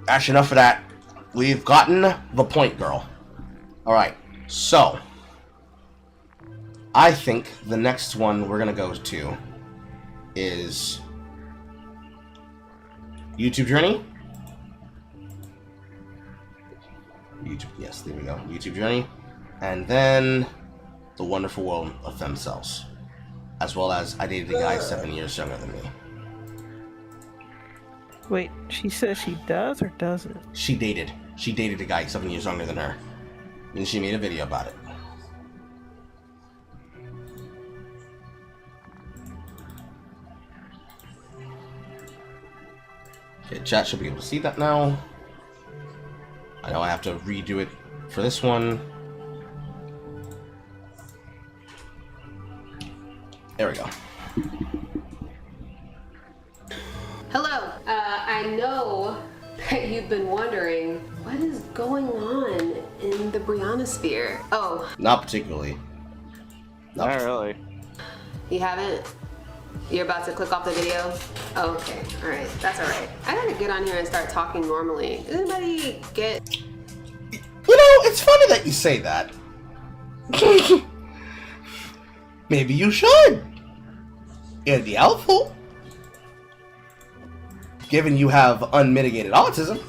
That's enough of that. We've gotten the point, girl. All right. So, I think the next one we're gonna go to is YouTube Journey. YouTube, yes, there we go. YouTube Journey, and then The Wonderful World of Femcells, as well as I dated a guy 7 years younger than me. Wait, she says she does or doesn't? She dated a guy 7 years younger than her, and she made a video about it. Okay, chat should be able to see that now. I know I have to redo it for this one. There we go. Hello. I know that you've been wondering what is going on in the Briannosphere. Oh. Not particularly. Not really. You haven't? You're about to click off the video? Oh, okay. Alright. That's alright. I gotta get on here and start talking normally. Does anybody get... You know, it's funny that you say that. Maybe you should. It'd be helpful. Given you have unmitigated autism.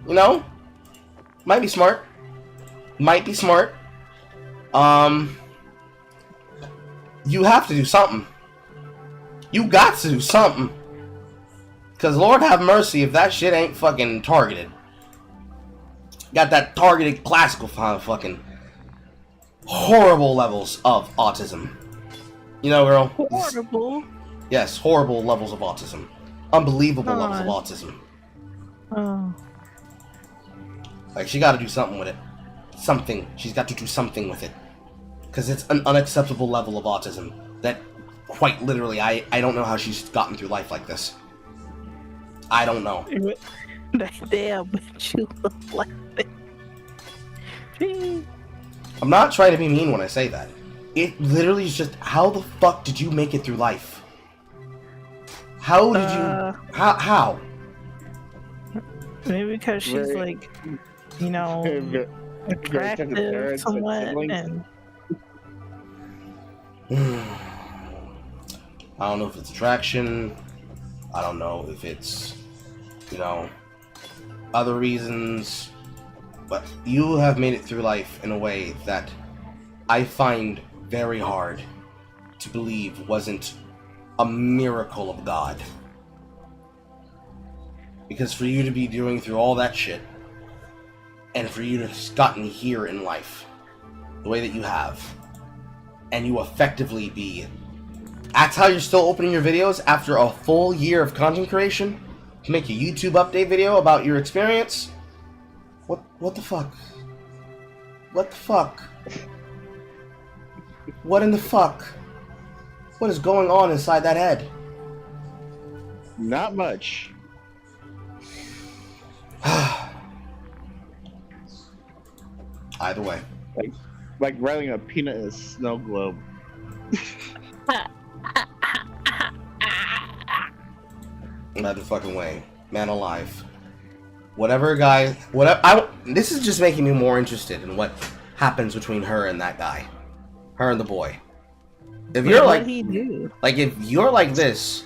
You know? Might be smart. Might be smart. You have to do something. You got to do something. Because Lord have mercy if that shit ain't fucking targeted. Got that targeted classical fucking horrible levels of autism. You know, girl? Horrible? Yes, horrible levels of autism. Unbelievable levels of autism. Oh. Like, she gotta do something with it. Something. She's got to do something with it. Because it's an unacceptable level of autism that, quite literally, I don't know how she's gotten through life like this. I don't know. Damn, but you look like that. I'm not trying to be mean when I say that. It literally is just, how the fuck did you make it through life? How did you... How? Maybe because she's like, you know, attractive somewhat and... I don't know if it's attraction. I don't know if it's, you know, other reasons. But you have made it through life in a way that I find very hard to believe wasn't a miracle of God. Because for you to be doing through all that shit, and for you to have gotten here in life the way that you have, and you effectively be... That's how you're still opening your videos after a full year of content creation? To make a YouTube update video about your experience? What the fuck? What the fuck? What in the fuck? What is going on inside that head? Not much. Either way. like riding a peanut in a snow globe. Not the fucking way, man alive. Whatever guy, this is just making me more interested in what happens between her and that guy, her and the boy. If you're like, if you're like this,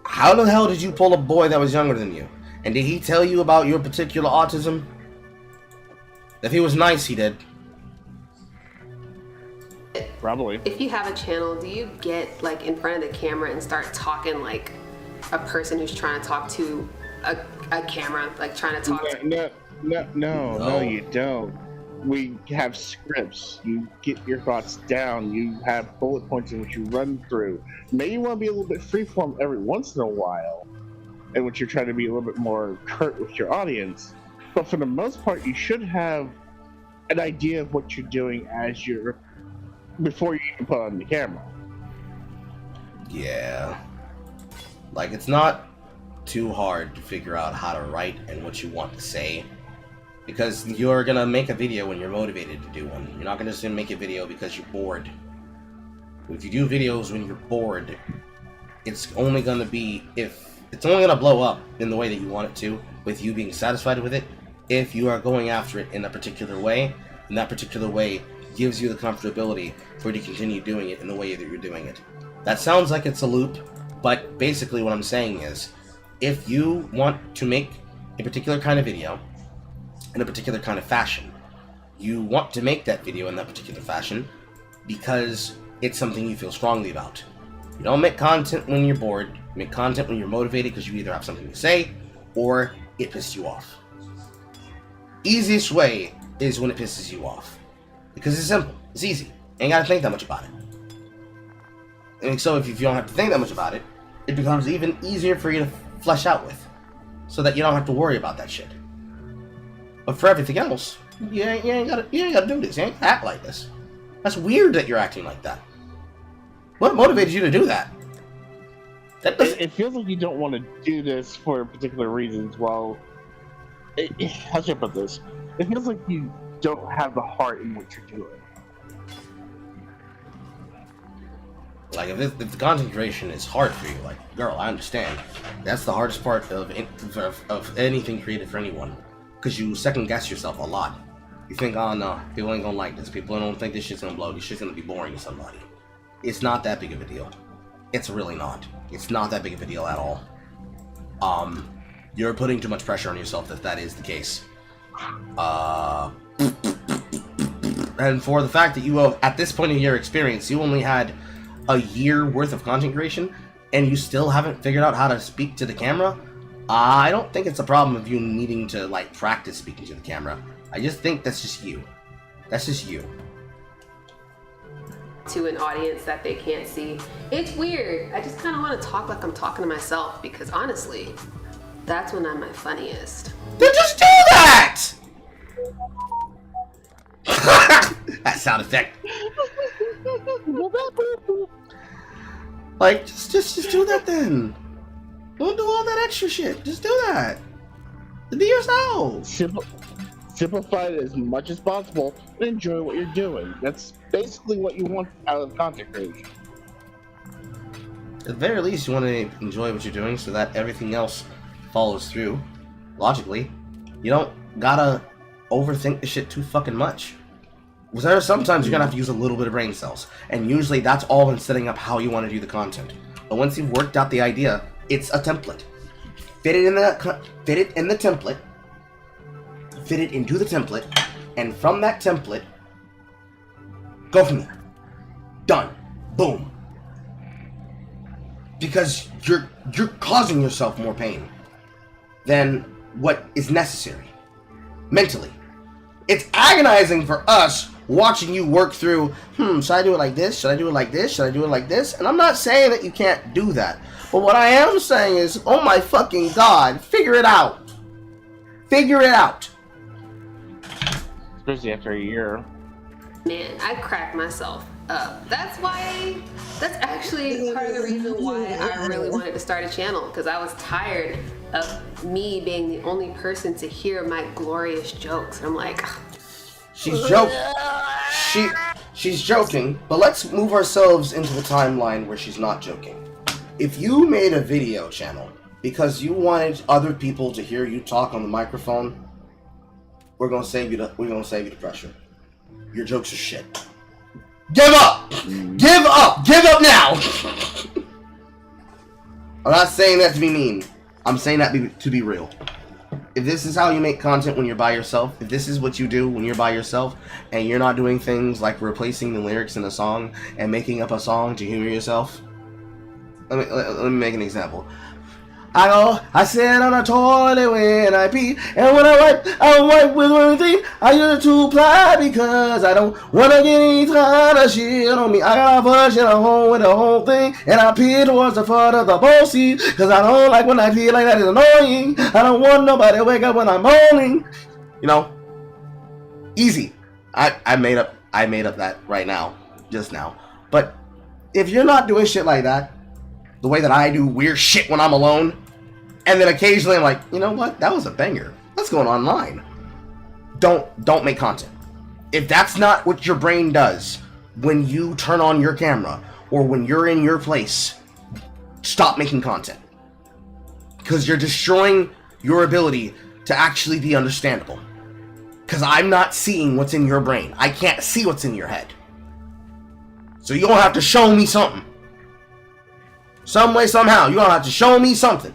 how the hell did you pull a boy that was younger than you? And did he tell you about your particular autism? If he was nice, he did. Probably. If you have a channel, do you get like in front of the camera and start talking like a person who's trying to talk to a camera, like trying to talk to... No, you don't. We have scripts. You get your thoughts down. You have bullet points in which you run through. Maybe you want to be a little bit freeform every once in a while, in which you're trying to be a little bit more curt with your audience. But for the most part, you should have an idea of what you're doing before you even put on the camera. Yeah. Like, it's not too hard to figure out how to write and what you want to say. Because you're gonna make a video when you're motivated to do one. You're not gonna just make a video because you're bored. If you do videos when you're bored, it's only gonna blow up in the way that you want it to, with you being satisfied with it, if you are going after it in a particular way, and that particular way gives you the comfortability for you to continue doing it in the way that you're doing it. That sounds like it's a loop, but basically what I'm saying is, if you want to make a particular kind of video in a particular kind of fashion, you want to make that video in that particular fashion because it's something you feel strongly about. You don't make content when you're bored. You make content when you're motivated because you either have something to say or it pisses you off. Easiest way is when it pisses you off. Because it's simple. It's easy. You ain't gotta think that much about it. And so if you don't have to think that much about it, it becomes even easier for you to flesh out with. So that you don't have to worry about that shit. But for everything else, you ain't gotta do this. You ain't gotta act like this. That's weird that you're acting like that. What motivated you to do that? It feels like you don't want to do this for particular reasons. Well, how should I put this? It feels like you don't have the heart in what you're doing. Like, if the content creation is hard for you, like, girl, I understand. That's the hardest part of anything created for anyone. Because you second guess yourself a lot. You think, oh no, people ain't gonna like this. People don't think this shit's gonna blow. This shit's gonna be boring to somebody. It's not that big of a deal. It's really not. It's not that big of a deal at all. You're putting too much pressure on yourself if that is the case. And for the fact that you, at this point in your experience, you only had a year worth of content creation, and you still haven't figured out how to speak to the camera, I don't think it's a problem of you needing to, like, practice speaking to the camera. I just think that's just you. That's just you. To an audience that they can't see. It's weird. I just kind of want to talk like I'm talking to myself because honestly, that's when I'm my funniest. Then just do that! That sound effect. Like, just do that then. Don't do all that extra shit. Just do that. Be yourself. Simplify it as much as possible and enjoy what you're doing. That's basically what you want out of content creation. At the very least, you want to enjoy what you're doing so that everything else follows through. Logically, you don't gotta overthink the shit too fucking much. Because there are sometimes you're gonna have to use a little bit of brain cells, and usually that's all in setting up how you want to do the content. But once you've worked out the idea, it's a template. Fit it in the template. Fit it into the template, and from that template, go from there. Done. Boom. Because you're causing yourself more pain than what is necessary mentally. It's agonizing for us watching you work through, should I do it like this? Should I do it like this? Should I do it like this? And I'm not saying that you can't do that. But what I am saying is, oh my fucking God, figure it out. Figure it out. Especially after a year. Man, I crack myself up. That's actually part of the reason why I really wanted to start a channel, because I was tired of me being the only person to hear my glorious jokes. I'm like, she's joking. she's joking, but let's move ourselves into the timeline where she's not joking. If you made a video channel because you wanted other people to hear you talk on the microphone, we're gonna save you the pressure. Your jokes are shit. Give up! Give up! Give up now! I'm not saying that to be mean. I'm saying that to be real. If this is how you make content when you're by yourself, if this is what you do when you're by yourself, and you're not doing things like replacing the lyrics in a song and making up a song to humor yourself, let me make an example. I sit on a toilet when I pee, and when I wipe with one thing. I use a two-ply because I don't want to get any kind of shit on me. I got a brush in a home with the whole thing, and I pee towards the front of the bowl seat because I don't like when I pee like that. It's annoying. I don't want nobody to wake up when I'm moaning. You know, easy. I made up that right now, just now. But if you're not doing shit like that, the way that I do weird shit when I'm alone, and then occasionally I'm like, you know what, that was a banger, let's go online. Don't make content. If that's not what your brain does when you turn on your camera or when you're in your place, stop making content. Because you're destroying your ability to actually be understandable. Because I'm not seeing what's in your brain. I can't see what's in your head. So you're gonna have to show me something. Some way, somehow, you're gonna have to show me something.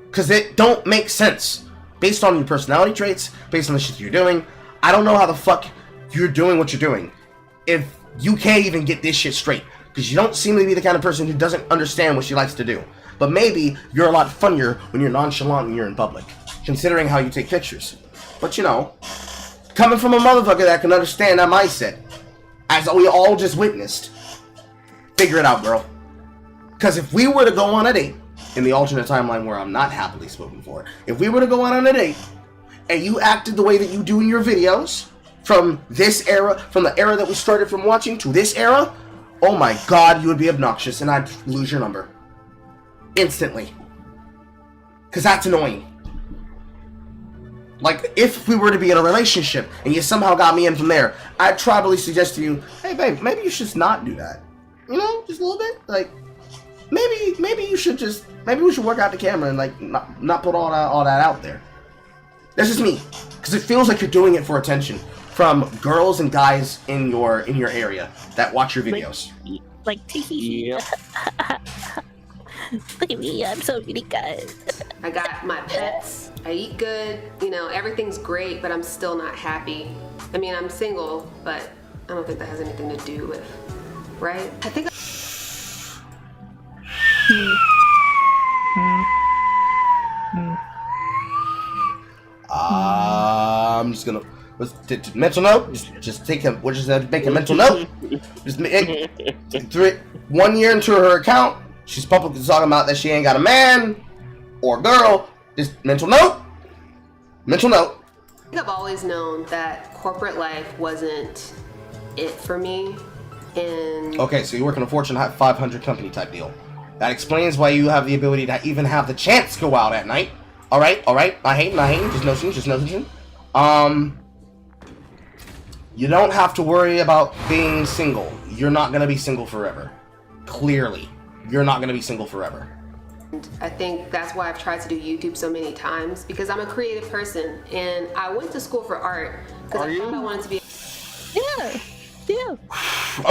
Because it don't make sense. Based on your personality traits, based on the shit you're doing, I don't know how the fuck you're doing what you're doing if you can't even get this shit straight. Because you don't seem to be the kind of person who doesn't understand what she likes to do. But maybe you're a lot funnier when you're nonchalant when you're in public, considering how you take pictures. But you know, coming from a motherfucker that can understand that mindset, as we all just witnessed, figure it out, girl. Because if we were to go on a date, in the alternate timeline where I'm not happily spoken for, if we were to go on a date, and you acted the way that you do in your videos, from this era, from the era that we started from watching to this era, oh my god, you would be obnoxious, and I'd lose your number. Instantly. Because that's annoying. Like, if we were to be in a relationship, and you somehow got me in from there, I'd probably suggest to you, hey babe, maybe you should not do that. You know, just a little bit, like, maybe you should just, maybe we should work out the camera and like not put all that out there. That's just me, because it feels like you're doing it for attention from girls and guys in your area that watch your videos. Like yep. Look at me, I'm so unique, guys. I got my pets, I eat good, you know, everything's great, but I'm still not happy. I mean, I'm single, but I don't think that has anything to do with, right? I think I'm just gonna mental note. Just take him. We're just gonna make a mental note. Just 1 year into her account, she's publicly talking about that she ain't got a man or girl. Just mental note. Mental note. I think I've always known that corporate life wasn't it for me. And okay, so you work in a Fortune 500 company type deal. That explains why you have the ability to even have the chance to go out at night. Alright. I hate just noticing. You don't have to worry about being single. You're not gonna be single forever. Clearly. You're not gonna be single forever. I think that's why I've tried to do YouTube so many times, because I'm a creative person and I went to school for art because I thought I wanted to be. Yeah.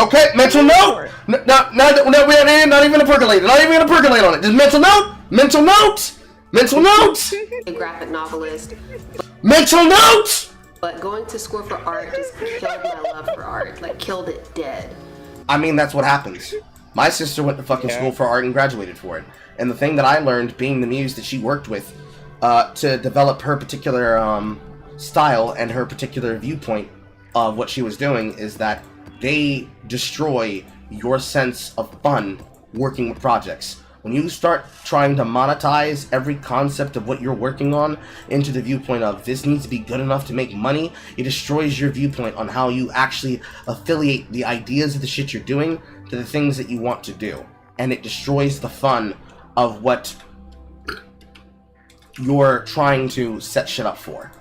Okay, mental note. No, we're not even gonna percolate. Not even gonna percolate on it. Just mental note. Mental note. Mental note. A graphic novelist. Mental note. But going to school for art just killed my love for art. Like, killed it dead. I mean, that's what happens. My sister went to fucking school for art and graduated for it. And the thing that I learned, being the muse that she worked with, to develop her particular style and her particular viewpoint of what she was doing, is that they destroy your sense of fun working with projects. When you start trying to monetize every concept of what you're working on into the viewpoint of this needs to be good enough to make money, it destroys your viewpoint on how you actually affiliate the ideas of the shit you're doing to the things that you want to do. And it destroys the fun of what you're trying to set shit up for.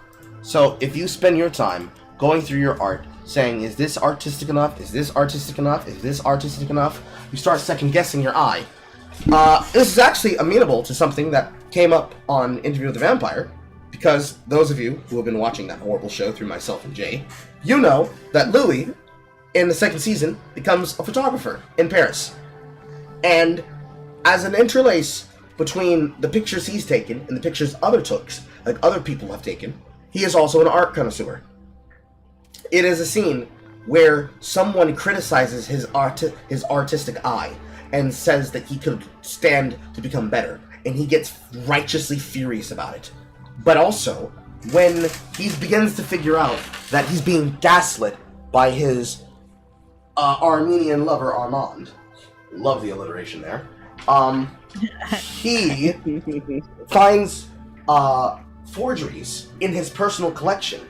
So if you spend your time going through your art, saying, is this artistic enough? Is this artistic enough? Is this artistic enough? You start second guessing your eye. This is actually amenable to something that came up on Interview with the Vampire, because those of you who have been watching that horrible show through myself and Jay, you know that Louis, in the second season, becomes a photographer in Paris. And as an interlace between the pictures he's taken and the pictures other people have taken, he is also an art connoisseur. It is a scene where someone criticizes his artistic eye and says that he could stand to become better, and he gets righteously furious about it. But also, when he begins to figure out that he's being gaslit by his Armenian lover Armand, love the alliteration there, he finds forgeries in his personal collection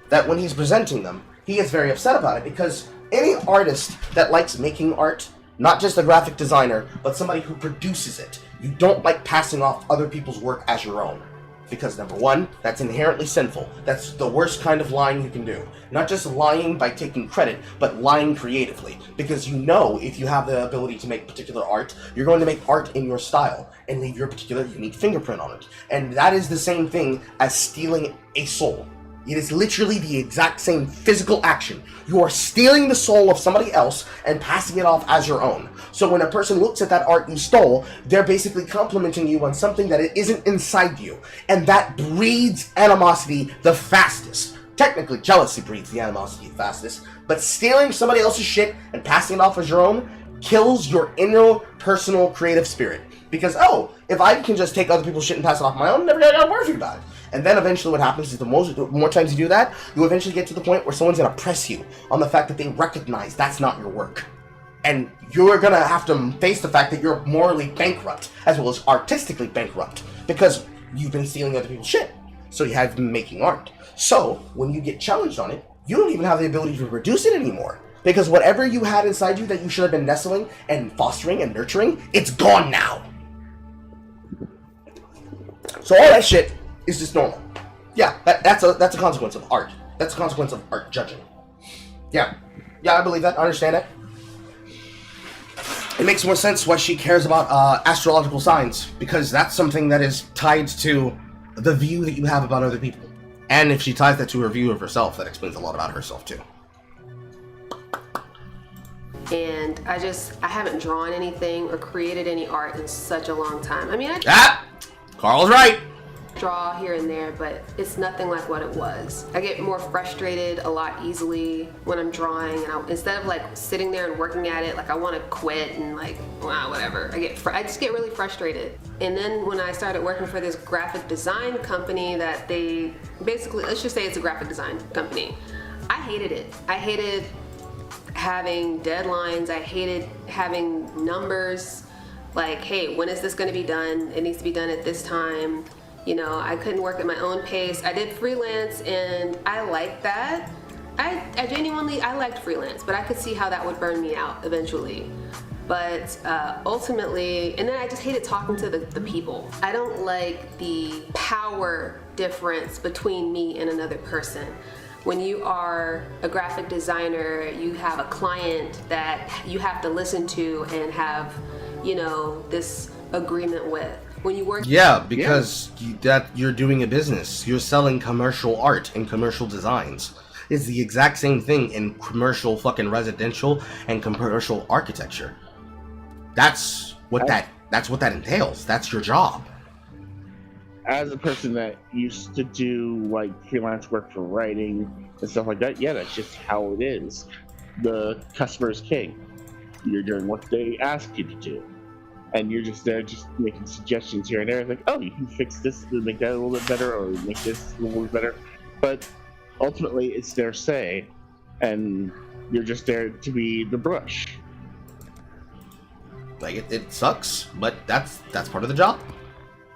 that when he's presenting them, he is very upset about it, because any artist that likes making art, not just a graphic designer, but somebody who produces it, you don't like passing off other people's work as your own. Because number one, that's inherently sinful. That's the worst kind of lying you can do. Not just lying by taking credit, but lying creatively. Because you know if you have the ability to make particular art, you're going to make art in your style and leave your particular unique fingerprint on it. And that is the same thing as stealing a soul. It is literally the exact same physical action. You are stealing the soul of somebody else and passing it off as your own. So when a person looks at that art you stole, they're basically complimenting you on something that it isn't inside you. And that breeds animosity the fastest. Technically, jealousy breeds the animosity the fastest. But stealing somebody else's shit and passing it off as your own kills your inner personal creative spirit. Because, oh, if I can just take other people's shit and pass it off my own, never gotta worry about it. And then eventually what happens is the more times you do that, you eventually get to the point where someone's going to press you on the fact that they recognize that's not your work. And you're going to have to face the fact that you're morally bankrupt, as well as artistically bankrupt, because you've been stealing other people's shit. So you have been making art. So when you get challenged on it, you don't even have the ability to reduce it anymore. Because whatever you had inside you that you should have been nestling and fostering and nurturing, it's gone now. So all that shit is just normal. Yeah, that's a consequence of art. That's a consequence of art judging. Yeah, I believe that. I understand it. It makes more sense why she cares about astrological signs, because that's something that is tied to the view that you have about other people. And if she ties that to her view of herself, that explains a lot about herself too. And I haven't drawn anything or created any art in such a long time. I mean, Carl's right. Draw here and there, but it's nothing like what it was. I get more frustrated a lot easily when I'm drawing, and instead of like sitting there and working at it, like I want to quit and like, wow, whatever. I just get really frustrated. And then when I started working for this graphic design company that they basically, let's just say it's a graphic design company, I hated it. I hated having deadlines. I hated having numbers like, hey, when is this going to be done? It needs to be done at this time. You know, I couldn't work at my own pace. I did freelance, and I liked that. I genuinely liked freelance, but I could see how that would burn me out eventually. But ultimately, and then I just hated talking to the people. I don't like the power difference between me and another person. When you are a graphic designer, you have a client that you have to listen to and have, you know, this agreement with. When you work, because you're doing a business. You're selling commercial art and commercial designs. It's the exact same thing in commercial fucking residential and commercial architecture. That's what that entails. That's your job. As a person that used to do like freelance work for writing and stuff like that, that's just how it is. The customer is king. You're doing what they ask you to do. And you're just there just making suggestions here and there. It's like, oh, you can fix this to make that a little bit better, or make this a little bit better. But ultimately, it's their say, and you're just there to be the brush. Like, it sucks, but that's part of the job.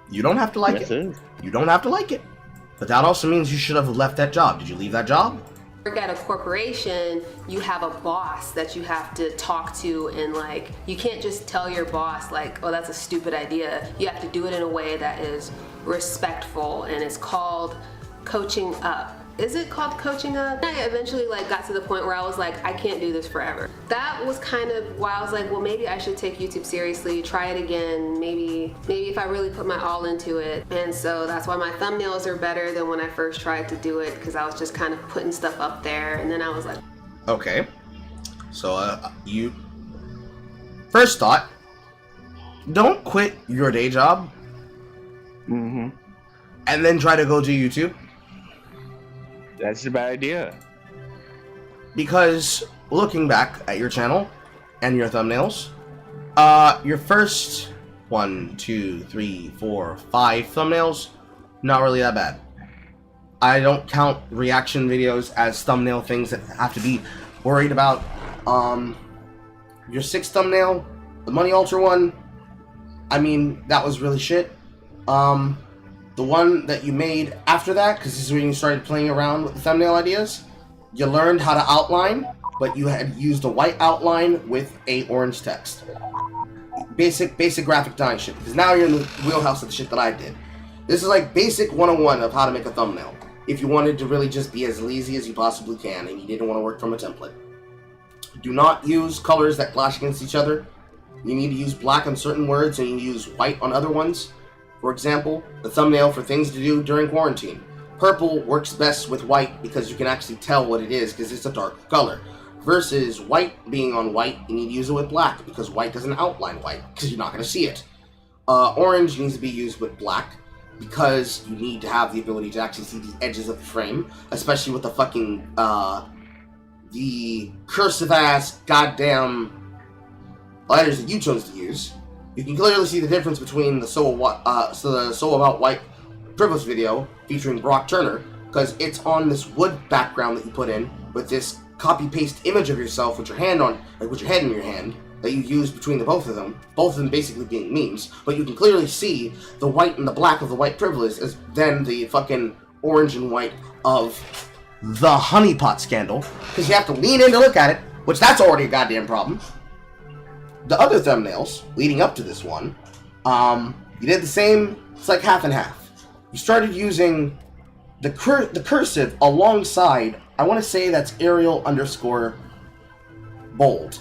You don't have to like it. You don't have to like it. But that also means you should have left that job. Did you leave that job? Work at a corporation, you have a boss that you have to talk to, and like you can't just tell your boss like, oh, that's a stupid idea. You have to do it in a way that is respectful, and it's called coaching up. is it called coaching up? I eventually like got to the point where I was like, I can't do this forever. That was kind of why I was like, well, maybe I should take YouTube seriously, try it again, maybe if I really put my all into it. And so that's why my thumbnails are better than when I first tried to do it, because I was just kind of putting stuff up there, and then I was like, okay. So you first thought, don't quit your day job and then try to go to YouTube. That's a bad idea. Because looking back at your channel and your thumbnails, your first 1, 2, 3, 4, 5 thumbnails, not really that bad. I don't count reaction videos as thumbnail things that have to be worried about. Your 6th thumbnail, the Money Altar one, I mean, that was really shit. The one that you made after that, because this is when you started playing around with the thumbnail ideas, you learned how to outline, but you had used a white outline with a orange text. Basic graphic design shit, because now you're in the wheelhouse of the shit that I did. This is like basic 101 of how to make a thumbnail, if you wanted to really just be as lazy as you possibly can, and you didn't want to work from a template. Do not use colors that clash against each other. You need to use black on certain words, and you use white on other ones. For example, the thumbnail for things to do during quarantine. Purple works best with white because you can actually tell what it is because it's a dark color. Versus white being on white, you need to use it with black because white doesn't outline white because you're not going to see it. Orange needs to be used with black because you need to have the ability to actually see the edges of the frame, especially with the fucking, the cursive ass goddamn letters that you chose to use. You can clearly see the difference between the So About White Privilege video featuring Brock Turner, because it's on this wood background that you put in with this copy-paste image of yourself with your hand on, like with your head in your hand, that you use between the both of them basically being memes, but you can clearly see the white and the black of the white privilege as then the fucking orange and white of the honeypot scandal, because you have to lean in to look at it, which that's already a goddamn problem. The other thumbnails leading up to this one, you did the same. It's like half and half. You started using the cursive alongside. I want to say that's Arial _ bold,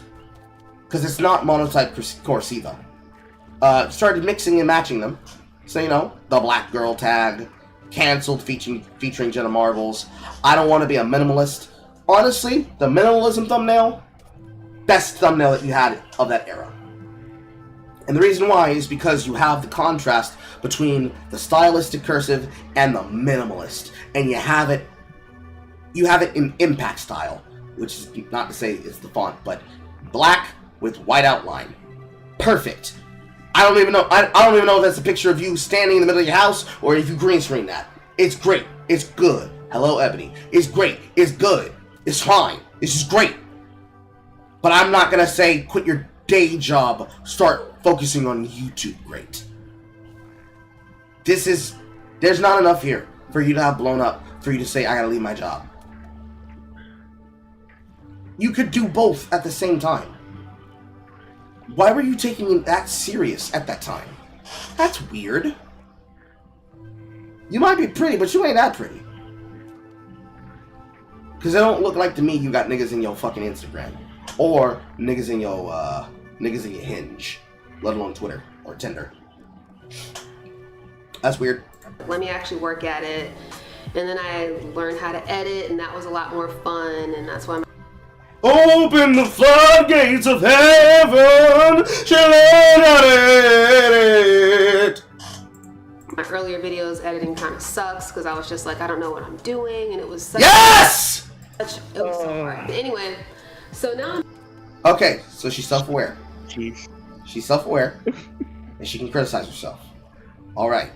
because it's not monotype cursiva. Started mixing and matching them. So you know, the black girl tag, canceled featuring Jenna Marbles. I don't want to be a minimalist. Honestly, the minimalism thumbnail. Best thumbnail that you had of that era. And the reason why is because you have the contrast between the stylistic cursive and the minimalist. And you have it in impact style, which is not to say it's the font, but black with white outline. Perfect. I don't even know if that's a picture of you standing in the middle of your house or if you green screen that. It's great. It's good. Hello, Ebony. It's great. It's good. It's fine. It's just great. But I'm not going to say quit your day job, start focusing on YouTube great. There's not enough here for you to have blown up, for you to say, I gotta leave my job. You could do both at the same time. Why were you taking it that serious at that time? That's weird. You might be pretty, but you ain't that pretty. Because it don't look like to me you got niggas in your fucking Instagram. Or niggas in your Hinge, let alone Twitter or Tinder. That's weird. Let me actually work at it, and then I learned how to edit, and that was a lot more fun, and that's why I'm open the floodgates of heaven, she learned how to edit. My earlier videos editing kind of sucks because I was just like, I don't know what I'm doing, and it was such it was so hard. But anyway. So now okay, so she's self-aware. She's self-aware, and she can criticize herself. Alright.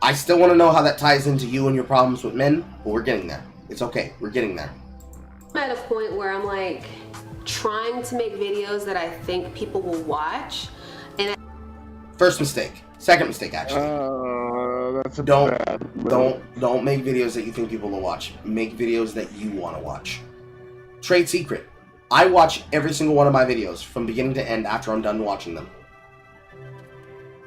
I still want to know how that ties into you and your problems with men, but we're getting there. It's okay. We're getting there. I'm at a point where I'm like trying to make videos that I think people will watch. And first mistake. Second mistake, actually. That's a don't make videos that you think people will watch. Make videos that you want to watch. Trade secret. I watch every single one of my videos from beginning to end after I'm done watching them.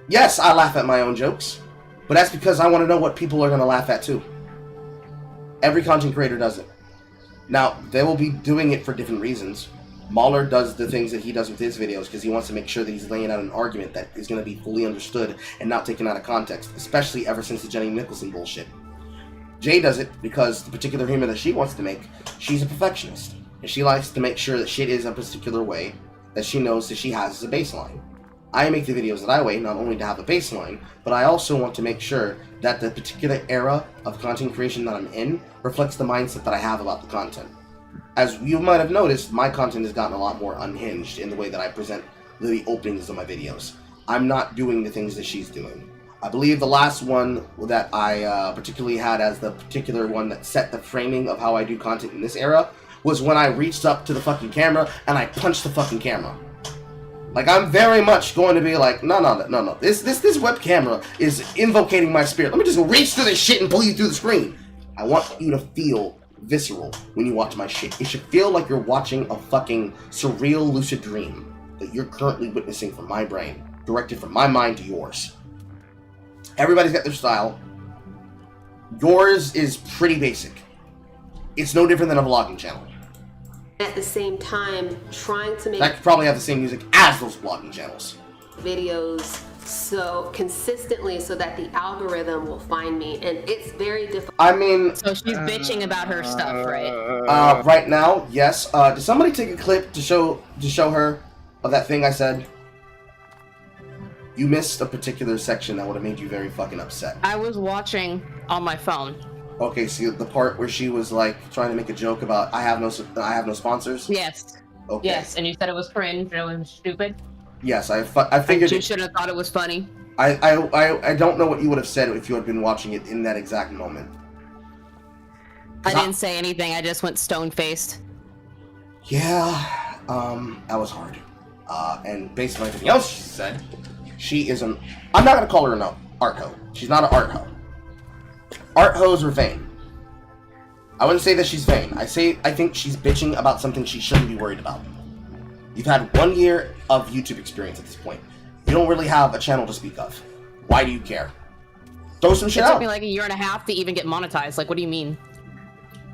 Yes, I laugh at my own jokes, but that's because I want to know what people are going to laugh at too. Every content creator does it. Now, they will be doing it for different reasons. Mahler does the things that he does with his videos because he wants to make sure that he's laying out an argument that is going to be fully understood and not taken out of context, especially ever since the Jenny Nicholson bullshit. Jay does it because the particular humor that she wants to make, she's a perfectionist. And she likes to make sure that shit is a particular way that she knows that she has as a baseline. I make the videos that I weigh not only to have a baseline, but I also want to make sure that the particular era of content creation that I'm in reflects the mindset that I have about the content. As you might have noticed, my content has gotten a lot more unhinged in the way that I present the openings of my videos. I'm not doing the things that she's doing. I believe the last one that I particularly had as the particular one that set the framing of how I do content in this era was when I reached up to the fucking camera and I punched the fucking camera. Like, I'm very much going to be like, no. This web camera is invocating my spirit. Let me just reach through this shit and pull you through the screen. I want you to feel visceral when you watch my shit. It should feel like you're watching a fucking surreal lucid dream that you're currently witnessing from my brain, directed from my mind to yours. Everybody's got their style. Yours is pretty basic. It's no different than a vlogging channel. At the same time, trying to make That could probably have the same music as those vlogging channels. Videos so consistently so that the algorithm will find me, and it's very difficult. I mean, so she's bitching about her stuff, right? Right now, yes. Did somebody take a clip to show her of that thing I said? You missed a particular section that would have made you very fucking upset. I was watching on my phone. Okay, so the part where she was like trying to make a joke about I have no sponsors. Yes. Okay. Yes, and you said it was cringe and it was stupid. Yes, I figured. You should have thought it was funny. I don't know what you would have said if you had been watching it in that exact moment. I didn't say anything. I just went stone-faced. Yeah, that was hard. And based on everything else she said, she is an. I'm not gonna call her an art hoe. She's not an art hoe. Art hoes are vain. I wouldn't say that she's vain. I think she's bitching about something she shouldn't be worried about. You've had 1 year of YouTube experience at this point. You don't really have a channel to speak of. Why do you care? Throw some shit out. It took me like a year and a half to even get monetized. Like, what do you mean?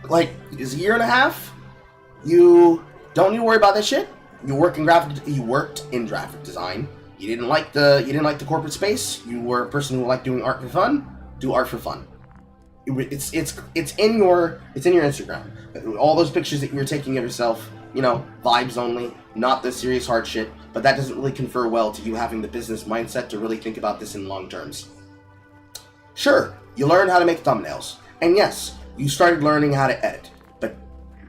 Like, is a year and a half? You don't need to worry about that shit. You worked in graphic design. You didn't like the corporate space. You were a person who liked doing art for fun. Do art for fun. It's in your Instagram. All those pictures that you were taking of yourself, you know, vibes only, not the serious hard shit. But that doesn't really confer well to you having the business mindset to really think about this in long terms. Sure, you learned how to make thumbnails, and yes, you started learning how to edit. But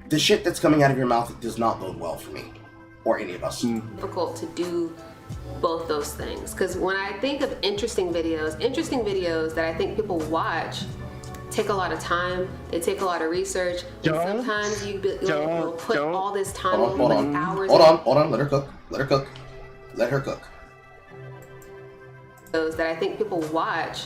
the shit that's coming out of your mouth does not bode well for me or any of us. Difficult to do both those things, because when I think of interesting videos that I think people watch take a lot of time, they take a lot of research, and sometimes you'll put all this time, hold on, hours. Hold on, let her cook. Those that I think people watch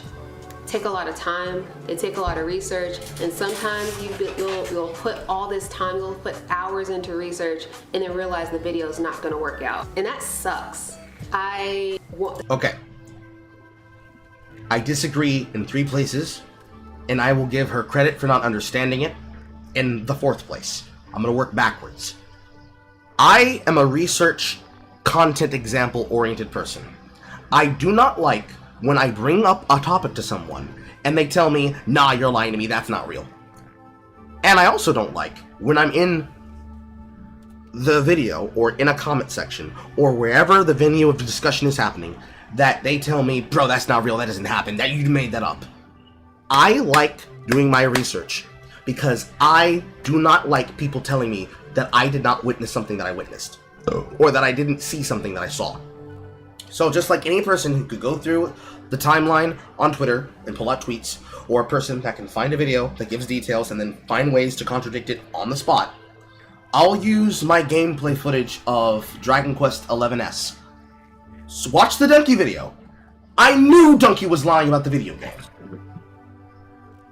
take a lot of time, they take a lot of research, and sometimes you'll put all this time, you'll put hours into research, and then realize the video is not going to work out, and that sucks. Okay. I disagree in 3 places, and I will give her credit for not understanding it in the 4th place. I'm going to work backwards. I am a research content example oriented person. I do not like when I bring up a topic to someone and they tell me, nah, you're lying to me, that's not real. And I also don't like when I'm in the video or in a comment section or wherever the venue of the discussion is happening that they tell me, bro, that's not real, that doesn't happen, that you made that up. I like doing my research because I do not like people telling me that I did not witness something that I witnessed or that I didn't see something that I saw. So just like any person who could go through the timeline on Twitter and pull out tweets, or a person that can find a video that gives details and then find ways to contradict it on the spot, I'll use my gameplay footage of Dragon Quest XI's. So watch the Donkey video. I knew Donkey was lying about the video game.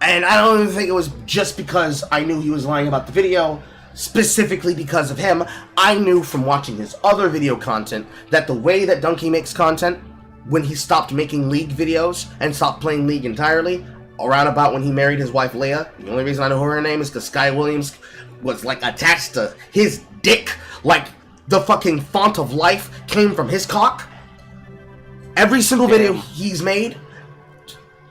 And I don't even think it was just because I knew he was lying about the video, specifically because of him. I knew from watching his other video content that the way that Donkey makes content, when he stopped making League videos and stopped playing League entirely, around about when he married his wife Leia. The only reason I know her name is because Sky Williams was like attached to his dick, like the fucking font of life came from his cock. Every single video he's made,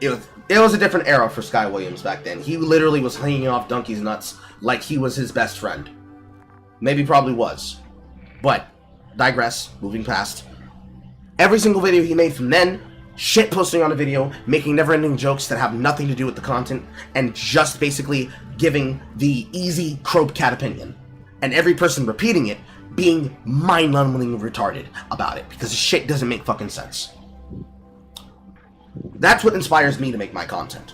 it was a different era for Sky Williams back then. He literally was hanging off Donkey's nuts like he was his best friend. Maybe probably was. But, digress, moving past. Every single video he made from then, shit posting on a video, making never-ending jokes that have nothing to do with the content, and just basically giving the easy Crobe Cat opinion. And every person repeating it being mind-numbingly retarded about it, because the shit doesn't make fucking sense. That's what inspires me to make my content.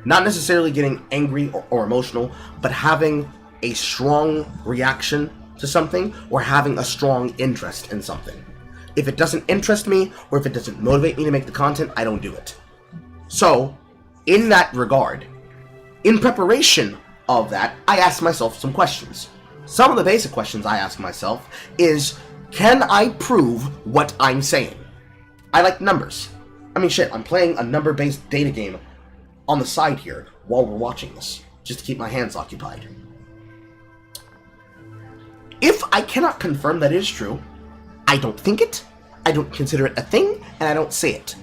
Not necessarily getting angry or emotional, but having a strong reaction to something, or having a strong interest in something. If it doesn't interest me, or if it doesn't motivate me to make the content, I don't do it. So, in that regard, in preparation of that, I asked myself some questions. Some of the basic questions I ask myself is, can I prove what I'm saying? I like numbers. I mean, shit, I'm playing a number-based data game on the side here while we're watching this, just to keep my hands occupied. If I cannot confirm that it is true, I don't think it, I don't consider it a thing, and I don't say it.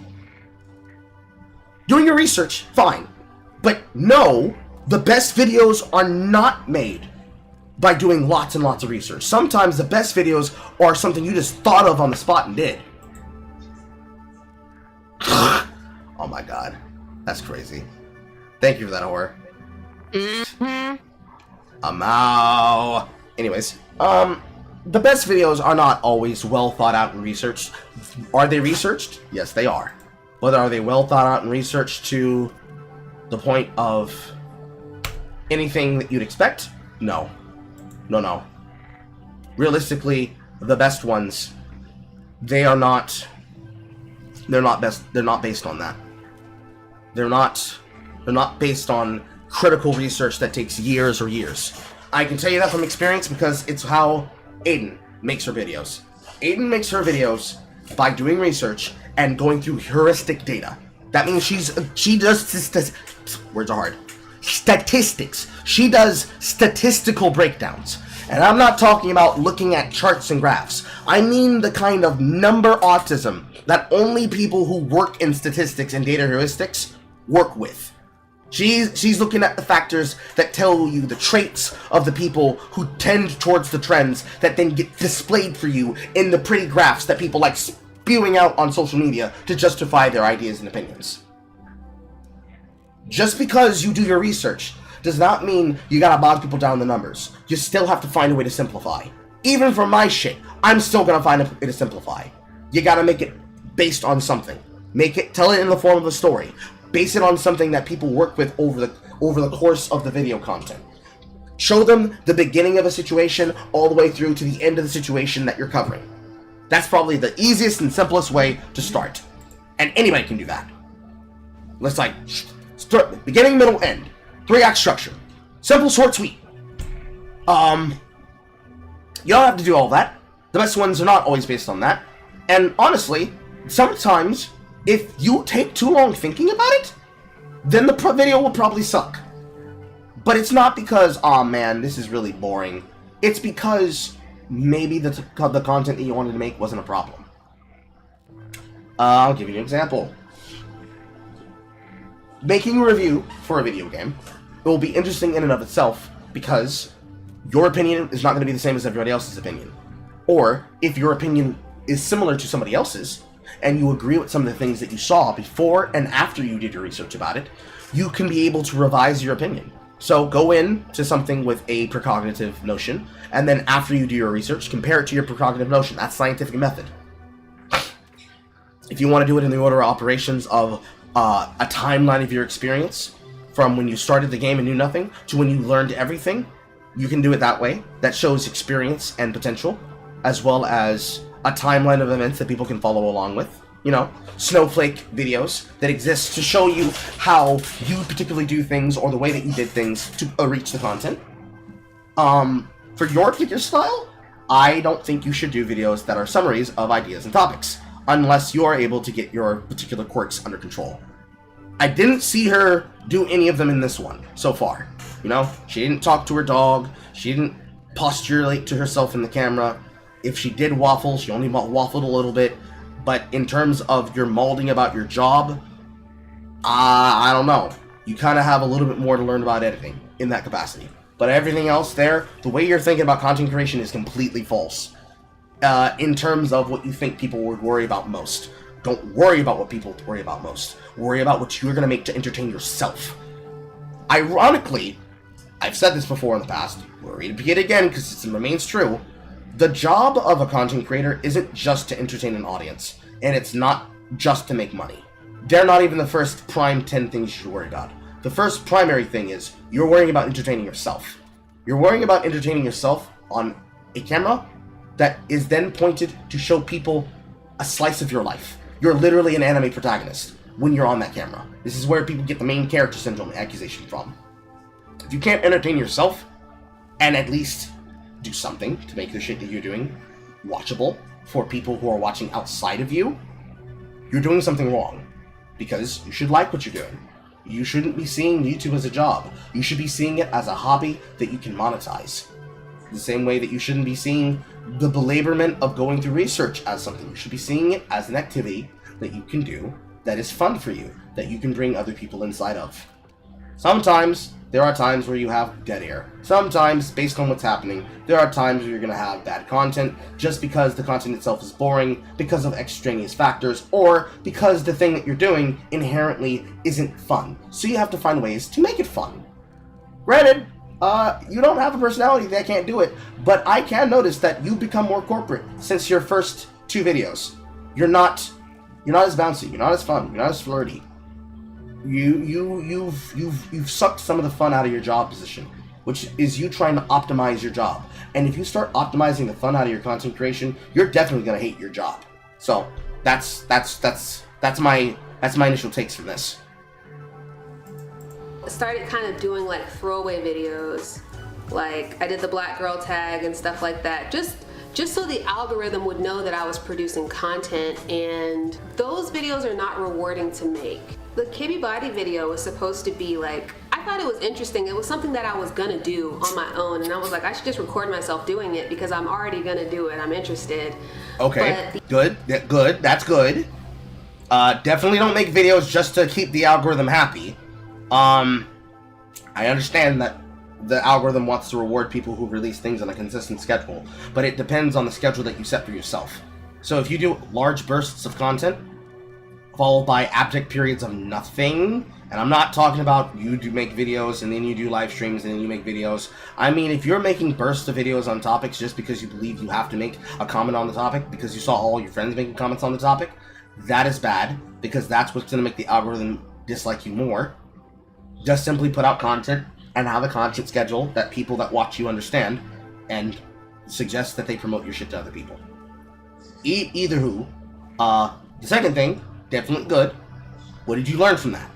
Doing your research, fine. But no, the best videos are not made by doing lots and lots of research. Sometimes the best videos are something you just thought of on the spot and did. Oh my god. That's crazy. Thank you for that, horror. Ow. Anyways, the best videos are not always well thought out and researched. Are they researched? Yes, they are. But are they well thought out and researched to the point of anything that you'd expect? No. No. Realistically, the best ones, they're not based on that. They're not based on critical research that takes years or years. I can tell you that from experience because it's how Aiden makes her videos. Aiden makes her videos by doing research and going through heuristic data. That means she does words are hard. Statistics. She does statistical breakdowns. And I'm not talking about looking at charts and graphs. I mean the kind of number autism that only people who work in statistics and data heuristics work with. She's looking at the factors that tell you the traits of the people who tend towards the trends that then get displayed for you in the pretty graphs that people like spewing out on social media to justify their ideas and opinions. Just because you do your research does not mean you gotta bog people down the numbers. You still have to find a way to simplify. Even for my shit, I'm still gonna find a way to simplify. You gotta make it based on something. Tell it in the form of a story. Base it on something that people work with over the course of the video content. Show them the beginning of a situation all the way through to the end of the situation that you're covering. That's probably the easiest and simplest way to start. And anybody can do that. Let's start beginning, middle, end. 3-act structure. Simple, short, sweet. You don't have to do all that. The best ones are not always based on that. And honestly, sometimes if you take too long thinking about it, then the video will probably suck. But it's not because, oh man, this is really boring. It's because maybe the content that you wanted to make wasn't a problem. I'll give you an example. Making a review for a video game, it will be interesting in and of itself because your opinion is not going to be the same as everybody else's opinion. Or, if your opinion is similar to somebody else's, and you agree with some of the things that you saw before and after you did your research about it, you can be able to revise your opinion. So go in to something with a precognitive notion, and then after you do your research, compare it to your precognitive notion. That's scientific method. If you want to do it in the order of operations of a timeline of your experience, from when you started the game and knew nothing, to when you learned everything, you can do it that way. That shows experience and potential, as well as a timeline of events that people can follow along with. You know, snowflake videos that exist to show you how you particularly do things or the way that you did things to reach the content. For your particular style, I don't think you should do videos that are summaries of ideas and topics, unless you are able to get your particular quirks under control. I didn't see her do any of them in this one so far. You know, she didn't talk to her dog. She didn't posturate to herself in the camera. If she did waffle, she only waffled a little bit. But in terms of your molding about your job, I don't know. You kind of have a little bit more to learn about editing in that capacity. But everything else there, the way you're thinking about content creation is completely false. In terms of what you think people would worry about most. Don't worry about what people worry about most. Worry about what you're going to make to entertain yourself. Ironically, I've said this before in the past, we'll read it again because it remains true. The job of a content creator isn't just to entertain an audience, and it's not just to make money. They're not even the first prime 10 things you should worry about. The first primary thing is you're worrying about entertaining yourself. You're worrying about entertaining yourself on a camera that is then pointed to show people a slice of your life. You're literally an anime protagonist when you're on that camera. This is where people get the main character syndrome accusation from. If you can't entertain yourself, and at least do something to make the shit that you're doing watchable for people who are watching outside of you, you're doing something wrong. Because you should like what you're doing. You shouldn't be seeing YouTube as a job. You should be seeing it as a hobby that you can monetize. The same way that you shouldn't be seeing the belaborment of going through research as something. You should be seeing it as an activity that you can do that is fun for you, that you can bring other people inside of. Sometimes there are times where you have dead air. Sometimes, based on what's happening, there are times where you're going to have bad content just because the content itself is boring, because of extraneous factors, or because the thing that you're doing inherently isn't fun. So you have to find ways to make it fun. Granted, you don't have a personality that can't do it, but I can notice that you've become more corporate since your first 2 videos. You're not as bouncy, you're not as fun, you're not as flirty. You've sucked some of the fun out of your job position, which is you trying to optimize your job. And if you start optimizing the fun out of your content creation, you're definitely gonna hate your job. So that's my initial takes from this. I started kind of doing like throwaway videos, like I did the black girl tag and stuff like that, just so the algorithm would know that I was producing content, and those videos are not rewarding to make. The KB body video was supposed to be like, I thought it was interesting. It was something that I was gonna do on my own, and I was like, I should just record myself doing it because I'm already gonna do it. I'm interested. Okay, good. That's good. Definitely don't make videos just to keep the algorithm happy. I understand that the algorithm wants to reward people who release things on a consistent schedule, but it depends on the schedule that you set for yourself. So if you do large bursts of content, followed by abject periods of nothing, and I'm not talking about you do make videos and then you do live streams and then you make videos. I mean, if you're making bursts of videos on topics just because you believe you have to make a comment on the topic because you saw all your friends making comments on the topic, that is bad, because that's what's going to make the algorithm dislike you more. Just simply put out content and have a content schedule that people that watch you understand, and suggest that they promote your shit to other people. Either who. The second thing, definitely good. What did you learn from that?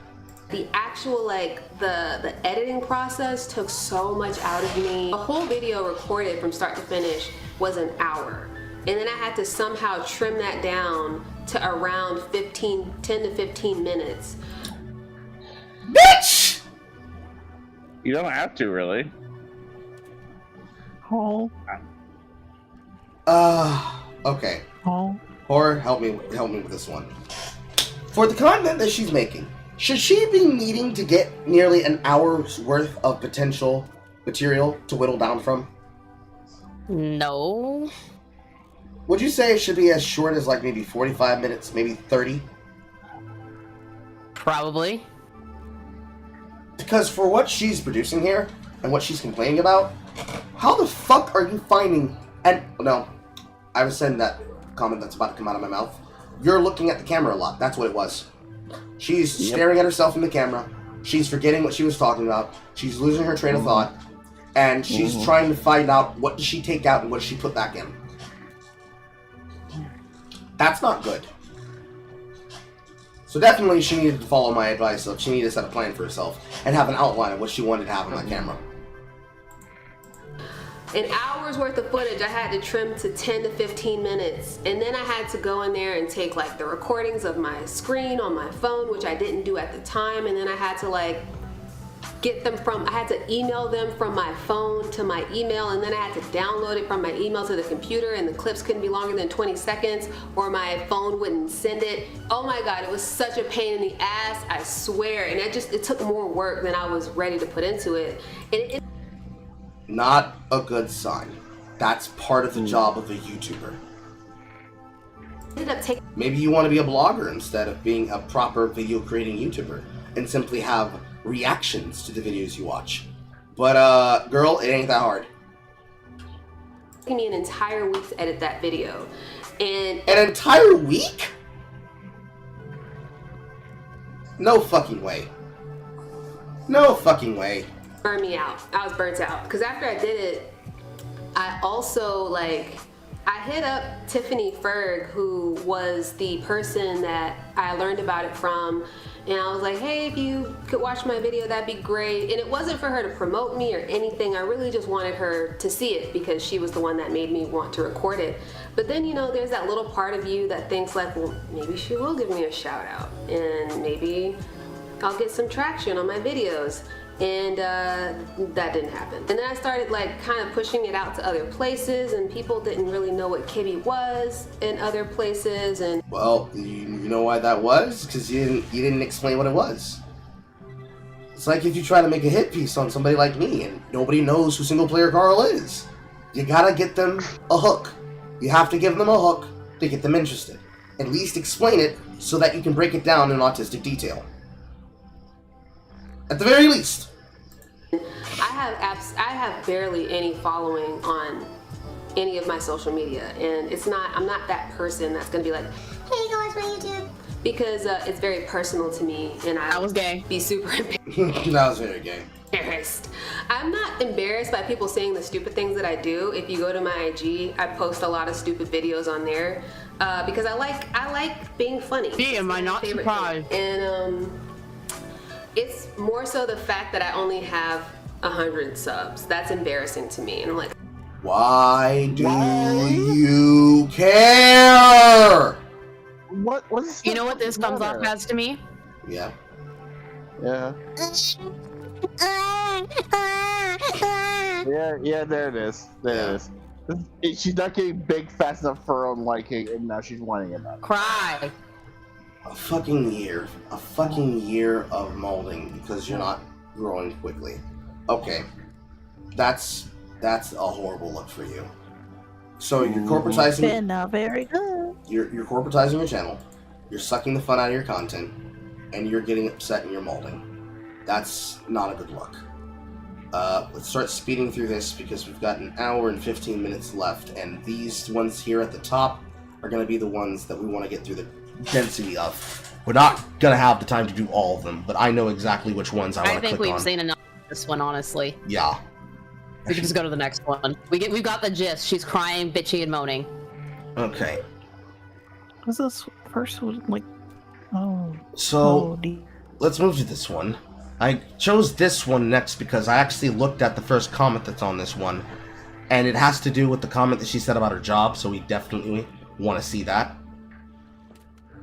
The actual, like, the editing process took so much out of me. The whole video recorded from start to finish was an hour. And then I had to somehow trim that down to around 10 to 15 minutes. Bitch! You don't have to, really. Oh. Okay. Oh. Horror, help me with this one. For the content that she's making, should she be needing to get nearly an hour's worth of potential material to whittle down from? No. Would you say it should be as short as like maybe 45 minutes, maybe 30? Probably. Because for what she's producing here, and what she's complaining about, how the fuck are you finding... And, no, I was saying that comment that's about to come out of my mouth. You're looking at the camera a lot, that's what it was. She's staring at herself in the camera, she's forgetting what she was talking about, she's losing her train of thought, and she's trying to find out what does she take out and what does she put back in. That's not good. So definitely she needed to follow my advice of she needed to set a plan for herself and have an outline of what she wanted to have on that camera. an hour's worth of footage I had to trim to 10 to 15 minutes. And then I had to go in there and take like the recordings of my screen on my phone, which I didn't do at the time. And then I had to like I had to email them from my phone to my email, and then I had to download it from my email to the computer, and the clips couldn't be longer than 20 seconds or my phone wouldn't send it. Oh my God, it was such a pain in the ass, I swear. And it took more work than I was ready to put into it. Not a good sign. That's part of the job of a YouTuber. Maybe you want to be a blogger instead of being a proper video creating YouTuber and simply have reactions to the videos you watch. But girl, it ain't that hard. It took me an entire week to edit that video. And an entire week? No fucking way. No fucking way. Burned me out. I was burnt out. Because after I did it, I also I hit up Tiffany Ferg, who was the person that I learned about it from, and I was like, hey, if you could watch my video, that'd be great. And it wasn't for her to promote me or anything. I really just wanted her to see it because she was the one that made me want to record it. But then, you know, there's that little part of you that thinks like, well, maybe she will give me a shout out and maybe I'll get some traction on my videos. And that didn't happen. And then I started kind of pushing it out to other places, and people didn't really know what Kibby was in other places. And well, you know why that was? Because you didn't explain what it was. It's like if you try to make a hit piece on somebody like me and nobody knows who Single Player Carl is. You gotta get them a hook. You have to give them a hook to get them interested. At least explain it so that you can break it down in autistic detail. At the very least. I have barely any following on any of my social media, and I'm not that person that's gonna be like, hey, go watch my YouTube, because it's very personal to me, and I was gay. Be super embarrassed. That was very gay. Embarrassed. I'm not embarrassed by people saying the stupid things that I do. If you go to my IG, I post a lot of stupid videos on there because I like being funny. Yeah, am I not surprised? And it's more so the fact that I only have 100 subs. That's embarrassing to me. And I'm like, why do you care? What's you know what this comes off as to me? Yeah. Yeah. Yeah, there it is. There it is. She's not getting big fast enough for her own liking, and now she's whining about it. Cry. A fucking year of molding because you're not growing quickly. Okay, that's a horrible look for you. So you're corporatizing. Been not very good. You're corporatizing your channel. You're sucking the fun out of your content, and you're getting upset in your molding. That's not a good look. Let's start speeding through this because we've got an hour and 15 minutes left, and these ones here at the top are going to be the ones that we want to get through the density of. We're not gonna have the time to do all of them, but I know exactly which ones I want to click on. I think we've seen enough of this one, honestly. Yeah. We can just go to the next one. We've got the gist. She's crying, bitchy, and moaning. Okay. Was this first one like? Oh. So let's move to this one. I chose this one next because I actually looked at the first comment that's on this one, and it has to do with the comment that she said about her job. So we definitely want to see that.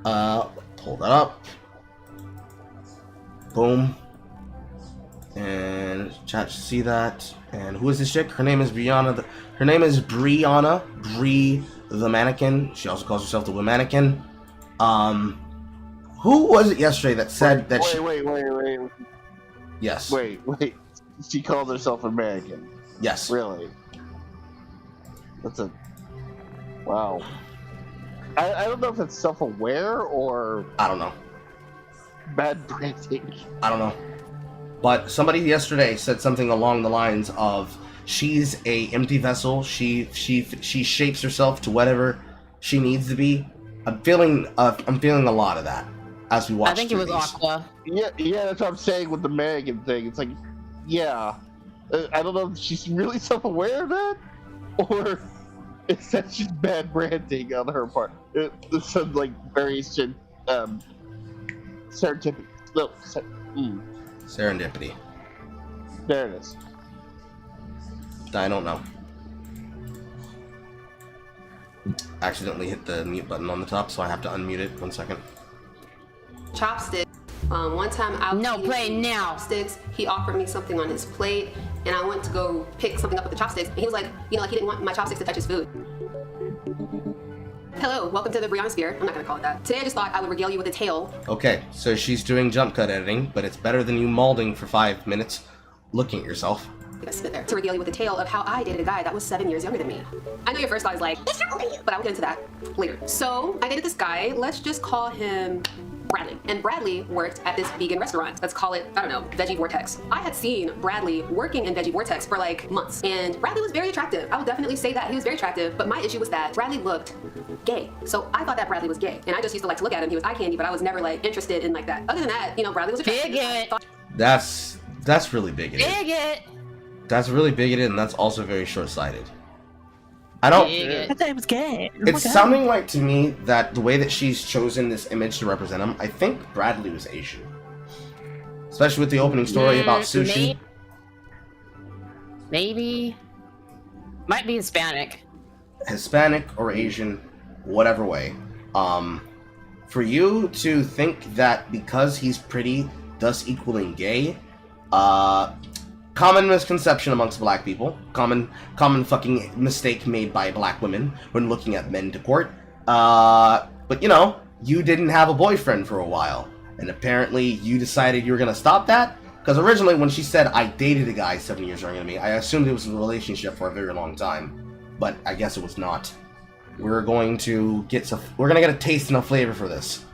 Pull that up. Boom. And chat should see that. And who is this chick? Her name is Brianna. Her name is Brianna. Bree the Mannequin. She also calls herself the Mannequin. Who was it yesterday that said that she... Wait. Yes. Wait. She called herself a mannequin. Yes. Really? That's a... Wow. I don't know if it's self-aware or... I don't know. Bad branding. I don't know. But somebody yesterday said something along the lines of, she's a empty vessel. She shapes herself to whatever she needs to be. I'm feeling a lot of that as we watch. I think it was Aqua. Yeah, that's what I'm saying with the mannequin thing. It's like, yeah, I don't know if she's really self-aware of that, or it's that just bad branding on her part. It's some very serendipity. No, serendipity. There it is. I don't know. Accidentally hit the mute button on the top, so I have to unmute it. 1 second. Chopsticks. One time I was eating chopsticks. He offered me something on his plate, and I went to go pick something up with the chopsticks, and he was like, you know, like he didn't want my chopsticks to touch his food. Hello, welcome to the Briannosphere. I'm not gonna call it that. Today I just thought I would regale you with a tale. Okay, so she's doing jump cut editing, but it's better than you mauling for 5 minutes, looking at yourself. To regale you with a tale of how I dated a guy that was 7 years younger than me. I know your first thought is like, it's not older than you, but I will get into that later. So I dated this guy, let's just call him Bradley. And Bradley worked at this vegan restaurant. Let's call it, I don't know, Veggie Vortex. I had seen Bradley working in Veggie Vortex for like months. And Bradley was very attractive. I will definitely say that he was very attractive, but my issue was that Bradley looked gay. So I thought that Bradley was gay. And I just used to like to look at him. He was eye candy, but I was never like interested in like that. Other than that, you know, Bradley was attractive. Bigot. That's really bigoted. Bigot. That's really bigoted, and that's also very short-sighted. I don't. That guy was gay. It's sounding like to me that the way that she's chosen this image to represent him, I think Bradley was Asian. Especially with the opening story about sushi. Maybe. Might be Hispanic. Hispanic or Asian, whatever way. For you to think that because he's pretty, thus equaling gay, common misconception amongst black people. Common fucking mistake made by black women when looking at men to court. But you know, you didn't have a boyfriend for a while. And apparently you decided you were gonna stop that? Because originally when she said, I dated a guy 7 years younger than me, I assumed it was a relationship for a very long time. But I guess it was not. We're gonna get a taste and a flavor for this.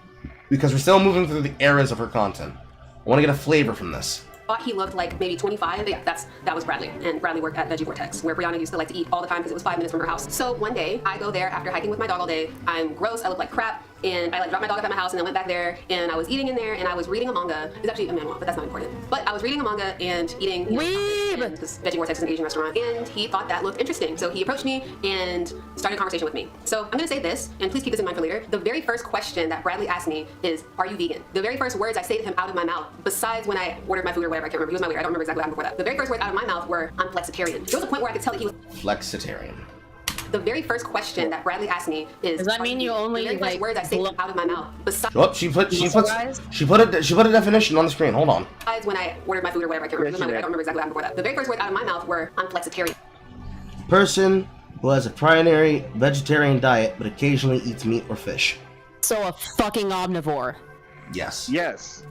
Because we're still moving through the eras of her content. I wanna get a flavor from this. Thought he looked like maybe 25. Yeah, that was Bradley. And Bradley worked at Veggie Vortex, where Brianna used to like to eat all the time because it was 5 minutes from her house. So one day, I go there after hiking with my dog all day. I'm gross, I look like crap, and I like dropped my dog off at my house and then went back there, and I was eating in there, and I was reading a manga. It's actually a manhwa, but that's not important. But I was reading a manga and eating because Veggie Vortex is an Asian restaurant, and he thought that looked interesting. So he approached me and started a conversation with me. So I'm gonna say this, and please keep this in mind for later. The very first question that Bradley asked me is, are you vegan? The very first words I say to him out of my mouth, besides when I ordered my food or whatever, I can't remember, he was my waiter, I don't remember exactly what happened before that. The very first words out of my mouth were, I'm flexitarian. There was a point where I could tell that he was flexitarian. The very first question that Bradley asked me is, does that mean you only the very first words I say out of my mouth? Besides, oh, she put a definition on the screen. Hold on. Besides when I ordered my food or whatever, I can't remember. I don't remember exactly what happened before that. The very first words out of my mouth were, I'm flexitarian. Person who has a primary vegetarian diet but occasionally eats meat or fish. So a fucking omnivore. Yes. Yes.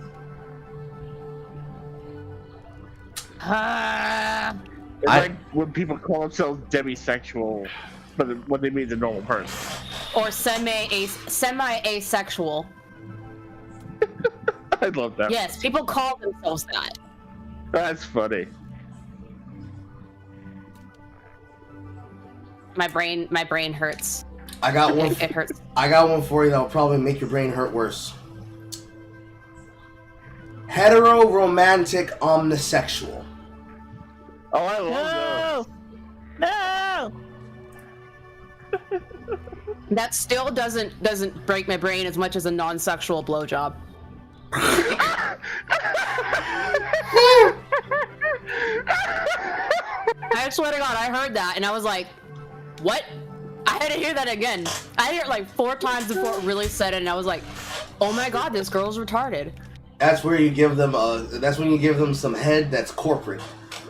It's like when people call themselves demisexual, but what they mean is a normal person. Or semi-asexual. I love that. Yes, people call themselves that. That's funny. My brain hurts. I got one. It hurts. I got one for you that'll probably make your brain hurt worse. Hetero-romantic omnisexual. Oh, I love No! That still doesn't break my brain as much as a non-sexual blowjob. I swear to God, I heard that and I was like, what? I had to hear that again. I heard it like 4 times before it really said it, and I was like, oh my God, this girl's retarded. That's where you give them that's when you give them some head that's corporate.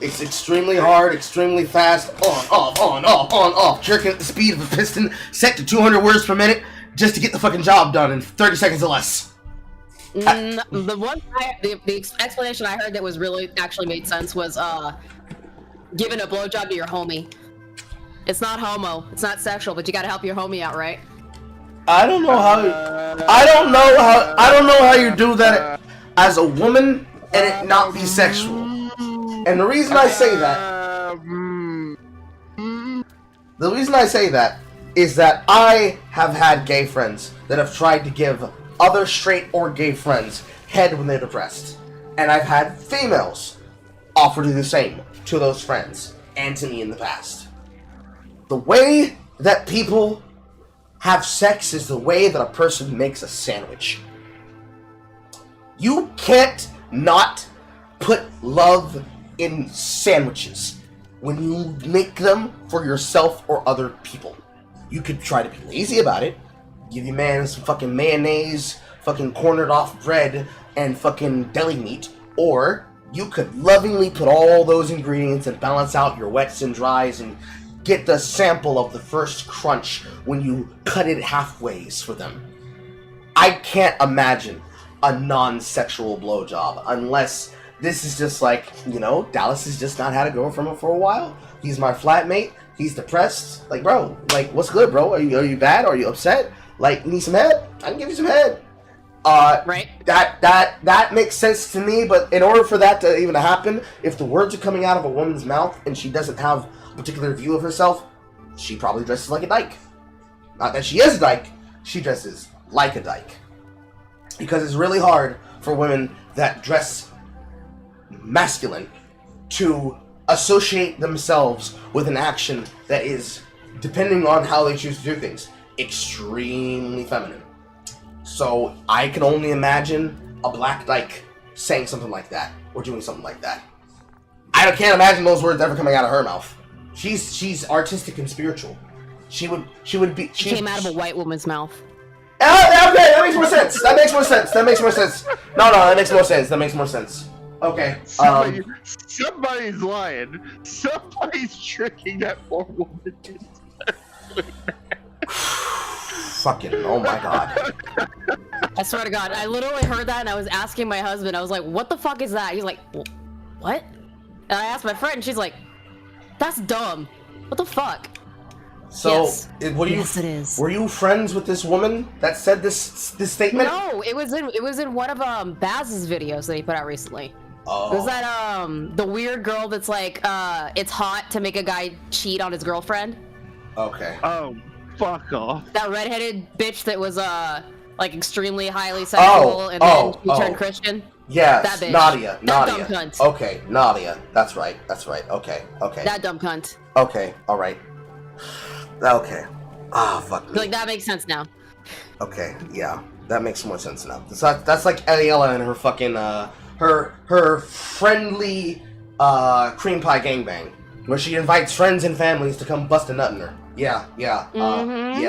It's extremely hard, extremely fast, on, off, jerking at the speed of a piston, set to 200 words per minute, just to get the fucking job done in 30 seconds or less. The explanation I heard that was really actually made sense was giving a blowjob to your homie. It's not homo, it's not sexual, but you gotta help your homie out, right? I don't know how you do that as a woman and it not be sexual. And the reason I say that is that I have had gay friends that have tried to give other straight or gay friends head when they're depressed. And I've had females offer to do the same to those friends and to me in the past. The way that people have sex is the way that a person makes a sandwich. You can't not put love in sandwiches when you make them for yourself or other people. You could try to be lazy about it. Give your man some fucking mayonnaise, fucking cornered off bread, and fucking deli meat. Or you could lovingly put all those ingredients and balance out your wets and dries and get the sample of the first crunch when you cut it halfways for them. I can't imagine a non-sexual blowjob unless this is just like, you know, Dallas has just not had a girl from him for a while. He's my flatmate. He's depressed. Like, bro, like, what's good, bro? Are you bad? Are you upset? Like, you need some head? I can give you some head. Right. That makes sense to me, but in order for that to even happen, if the words are coming out of a woman's mouth and she doesn't have a particular view of herself, she probably dresses like a dyke. Not that she is a dyke, she dresses like a dyke. Because it's really hard for women that dress masculine to associate themselves with an action that is, depending on how they choose to do things, extremely feminine. So I can only imagine a black dyke saying something like that or doing something like that. I can't imagine those words ever coming out of her mouth. She's artistic and spiritual. She would be. She came out of a white woman's mouth. Okay, that makes more sense. That makes more sense. No, that makes more sense. That makes more sense. Okay. Somebody's lying. Somebody's tricking that poor woman. Fucking, oh my god. I swear to God, I literally heard that and I was asking my husband, I was like, what the fuck is that? He's like, what? And I asked my friend and she's like, that's dumb. What the fuck? So, yes. Yes, it is. Were you friends with this woman that said this statement? No, it was in one of Baz's videos that he put out recently. Oh. It was that the weird girl that's like, it's hot to make a guy cheat on his girlfriend. Okay. Oh, fuck off. That redheaded bitch that was like extremely highly sexual and then she turned Christian. Yes, that bitch. Nadia. That dumb cunt. Okay, Nadia. That's right. Okay. That dumb cunt. Okay, alright. Okay. Fuck me. Like, that makes sense now. Okay, yeah. That makes more sense now. That's like Ariella and her fucking, her friendly, cream pie gangbang. Where she invites friends and families to come bust a nut in her. Yeah. Yeah,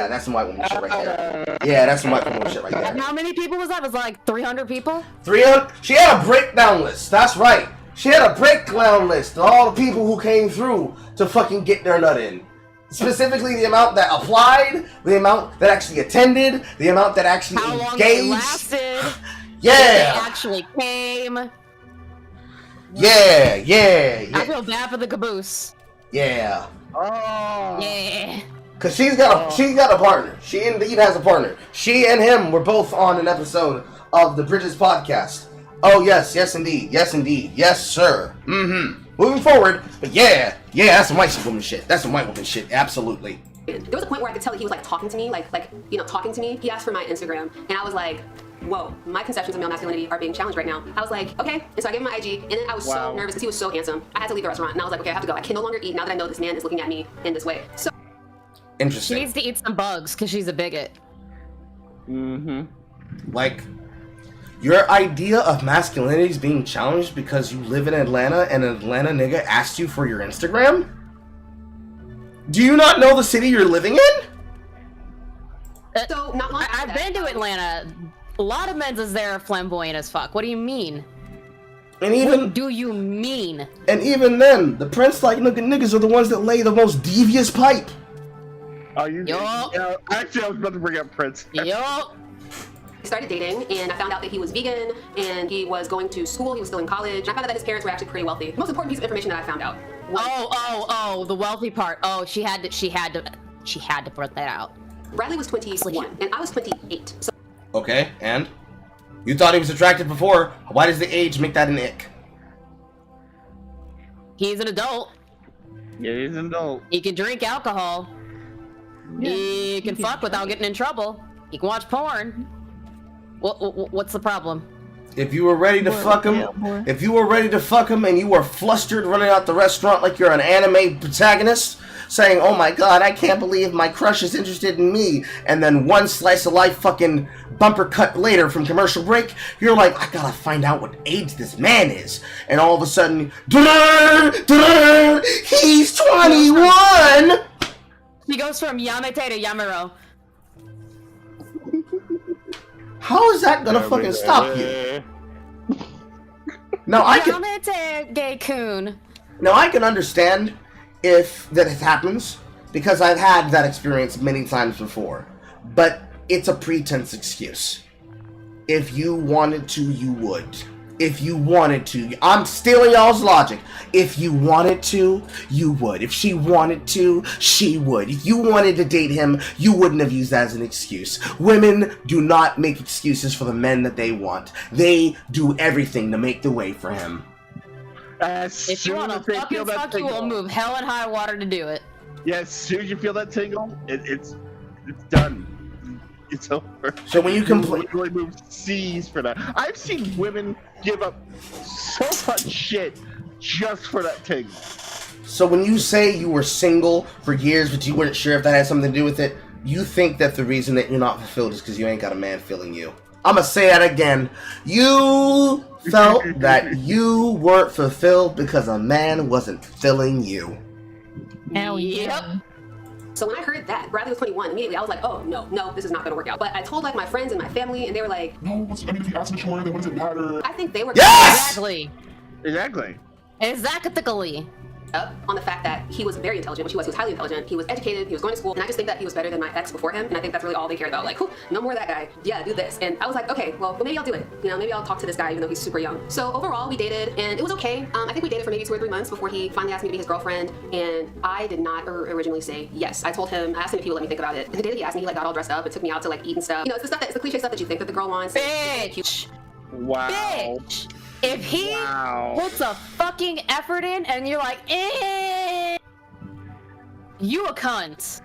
that's some white woman shit right there. Yeah, that's some white woman shit right there. And how many people was that? It was like 300 people? 300? She had a breakdown list. That's right. She had a breakdown list of all the people who came through to fucking get their nut in. Specifically, the amount that applied, the amount that actually attended, the amount that actually engaged. How long they lasted. Yeah. They actually came. Yeah. I feel bad for the caboose. Yeah. Oh. Yeah. Cause she's got a partner. She indeed has a partner. She and him were both on an episode of the Bridges podcast. Oh yes indeed, yes sir. Moving forward, but yeah, that's some white woman shit. That's some white woman shit. Absolutely. There was a point where I could tell that he was like talking to me, talking to me. He asked for my Instagram, and I was like, whoa, my conceptions of male masculinity are being challenged right now. I was like, okay. And so I gave him my IG, and then I was so nervous because he was so handsome. I had to leave the restaurant, and I was like, okay, I have to go. I can no longer eat now that I know this man is looking at me in this way. So interesting. She needs to eat some bugs because she's a bigot. Like, your idea of masculinity is being challenged because you live in Atlanta and an Atlanta nigga asked you for your Instagram? Do you not know the city you're living in? So not long I've been to Atlanta. A lot of men's is there flamboyant as fuck. What do you mean? And even what do you mean? And even then, the Prince like niggas are the ones that lay the most devious pipe. Oh, actually, I was about to bring up Prince. Yup. We started dating, and I found out that he was vegan, and he was going to school, he was still in college, and I found out that his parents were actually pretty wealthy. The most important piece of information that I found out was... the wealthy part. Oh, she had to put that out. Bradley was 21, and I was 28. So okay, and? You thought he was attractive before. Why does the age make that an ick? He's an adult. Yeah, he's an adult. He can drink alcohol. Yeah, he can fuck without getting in trouble. He can watch porn. What's the problem? If you were ready to fuck him, and you were flustered running out the restaurant like you're an anime protagonist, saying, oh my god, I can't believe my crush is interested in me, and then one slice of life fucking bumper cut later from commercial break, you're like, I gotta find out what age this man is. And all of a sudden, he's 21! He goes from Yamete to Yamero. How is that gonna fucking stop you? No, I can. Yamete Gay-kun. Now I can understand if that happens because I've had that experience many times before, but it's a pretense excuse. If you wanted to, you would. If you wanted to, I'm stealing y'all's logic. If you wanted to, you would. If she wanted to, she would. If you wanted to date him, you wouldn't have used that as an excuse. Women do not make excuses for the men that they want. They do everything to make the way for him. If you want to fucking fuck, you will move hell and high water to do it. Yeah, as soon as you feel that tingle, it's done. It's over. So when you complain, really move seas for that. I've seen women give up so much shit just for that tingle. So when you say you were single for years, but you weren't sure if that had something to do with it, you think that the reason that you're not fulfilled is because you ain't got a man feeling you. I'm gonna say that again. You felt that you weren't fulfilled because a man wasn't filling you. Hell yeah. So when I heard that Bradley was 21, immediately I was like, oh no, this is not gonna work out. But I told like my friends and my family, and they were like, no, I mean, if he asked mature, then what does it matter? I think they were Exactly. Exactly. Up on the fact that he was very intelligent, which he was highly intelligent, he was educated, he was going to school, and I just think that he was better than my ex before him, and I think that's really all they cared about. Like, no more of that guy. Yeah, do this. And I was like, okay, well, maybe I'll do it. You know, maybe I'll talk to this guy even though he's super young. So overall, we dated, and it was okay. I think we dated for maybe 2 or 3 months before he finally asked me to be his girlfriend, and I did not originally say yes. I told him, I asked him if he would let me think about it. And the day that he asked me, he like got all dressed up and took me out to like eat and stuff. You know, it's the cliche stuff that you think that the girl wants. Bitch. Wow. Bitch. If he puts a fucking effort in and you're like, you a cunt.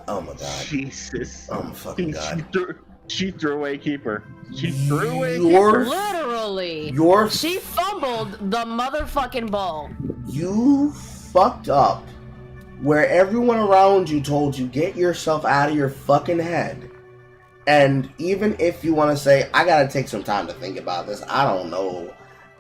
Oh my god. Jesus. Oh my fucking god. She threw away keeper. She threw away keeper. Literally. She fumbled the motherfucking ball. You fucked up where everyone around you told you get yourself out of your fucking head. And even if you want to say, I gotta take some time to think about this, I don't know.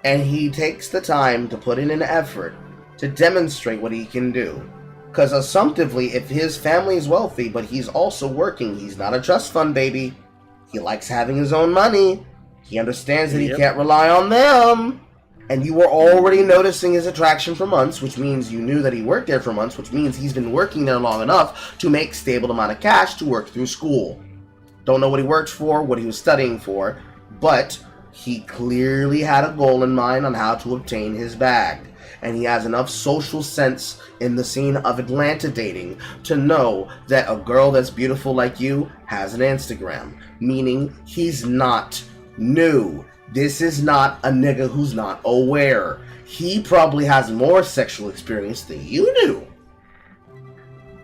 And he takes the time to put in an effort to demonstrate what he can do. Because assumptively, if his family is wealthy, but he's also working, he's not a trust fund baby. He likes having his own money. He understands that he can't rely on them. And you were already noticing his attraction for months, which means you knew that he worked there for months, which means he's been working there long enough to make stable amount of cash to work through school. Don't know what he worked for, what he was studying for, but he clearly had a goal in mind on how to obtain his bag. And he has enough social sense in the scene of Atlanta dating to know that a girl that's beautiful like you has an Instagram. Meaning he's not new. This is not a nigga who's not aware. He probably has more sexual experience than you do.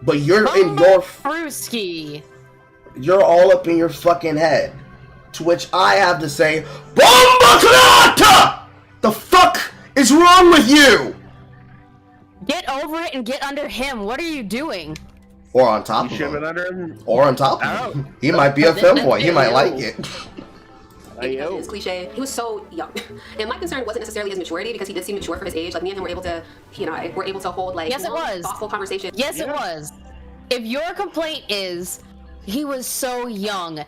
But you're in your... Fruski. You're all up in your fucking head. To which I have to say, Bomba Clata! The fuck is wrong with you? Get over it and get under him. What are you doing? Or on top of him. Or on top of him. He might be a femboy. He might like it. It's cliche. He was so young, and my concern wasn't necessarily his maturity because he did seem mature for his age. Like me and him were able to, were able to hold like yes, it was thoughtful conversation. Yes, it was. If your complaint is he was so young,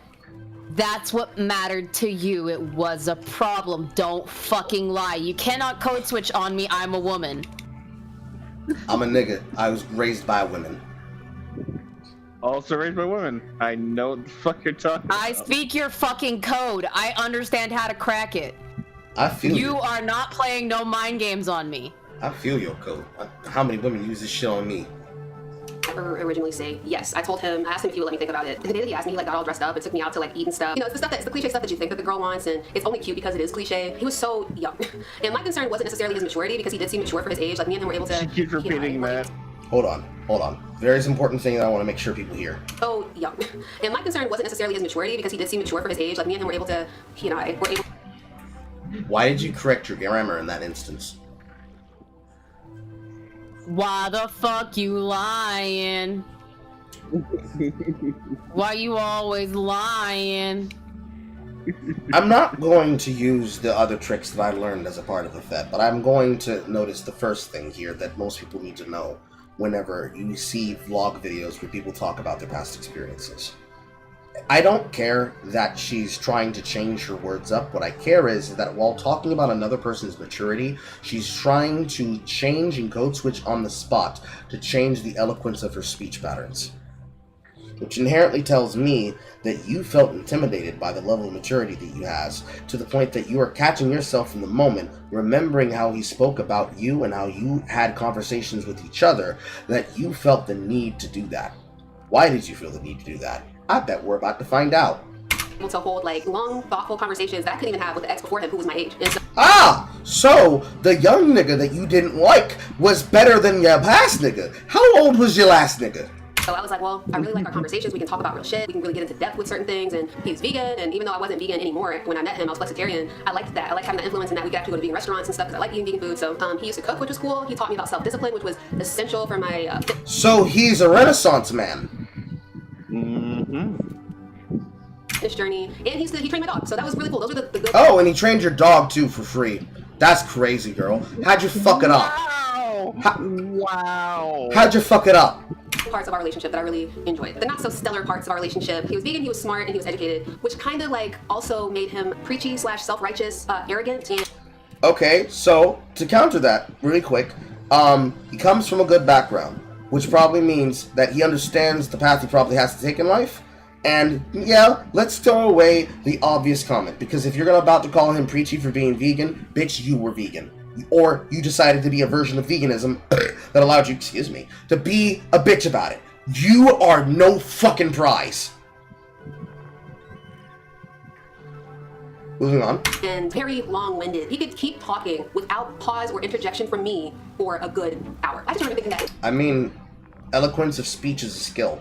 that's what mattered to you. It was a problem. Don't fucking lie. You cannot code switch on me. I'm a woman. I'm a nigga. I was raised by women. Also raised by women. I know what the fuck you're talking about. I speak your fucking code. I understand how to crack it. I feel you. You are not playing no mind games on me. I feel your code. How many women use this shit on me? Originally say yes. I told him, I asked him if he would let me think about it. And the day that he asked me, he like got all dressed up and took me out to like eat and stuff. You know, it's the cliche stuff that you think that the girl wants, and it's only cute because it is cliche. He was so young. And my concern wasn't necessarily his maturity because he did seem mature for his age. Like me and him were able to. She keeps repeating that. Hold on. Very important thing that I want to make sure people hear. So young. And my concern wasn't necessarily his maturity because he did seem mature for his age. Like me and him were able to, were able. Why did you correct your grammar in that instance? Why the fuck you lying? Why you always lying? I'm not going to use the other tricks that I learned as a part of the FET, but I'm going to notice the first thing here that most people need to know. whenever you see vlog videos where people talk about their past experiences. I don't care that she's trying to change her words up. What I care is that while talking about another person's maturity, she's trying to change and code switch on the spot to change the eloquence of her speech patterns. Which inherently tells me that you felt intimidated by the level of maturity that you has, to the point that you are catching yourself in the moment, remembering how he spoke about you and how you had conversations with each other, that you felt the need to do that. Why did you feel the need to do that? I bet we're about to find out. Able to hold like long, thoughtful conversations that I couldn't even have with the ex before him who was my age. And So the young nigga that you didn't like was better than your past nigga. How old was your last nigga? So I was like, well, I really like our conversations. We can talk about real shit. We can really get into depth with certain things. And he was vegan. And even though I wasn't vegan anymore, when I met him, I was flexitarian. I liked that. I liked having that influence and that we could actually go to vegan restaurants and stuff because I like eating vegan food. So he used to cook, which was cool. He taught me about self-discipline, which was essential for my... So he's a Renaissance man. This journey. And he trained my dog. So that was really cool. Those are the good... Oh, and he trained your dog too for free. That's crazy, girl. How'd you fuck it up? Wow. How'd you fuck it up? Parts of our relationship that I really enjoyed. The not so stellar parts of our relationship. He was vegan, he was smart, and he was educated, which kind of like also made him preachy / self-righteous, arrogant, and... Okay, so to counter that really quick, he comes from a good background, which probably means that he understands the path he probably has to take in life. And yeah, let's throw away the obvious comment, because if you're about to call him preachy for being vegan, bitch, you were vegan. Or you decided to be a version of veganism that allowed you, to be a bitch about it. You are no fucking prize. Moving on. And very long-winded. He could keep talking without pause or interjection from me for a good hour. I just remember thinking that. I mean, eloquence of speech is a skill.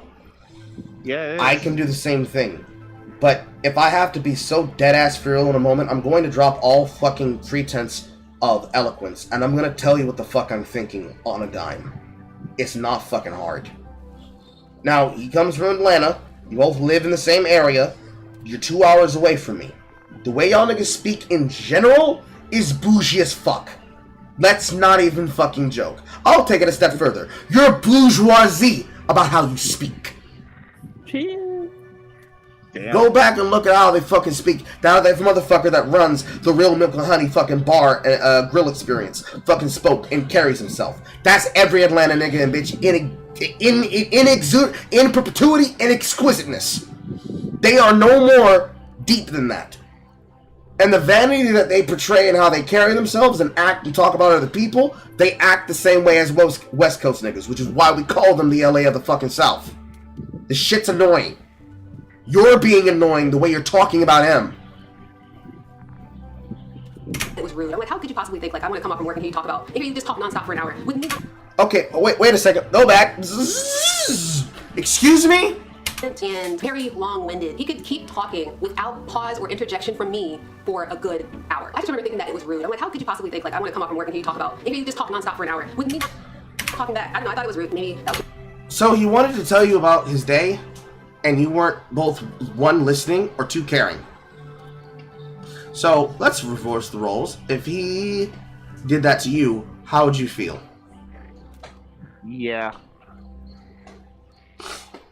Yeah, I can do the same thing. But if I have to be so dead-ass for real in a moment, I'm going to drop all fucking pretense of eloquence, and I'm gonna tell you what the fuck I'm thinking on a dime. It's not fucking hard. Now, he comes from Atlanta, you both live in the same area, you're 2 hours away from me. The way y'all niggas speak in general is bougie as fuck. Let's not even fucking joke. I'll take it a step further. You're bourgeoisie about how you speak. Damn. Go back and look at how they fucking speak. That motherfucker that runs the Real Milk and Honey fucking bar grill experience fucking spoke and carries himself. That's every Atlanta nigga and bitch in perpetuity and exquisiteness. They are no more deep than that. And the vanity that they portray and how they carry themselves and act and talk about other people, they act the same way as most West Coast niggas, which is why we call them the LA of the fucking South. The shit's annoying. You're being annoying the way you're talking about him. It was rude. I'm like, how could you possibly think, like, I want to come up from work and hear you talk about, and you just talk nonstop for an hour with me? Okay, wait a second. Go back. Excuse me? And very long-winded. He could keep talking without pause or interjection from me for a good hour. I just remember thinking that it was rude. I'm like, how could you possibly think, like, I want to come up from work and hear you talk about, and you just talk nonstop for an hour with me talking back? I don't know, I thought it was rude. Maybe that was... So he wanted to tell you about his day, and you weren't both, one, listening, or two, caring. So, let's reverse the roles. If he did that to you, how would you feel? Yeah.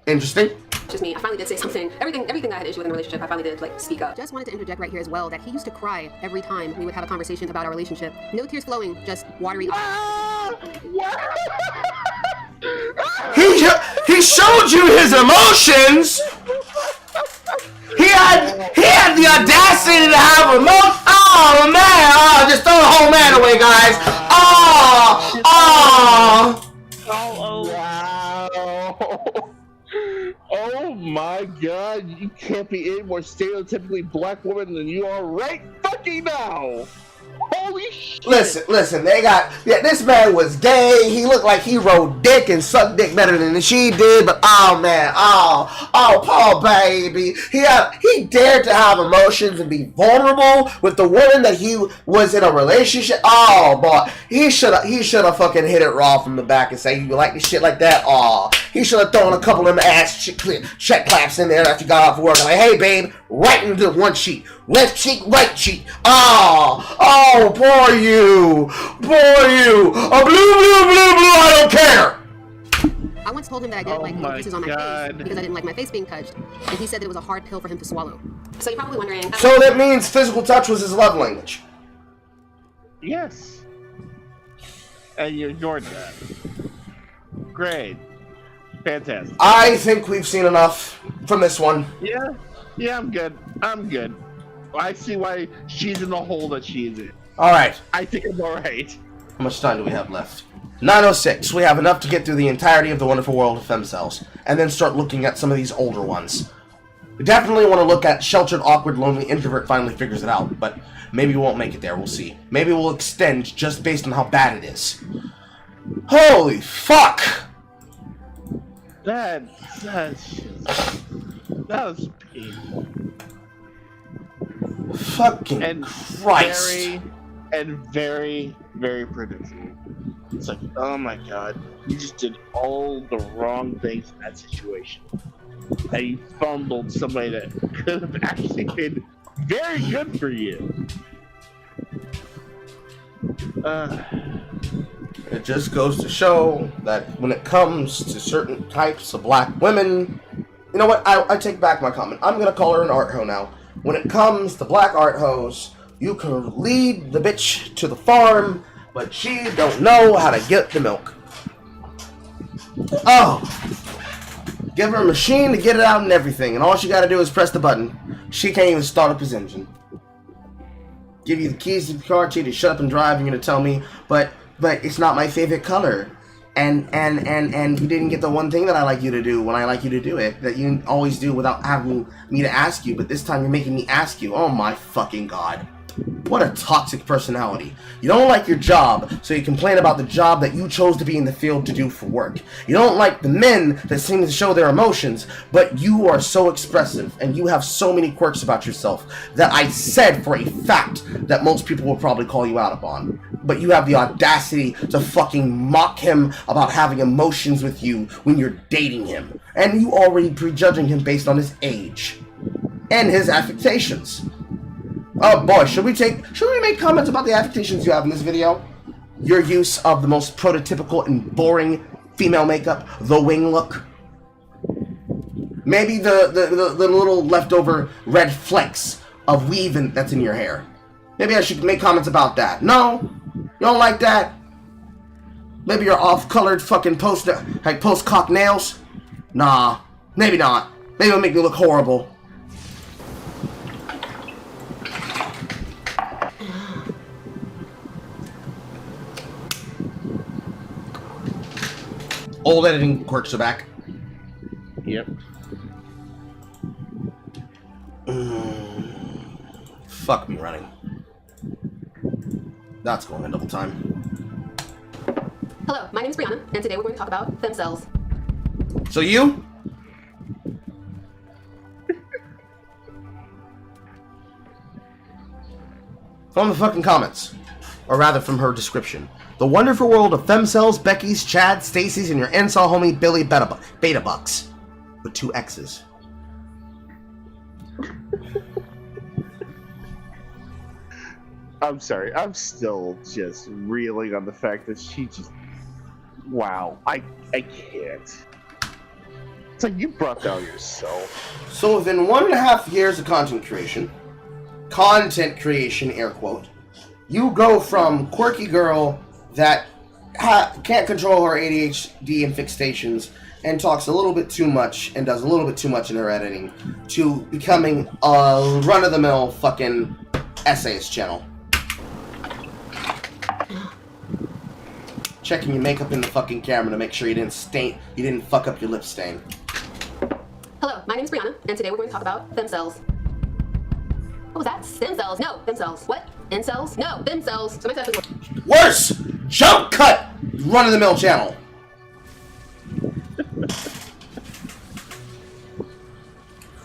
Interesting. Just me. I finally did say something. Everything that I had issue with in the relationship, I finally did, like, speak up. Just wanted to interject right here as well that he used to cry every time we would have a conversation about our relationship. No tears flowing, just watery... He showed you his emotions. He had the audacity to have emotions. Oh man! Oh, just throw the whole man away, guys. Wow. Oh my god, you can't be any more stereotypically black woman than you are right fucking now. Holy shit. Listen, this man was gay. He looked like he rode dick and sucked dick better than she did, but oh man, poor baby. He dared to have emotions and be vulnerable with the woman that he was in a relationship. Oh boy, he should have fucking hit it raw from the back and say, you like this shit like that? Oh, he should have thrown a couple of them ass check claps in there after you got off work. Like, hey babe, right into one cheek, left cheek, right cheek. Oh, poor you. A blue, I don't care. I once told him that I didn't like little pieces on my face because I didn't like my face being touched, and he said that it was a hard pill for him to swallow. So you're probably wondering... So that means physical touch was his love language. Yes. And you ignored that. Great. Fantastic. I think we've seen enough from this one. Yeah, I'm good. I see why she's in the hole that she's in. Alright. I think I'm alright. How much time do we have left? 9:06. We have enough to get through the entirety of the wonderful world of femcells, and then start looking at some of these older ones. We definitely want to look at sheltered, awkward, lonely introvert finally figures it out, but maybe we won't make it there. We'll see. Maybe we'll extend just based on how bad it is. Holy fuck! That was painful. Fucking and Christ. Very, very predictable. It's like, oh my god, you just did all the wrong things in that situation. And you fumbled somebody that could have actually been very good for you. It just goes to show that when it comes to certain types of black women, you know what? I take back my comment. I'm gonna call her an art hoe now. When it comes to black art hoes, you can lead the bitch to the farm, but she don't know how to get the milk. Oh, give her a machine to get it out and everything, and all she gotta do is press the button. She can't even start up his engine. Give you the keys to the car, tell you to shut up and drive, and you're gonna tell me, but it's not my favorite color. And you didn't get the one thing that I like you to do when I like you to do it, that you always do without having me to ask you, but this time you're making me ask you. Oh my fucking god. What a toxic personality. You don't like your job, so you complain about the job that you chose to be in the field to do for work. You don't like the men that seem to show their emotions, but you are so expressive, and you have so many quirks about yourself that I said for a fact that most people will probably call you out upon. But you have the audacity to fucking mock him about having emotions with you when you're dating him. And you already prejudging him based on his age. And his affectations. Oh boy, should we make comments about the affectations you have in this video? Your use of the most prototypical and boring female makeup, the wing look. Maybe the little leftover red flecks of weave that's in your hair. Maybe I should make comments about that. No? You don't like that? Maybe your off-colored fucking post-cock nails? Nah, maybe not. Maybe it'll make me look horrible. Old editing quirks are back. Yep. Fuck me running. That's going in double time. Hello, my name is Brianna, and today we're going to talk about femcells. So you? From the fucking comments. Or rather from her description. The wonderful world of femcells, Becky's, Chad, Stacy's, and your incel homie Billy Beta Bucks. With 2 X's. I'm sorry, I'm still just reeling on the fact that she just... Wow, I can't. It's like you brought down yourself. So within 1.5 years of content creation, air quote, you go from quirky girl that can't control her ADHD and fixations and talks a little bit too much and does a little bit too much in her editing to becoming a run-of-the-mill fucking essayist channel. Checking your makeup in the fucking camera to make sure you didn't fuck up your lip stain. Hello, my name is Brianna, and today we're going to talk about femcells. What was that? Stem cells? No, femcells. What? Incels? No, femcells. So my stuff is worse! Jump cut! Run-of-the-mill channel.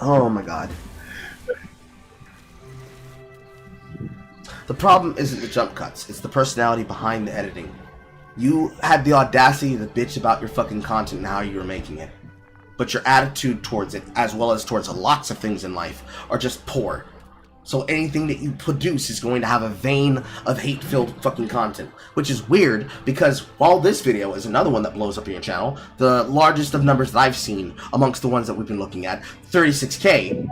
Oh my god. The problem isn't the jump cuts, it's the personality behind the editing. You had the audacity to bitch about your fucking content and how you were making it. But your attitude towards it, as well as towards lots of things in life, are just poor. So anything that you produce is going to have a vein of hate-filled fucking content. Which is weird, because while this video is another one that blows up in your channel, the largest of numbers that I've seen amongst the ones that we've been looking at, 36K,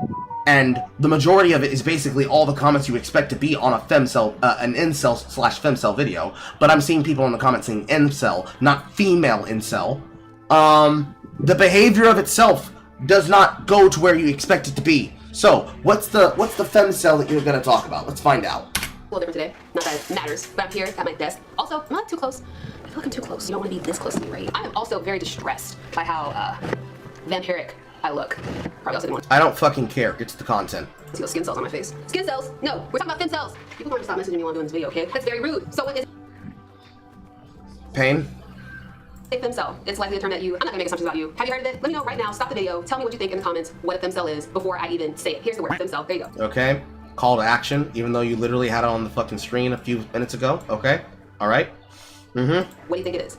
and the majority of it is basically all the comments you expect to be on a femcel, an incel/femcel video, but I'm seeing people in the comments saying incel, not female incel. The behavior of itself does not go to where you expect it to be. So, what's the femcel that you're gonna talk about? Let's find out. A little different today. Not that it matters, but I'm here at my desk. Also, I'm not too close. I feel like I'm too close. You don't want to be this close to me, right? I am also very distressed by how vampiric I look. Probably also didn't want I don't fucking care. It's the content. to see those skin cells on my face. Skin cells? No, we're talking about fin cells. People want to stop messaging me while I'm doing this video, okay? That's very rude. So what is Pain? a femcel? It's likely a term that I'm not gonna make assumptions about you. Have you heard of it? Let me know right now. Stop the video. Tell me what you think in the comments what a femcel is before I even say it. Here's the word, femcel. There you go. Okay. Call to action, even though you literally had it on the fucking screen a few minutes ago. Okay. Alright. What do you think it is?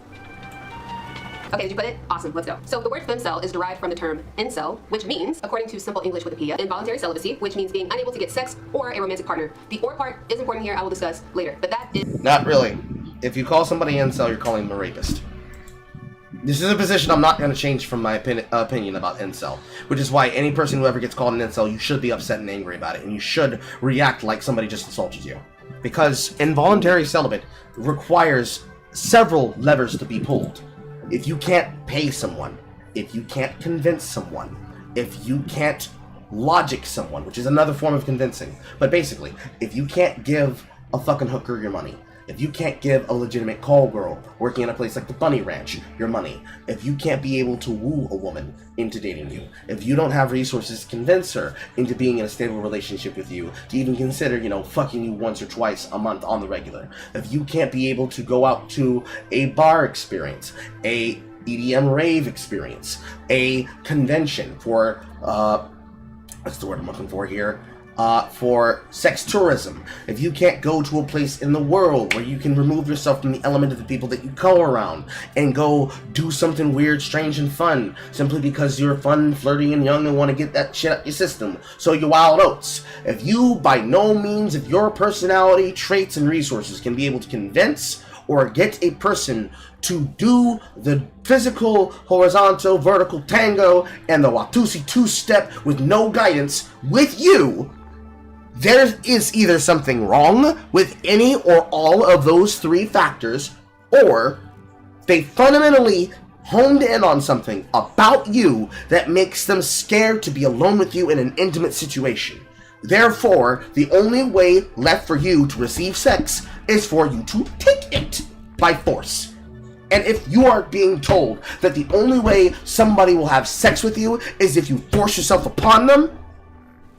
Okay, did you put it? Awesome, let's go. So the word femcel is derived from the term incel, which means, according to Simple English Wikipedia, involuntary celibacy, which means being unable to get sex or a romantic partner. The or part is important here, I will discuss later, but that is... Not really. If you call somebody incel, you're calling them a rapist. This is a position I'm not going to change from my opinion about incel, which is why any person who ever gets called an incel, you should be upset and angry about it, and you should react like somebody just insulted you. Because involuntary celibate requires several levers to be pulled. If you can't pay someone, if you can't convince someone, if you can't logic someone, which is another form of convincing, but basically, if you can't give a fucking hooker your money, if you can't give a legitimate call girl working in a place like the Bunny Ranch your money, if you can't be able to woo a woman into dating you, if you don't have resources to convince her into being in a stable relationship with you, to even consider, you know, fucking you once or twice a month on the regular, if you can't be able to go out to a bar experience, a EDM rave experience, a convention for, what's the word I'm looking for here? For sex tourism, if you can't go to a place in the world where you can remove yourself from the element of the people that you go around and go do something weird, strange, and fun simply because you're fun, flirty, and young and want to get that shit up your system, so you wild oats. If you, by no means of your personality, traits, and resources can be able to convince or get a person to do the physical, horizontal, vertical tango and the Watusi two-step with no guidance with you, there is either something wrong with any or all of those three factors, or they fundamentally honed in on something about you that makes them scared to be alone with you in an intimate situation. Therefore, the only way left for you to receive sex is for you to take it by force. And if you are being told that the only way somebody will have sex with you is if you force yourself upon them,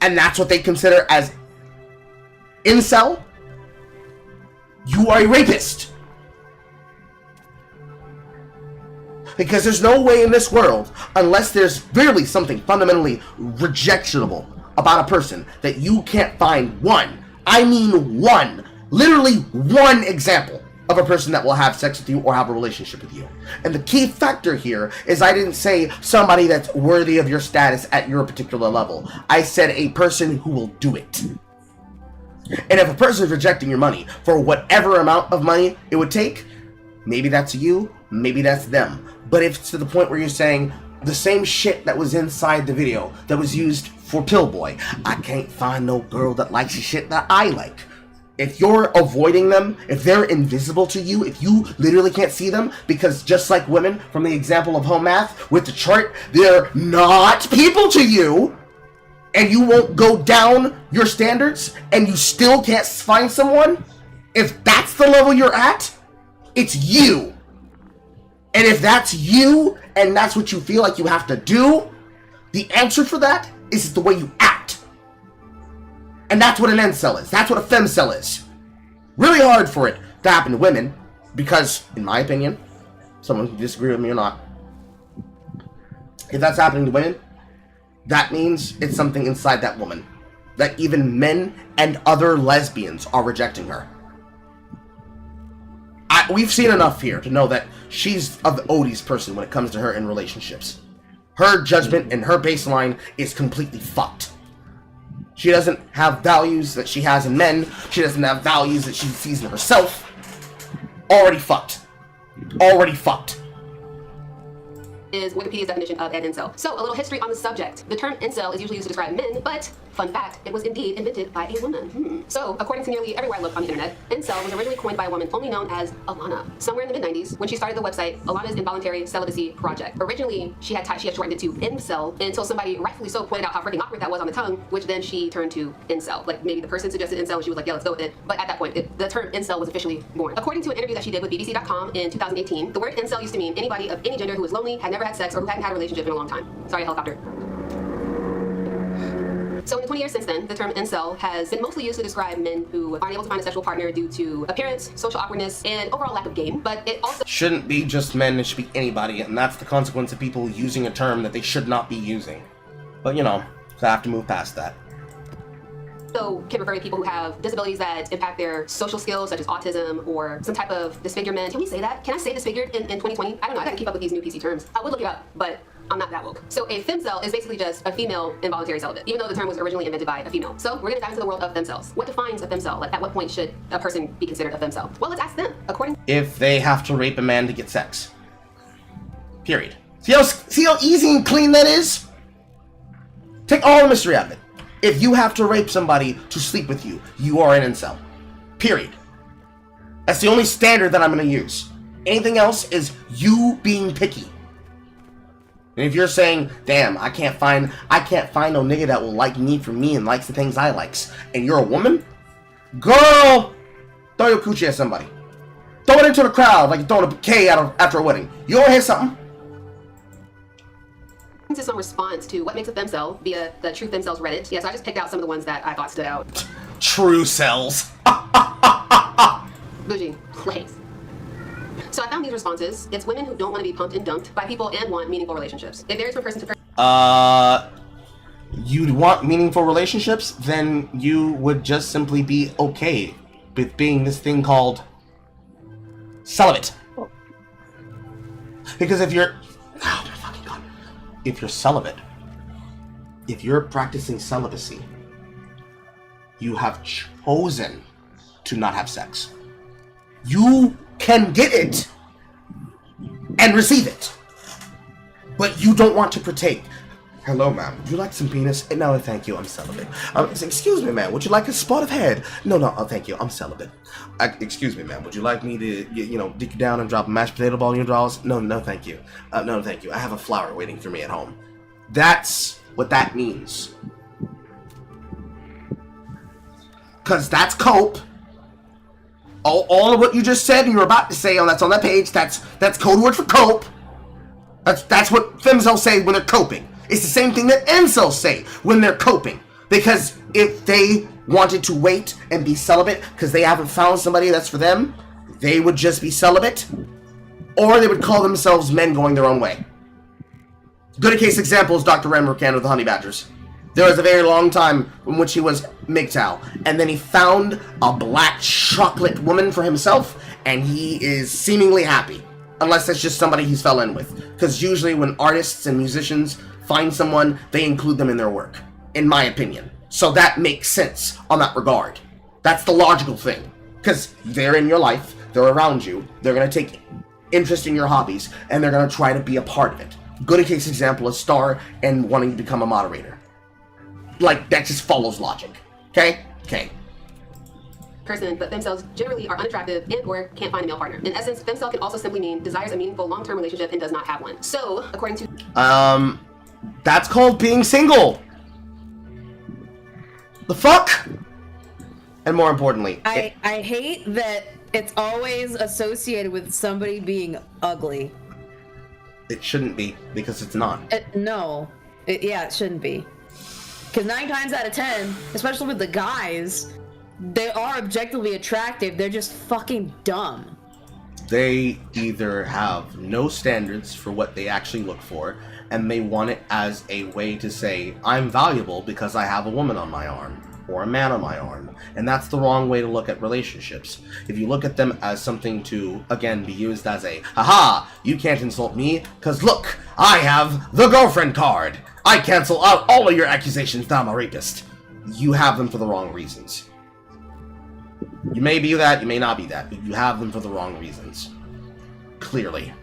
and that's what they consider as incel, you are a rapist. Because there's no way in this world, unless there's really something fundamentally rejectionable about a person, that you can't find one, I mean one, literally one example of a person that will have sex with you or have a relationship with you. And the key factor here is I didn't say somebody that's worthy of your status at your particular level. I said a person who will do it. And if a person is rejecting your money for whatever amount of money it would take, maybe that's you, maybe that's them. But if it's to the point where you're saying the same shit that was inside the video that was used for Pillboy, I can't find no girl that likes the shit that I like. If you're avoiding them, if they're invisible to you, if you literally can't see them, because just like women from the example of home math with the chart, they're not people to you, and you won't go down your standards, and you still can't find someone, if that's the level you're at, it's you. And if that's you, and that's what you feel like you have to do, the answer for that is the way you act. And that's what an incel is. That's what a femcel is. Really hard for it to happen to women, because, in my opinion, someone can disagree with me or not, if that's happening to women, that means it's something inside that woman, that even men and other lesbians are rejecting her. We've seen enough here to know that she's of the Odie's person when it comes to her in relationships. Her judgment and her baseline is completely fucked. She doesn't have values that she has in men. She doesn't have values that she sees in herself. Already fucked. Already fucked. Is Wikipedia's definition of an incel. So, a little history on the subject. The term incel is usually used to describe men, but, fun fact, it was indeed invented by a woman. So, according to nearly everywhere I looked on the internet, incel was originally coined by a woman only known as Alana. Somewhere in the mid-90s, when she started the website Alana's Involuntary Celibacy Project. Originally, she had shortened it to incel until somebody rightfully so pointed out how freaking awkward that was on the tongue, which then she turned to incel. Like, maybe the person suggested incel and she was like, yeah, let's go with it. But at that point, the term incel was officially born. According to an interview that she did with VSChat.com in 2018, the word incel used to mean anybody of any gender who was lonely, had never had sex, or who hadn't had a relationship in a long time. Sorry, helicopter. So in the 20 years since then, the term incel has been mostly used to describe men who aren't able to find a sexual partner due to appearance, social awkwardness, and overall lack of game. But it also shouldn't be just men, it should be anybody, and that's the consequence of people using a term that they should not be using. But you know, so I have to move past that. So can refer to people who have disabilities that impact their social skills, such as autism or some type of disfigurement. Can we say that? Can I say disfigured in 2020? I don't know, I gotta keep up with these new PC terms. I would look it up, but I'm not that woke. So a femcel is basically just a female involuntary celibate, even though the term was originally invented by a female. So we're gonna dive into the world of femcels. What defines a femcel? Like, at what point should a person be considered a femcel? Well, let's ask them. If they have to rape a man to get sex. Period. See how easy and clean that is? Take all the mystery out of it. If you have to rape somebody to sleep with you, you are an incel. Period. That's the only standard that I'm going to use. Anything else is you being picky. And if you're saying, damn, I can't find no nigga that will like me for me and likes the things I likes, and you're a woman, girl, throw your coochie at somebody. Throw it into the crowd like you're throwing a bouquet after a wedding. You wanna hear something? To some response to what makes a femcel via the True Femcells Reddit. Yeah, so I just picked out some of the ones that I thought stood out. True cells. Bougie. Thanks. So I found these responses. It's women who don't want to be pumped and dumped by people and want meaningful relationships. It varies from person to person. You'd want meaningful relationships, then you would just simply be okay with being this thing called celibate. Because if you're celibate, if you're practicing celibacy, you have chosen to not have sex. You can get it and receive it, but you don't want to partake. Hello, ma'am. Would you like some penis? No, thank you. I'm celibate. Excuse me, ma'am. Would you like a spot of head? No, thank you. I'm celibate. Excuse me, ma'am. Would you like me to, dig you down and drop a mashed potato ball in your drawers? No, thank you. No, thank you. I have a flower waiting for me at home. That's what that means. Because that's cope. All of what you just said and you were about to say that's on that page, that's code word for cope. That's what femcels say when they're coping. It's the same thing that incels say when they're coping. Because if they wanted to wait and be celibate because they haven't found somebody that's for them, they would just be celibate. Or they would call themselves men going their own way. Good case example is Dr. Remmercan of the Honey Badgers. There was a very long time in which he was MGTOW, and then he found a black chocolate woman for himself, and he is seemingly happy. Unless it's just somebody he's fell in with. Because usually when artists and musicians find someone, they include them in their work, in my opinion. So that makes sense on that regard. That's the logical thing. Because they're in your life, they're around you, they're going to take interest in your hobbies, and they're going to try to be a part of it. Good case example is Star and wanting to become a moderator. Like, that just follows logic. Okay? Person, but femcels generally are unattractive and or can't find a male partner. In essence, femcel can also simply mean desires a meaningful long-term relationship and does not have one. So, according to that's called being single. The fuck? And more importantly, I hate that it's always associated with somebody being ugly. It shouldn't be, because it's not. No. It shouldn't be. Because 9 times out of 10, especially with the guys, they are objectively attractive, they're just fucking dumb. They either have no standards for what they actually look for, and they want it as a way to say, I'm valuable because I have a woman on my arm, or a man on my arm. And that's the wrong way to look at relationships. If you look at them as something to, again, be used as a, haha, you can't insult me, because look, I have the girlfriend card. I cancel out all of your accusations that I'm a rapist. you have them for the wrong reasons. You may be that, you may not be that, but you have them for the wrong reasons. Clearly.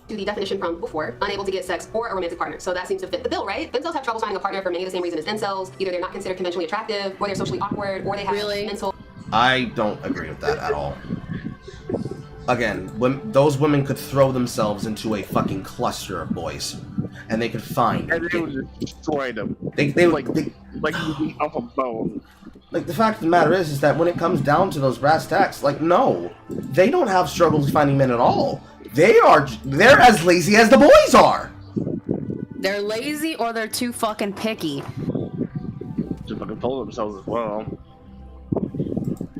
To the definition from before, unable to get sex or a romantic partner. So that seems to fit the bill, right? Incels have trouble finding a partner for many of the same reasons as incels. Either they're not considered conventionally attractive, or they're socially awkward, or they have mental... I don't agree with that at all. Again, those women could throw themselves into a fucking cluster of boys, and they could find... And they would just destroy them. Like off a bone. Like, the fact of the matter is that when it comes down to those brass tacks, like, no, they don't have struggles finding men at all. They're as lazy as the boys are. They're lazy or they're too fucking picky. Just fucking told themselves as well.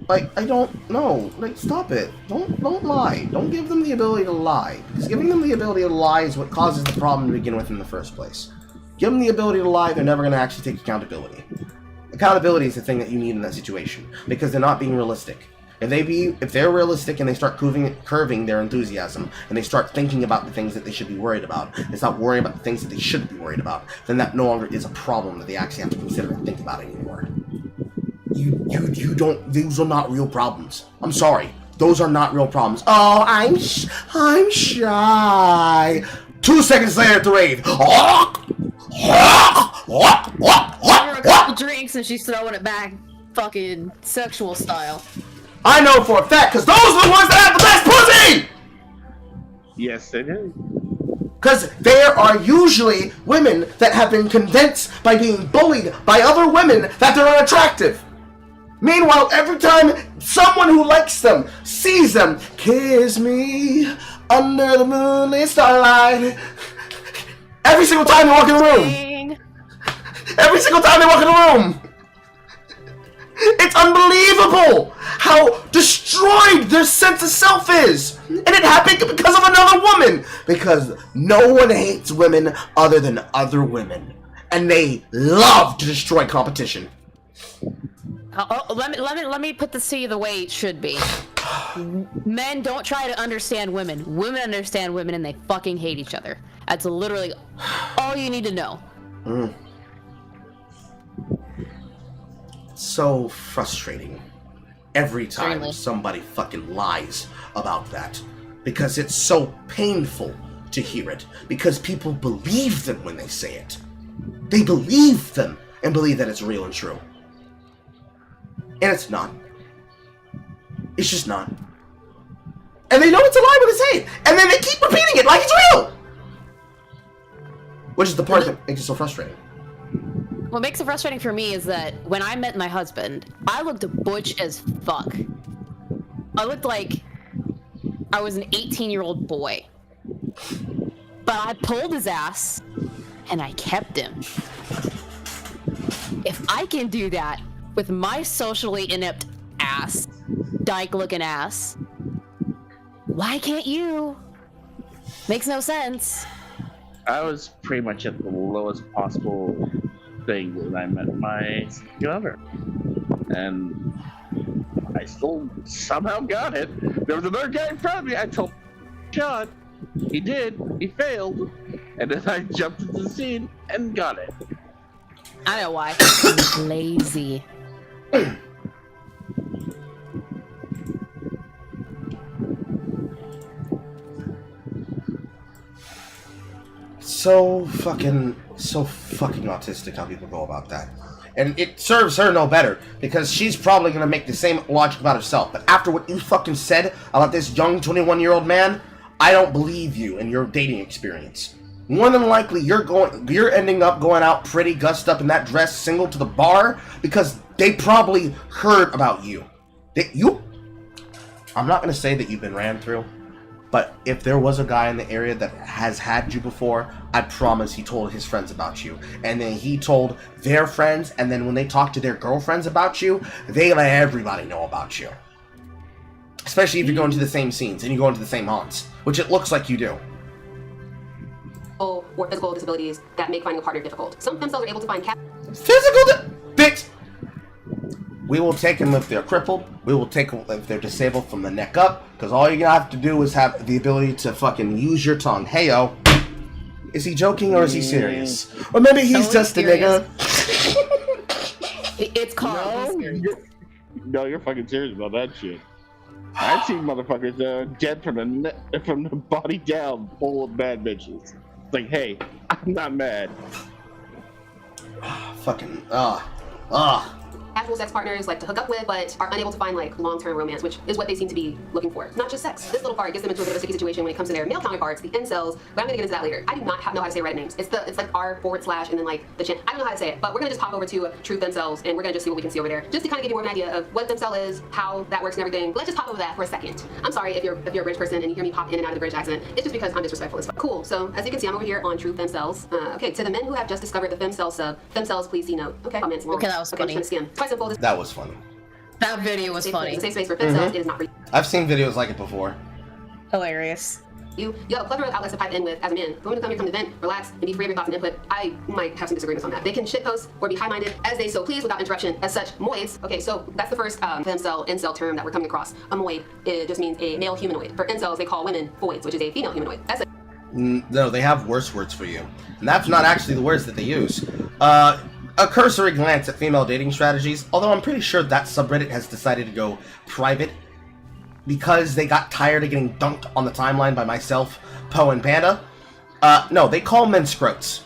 Like, I don't know. Like, stop it. Don't lie. Don't give them the ability to lie. Because giving them the ability to lie is what causes the problem to begin with in the first place. Give them the ability to lie, they're never going to actually take accountability. Accountability is the thing that you need in that situation. Because they're not being realistic. If they're realistic and they start curving their enthusiasm, and they start thinking about the things that they should be worried about, and stop worrying about the things that they shouldn't be worried about, then that no longer is a problem that they actually have to consider and think about anymore. You don't, those are not real problems. I'm sorry. Those are not real problems. Oh, I'm shy. 2 seconds later at the rave. Give her a couple drinks and she's throwing it back, fucking sexual style. I know for a fact, because those are the ones that have the best pussy! Yes, they do. Because there are usually women that have been convinced by being bullied by other women that they're unattractive. Meanwhile, every time someone who likes them sees them, kiss me under the moonlit starlight. Every single time they walk in the room. Every single time they walk in the room. It's unbelievable how destroyed their sense of self is. And it happened because of another woman. Because no one hates women other than other women. And they love to destroy competition. Let me put this to you the way it should be. Men don't try to understand women. Women understand women and they fucking hate each other. That's literally all you need to know. It's so frustrating every time somebody fucking lies about that. Because it's so painful to hear it. Because people believe them when they say it. They believe them and believe that it's real and true. And it's not. It's just not. And they know it's a lie when they say it. And then they keep repeating it like it's real! Which is the part that makes it so frustrating. What makes it frustrating for me is that when I met my husband, I looked butch as fuck. I looked like I was an 18-year-old boy. But I pulled his ass, and I kept him. If I can do that with my socially inept ass, dyke-looking ass, why can't you? Makes no sense. I was pretty much at the lowest possible thing when I met my lover. And I still somehow got it. There was another guy in front of me. I told him, shot. He did. He failed. And then I jumped into the scene and got it. I know why. He's lazy. So fucking autistic how people go about that. And it serves her no better, because she's probably gonna make the same logic about herself. But after what you fucking said about this young 21-year-old man, I don't believe you and your dating experience. More than likely, you're ending up going out pretty gussed up in that dress, single to the bar, because they probably heard about you. I'm not gonna say that you've been ran through, but if there was a guy in the area that has had you before, I promise he told his friends about you. And then he told their friends, and then when they talk to their girlfriends about you, they let everybody know about you. Especially if you're going to the same scenes and you go into the same haunts, which it looks like you do. Or physical disabilities that make finding a partner difficult. Some incels are able to find Bitch! We will take them if they're crippled. We will take them if they're disabled from the neck up. Because all you have to do is have the ability to fucking use your tongue. Hey, yo. Is he joking or is he serious? Or maybe he's just a nigga. It's called. No, you're fucking serious about that shit. I've seen motherfuckers dead from the body down, full of bad bitches. It's like, hey, I'm not mad. Casual sex partners like to hook up with, but are unable to find like long-term romance, which is what they seem to be looking for. Not just sex. This little part gets them into a bit of a sticky situation when it comes to their male counterparts, the incels. But I'm gonna get into that later. I do not know how to say Reddit names. It's like r// and then like the chin. I don't know how to say it, but we're gonna just pop over to Truth Themselves and we're gonna just see what we can see over there, just to kind of give you more of an idea of what Themcell is, how that works and everything. But let's just pop over that for a second. I'm sorry if you're a British person and you hear me pop in and out of the British accent. It's just because I'm disrespectful as fuck. Cool. So as you can see, I'm over here on Truth Themselves. Okay, to the men who have just discovered the Femcell sub, Themselves, please see note. Okay, comments. Okay, that was funny. I'm just gonna skim. Quite simple. That was funny. That video was funny. It's a safe space for Femcells. It is not for you. I've seen videos like it before. Hilarious. You have a plethora of outlets to pipe in with as a man. Going to come here, come to vent, relax, and be free of your thoughts and input. I might have some disagreements on that. They can shitpost or be high-minded as they so please without interruption. As such, moids. Okay, so that's the first incel term that we're coming across. A moid, it just means a male humanoid. For incels, they call women voids, which is a female humanoid. That's it. No, they have worse words for you. And that's not actually the words that they use. A cursory glance at female dating strategies, although I'm pretty sure that subreddit has decided to go private because they got tired of getting dunked on the timeline by myself, Poe, and Panda. No, they call men scrotes.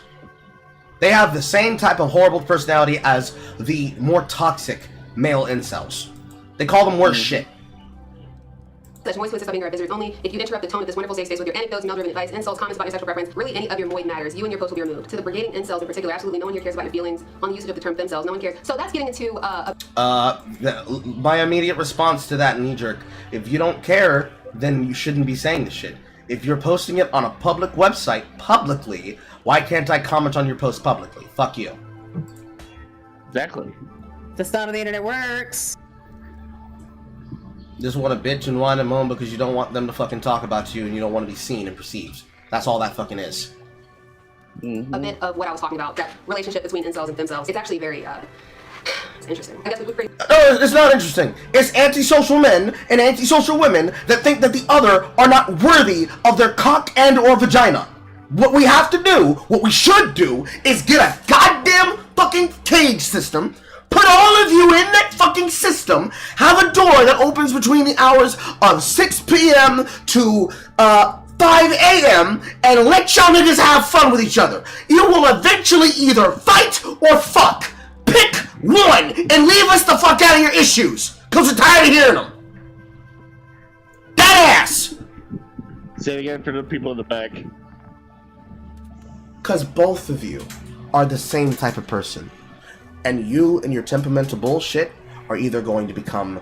They have the same type of horrible personality as the more toxic male incels. They call them worse shit. Such moist twists of being our visitors only. If you interrupt the tone of this wonderful safe space with your anecdotes, male-driven advice, insults, comments about your sexual preference, really any of your moid matters, you and your post will be removed. To the brigading incels in particular, absolutely no one here cares about your feelings on the usage of the term themselves. No one cares. So that's getting into my immediate response to that knee-jerk: if you don't care, then you shouldn't be saying the shit. If you're posting it on a public website publicly, why can't I comment on your post publicly? Fuck you. Exactly. That's not how the internet works. Just want to bitch and whine and moan because you don't want them to fucking talk about you and you don't want to be seen and perceived. That's all that fucking is. a bit of what I was talking about, that relationship between incels and themselves. It's actually very it's interesting. I guess we could No, it's not interesting. It's antisocial men and antisocial women that think that the other are not worthy of their cock and or vagina. What we have to do, what we should do, is get a goddamn fucking cage system, put all of you in that fucking system, have a door that opens between the hours of 6 p.m. to 5 a.m. and let y'all niggas have fun with each other. You will eventually either fight or fuck. Pick one and leave us the fuck out of your issues, because we're tired of hearing them. That ass! Say it again for the people in the back. Because both of you are the same type of person. And you and your temperamental bullshit are either going to become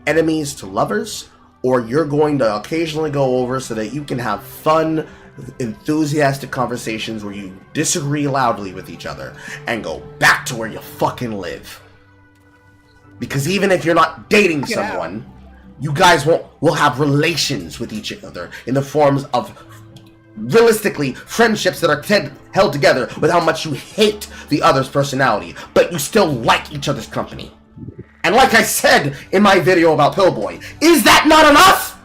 enemies to lovers, or you're going to occasionally go over so that you can have fun, enthusiastic conversations where you disagree loudly with each other and go back to where you fucking live. Because even if you're not dating someone, you guys will have relations with each other in the forms of realistically friendships that are held together with how much you hate the other's personality, but you still like each other's company. And like I said in my video about Pillboy, is that not enough?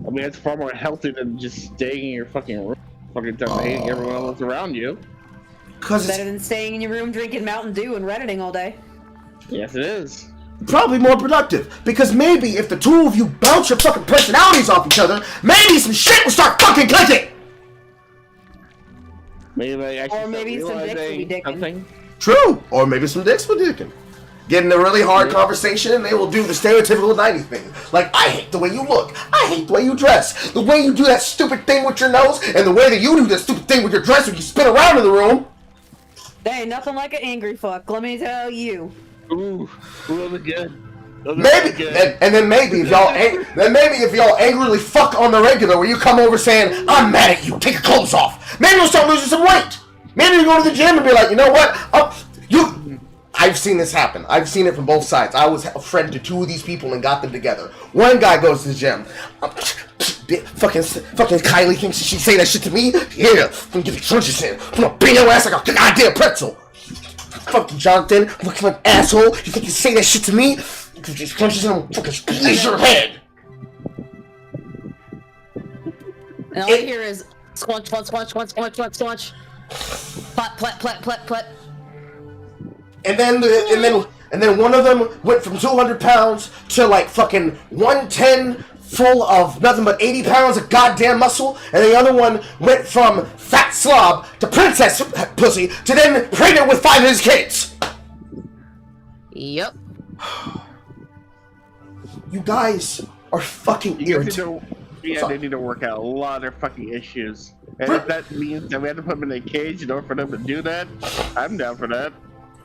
I mean, it's far more healthy than just staying in your fucking room, fucking time hating everyone else around you. Cause better than staying in your room drinking Mountain Dew and Redditing all day. Yes, it is. Probably more productive, because maybe if the two of you bounce your fucking personalities off each other, maybe some shit will start fucking clicking! Maybe or maybe some dicks will be dicking. True, or maybe some dicks will be dicking. Get in a really hard conversation and they will do the stereotypical 90s thing. Like, I hate the way you look, I hate the way you dress, the way you do that stupid thing with your nose, and the way that you do that stupid thing with your dress when you spin around in the room. There ain't nothing like an angry fuck, let me tell you. Ooh, those are good. Maybe, and then maybe if y'all angrily fuck on the regular, where you come over saying, "I'm mad at you, take your clothes off." Maybe you'll start losing some weight. Maybe you go to the gym and be like, you know what? I've seen this happen. I've seen it from both sides. I was a friend to two of these people and got them together. One guy goes to the gym. Fucking Kylie thinks she say that shit to me. Yeah, I'm gonna get the crunches in. I'm gonna beat your ass like a goddamn pretzel. Fucking Jonathan, fucking asshole. You think you say that shit to me? You just crunches in and fucking squeeze your head. And all I hear is squanch, squanch, squanch, squanch, squanch, squanch, squanch. Plat, plat, plat, plat, plat. And then one of them went from 200 pounds to like fucking 110, full of nothing but 80 pounds of goddamn muscle, and the other one went from fat slob to princess pussy to then pregnant with 5 of his kids. Yep. You guys are fucking irritating. They need to work out a lot of fucking issues. And if that means that we have to put them in a cage in order for them to do that, I'm down for that.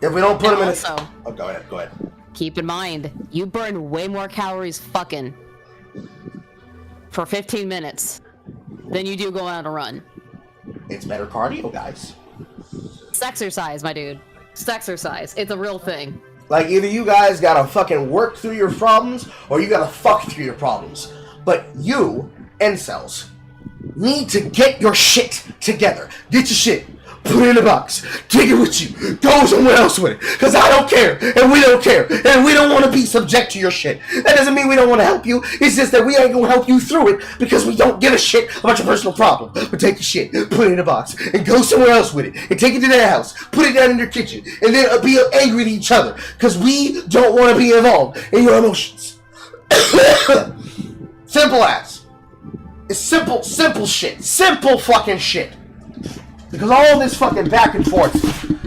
If we don't put them in a... Oh, go ahead. Keep in mind, you burn way more calories fucking for 15 minutes than you do going on a run. It's better cardio, guys. It's exercise, my dude. It's exercise. It's a real thing. Like, either you guys gotta fucking work through your problems, or you gotta fuck through your problems. But you, incels, need to get your shit together. Get your shit. Put it in a box. Take it with you. Go somewhere else with it. Because I don't care. And we don't care. And we don't want to be subject to your shit. That doesn't mean we don't want to help you. It's just that we ain't going to help you through it because we don't give a shit about your personal problem. But take your shit. Put it in a box. And go somewhere else with it. And take it to their house. Put it down in their kitchen. And then be angry at each other. Because we don't want to be involved in your emotions. Simple as. It's simple shit. Simple fucking shit. Because all this fucking back and forth,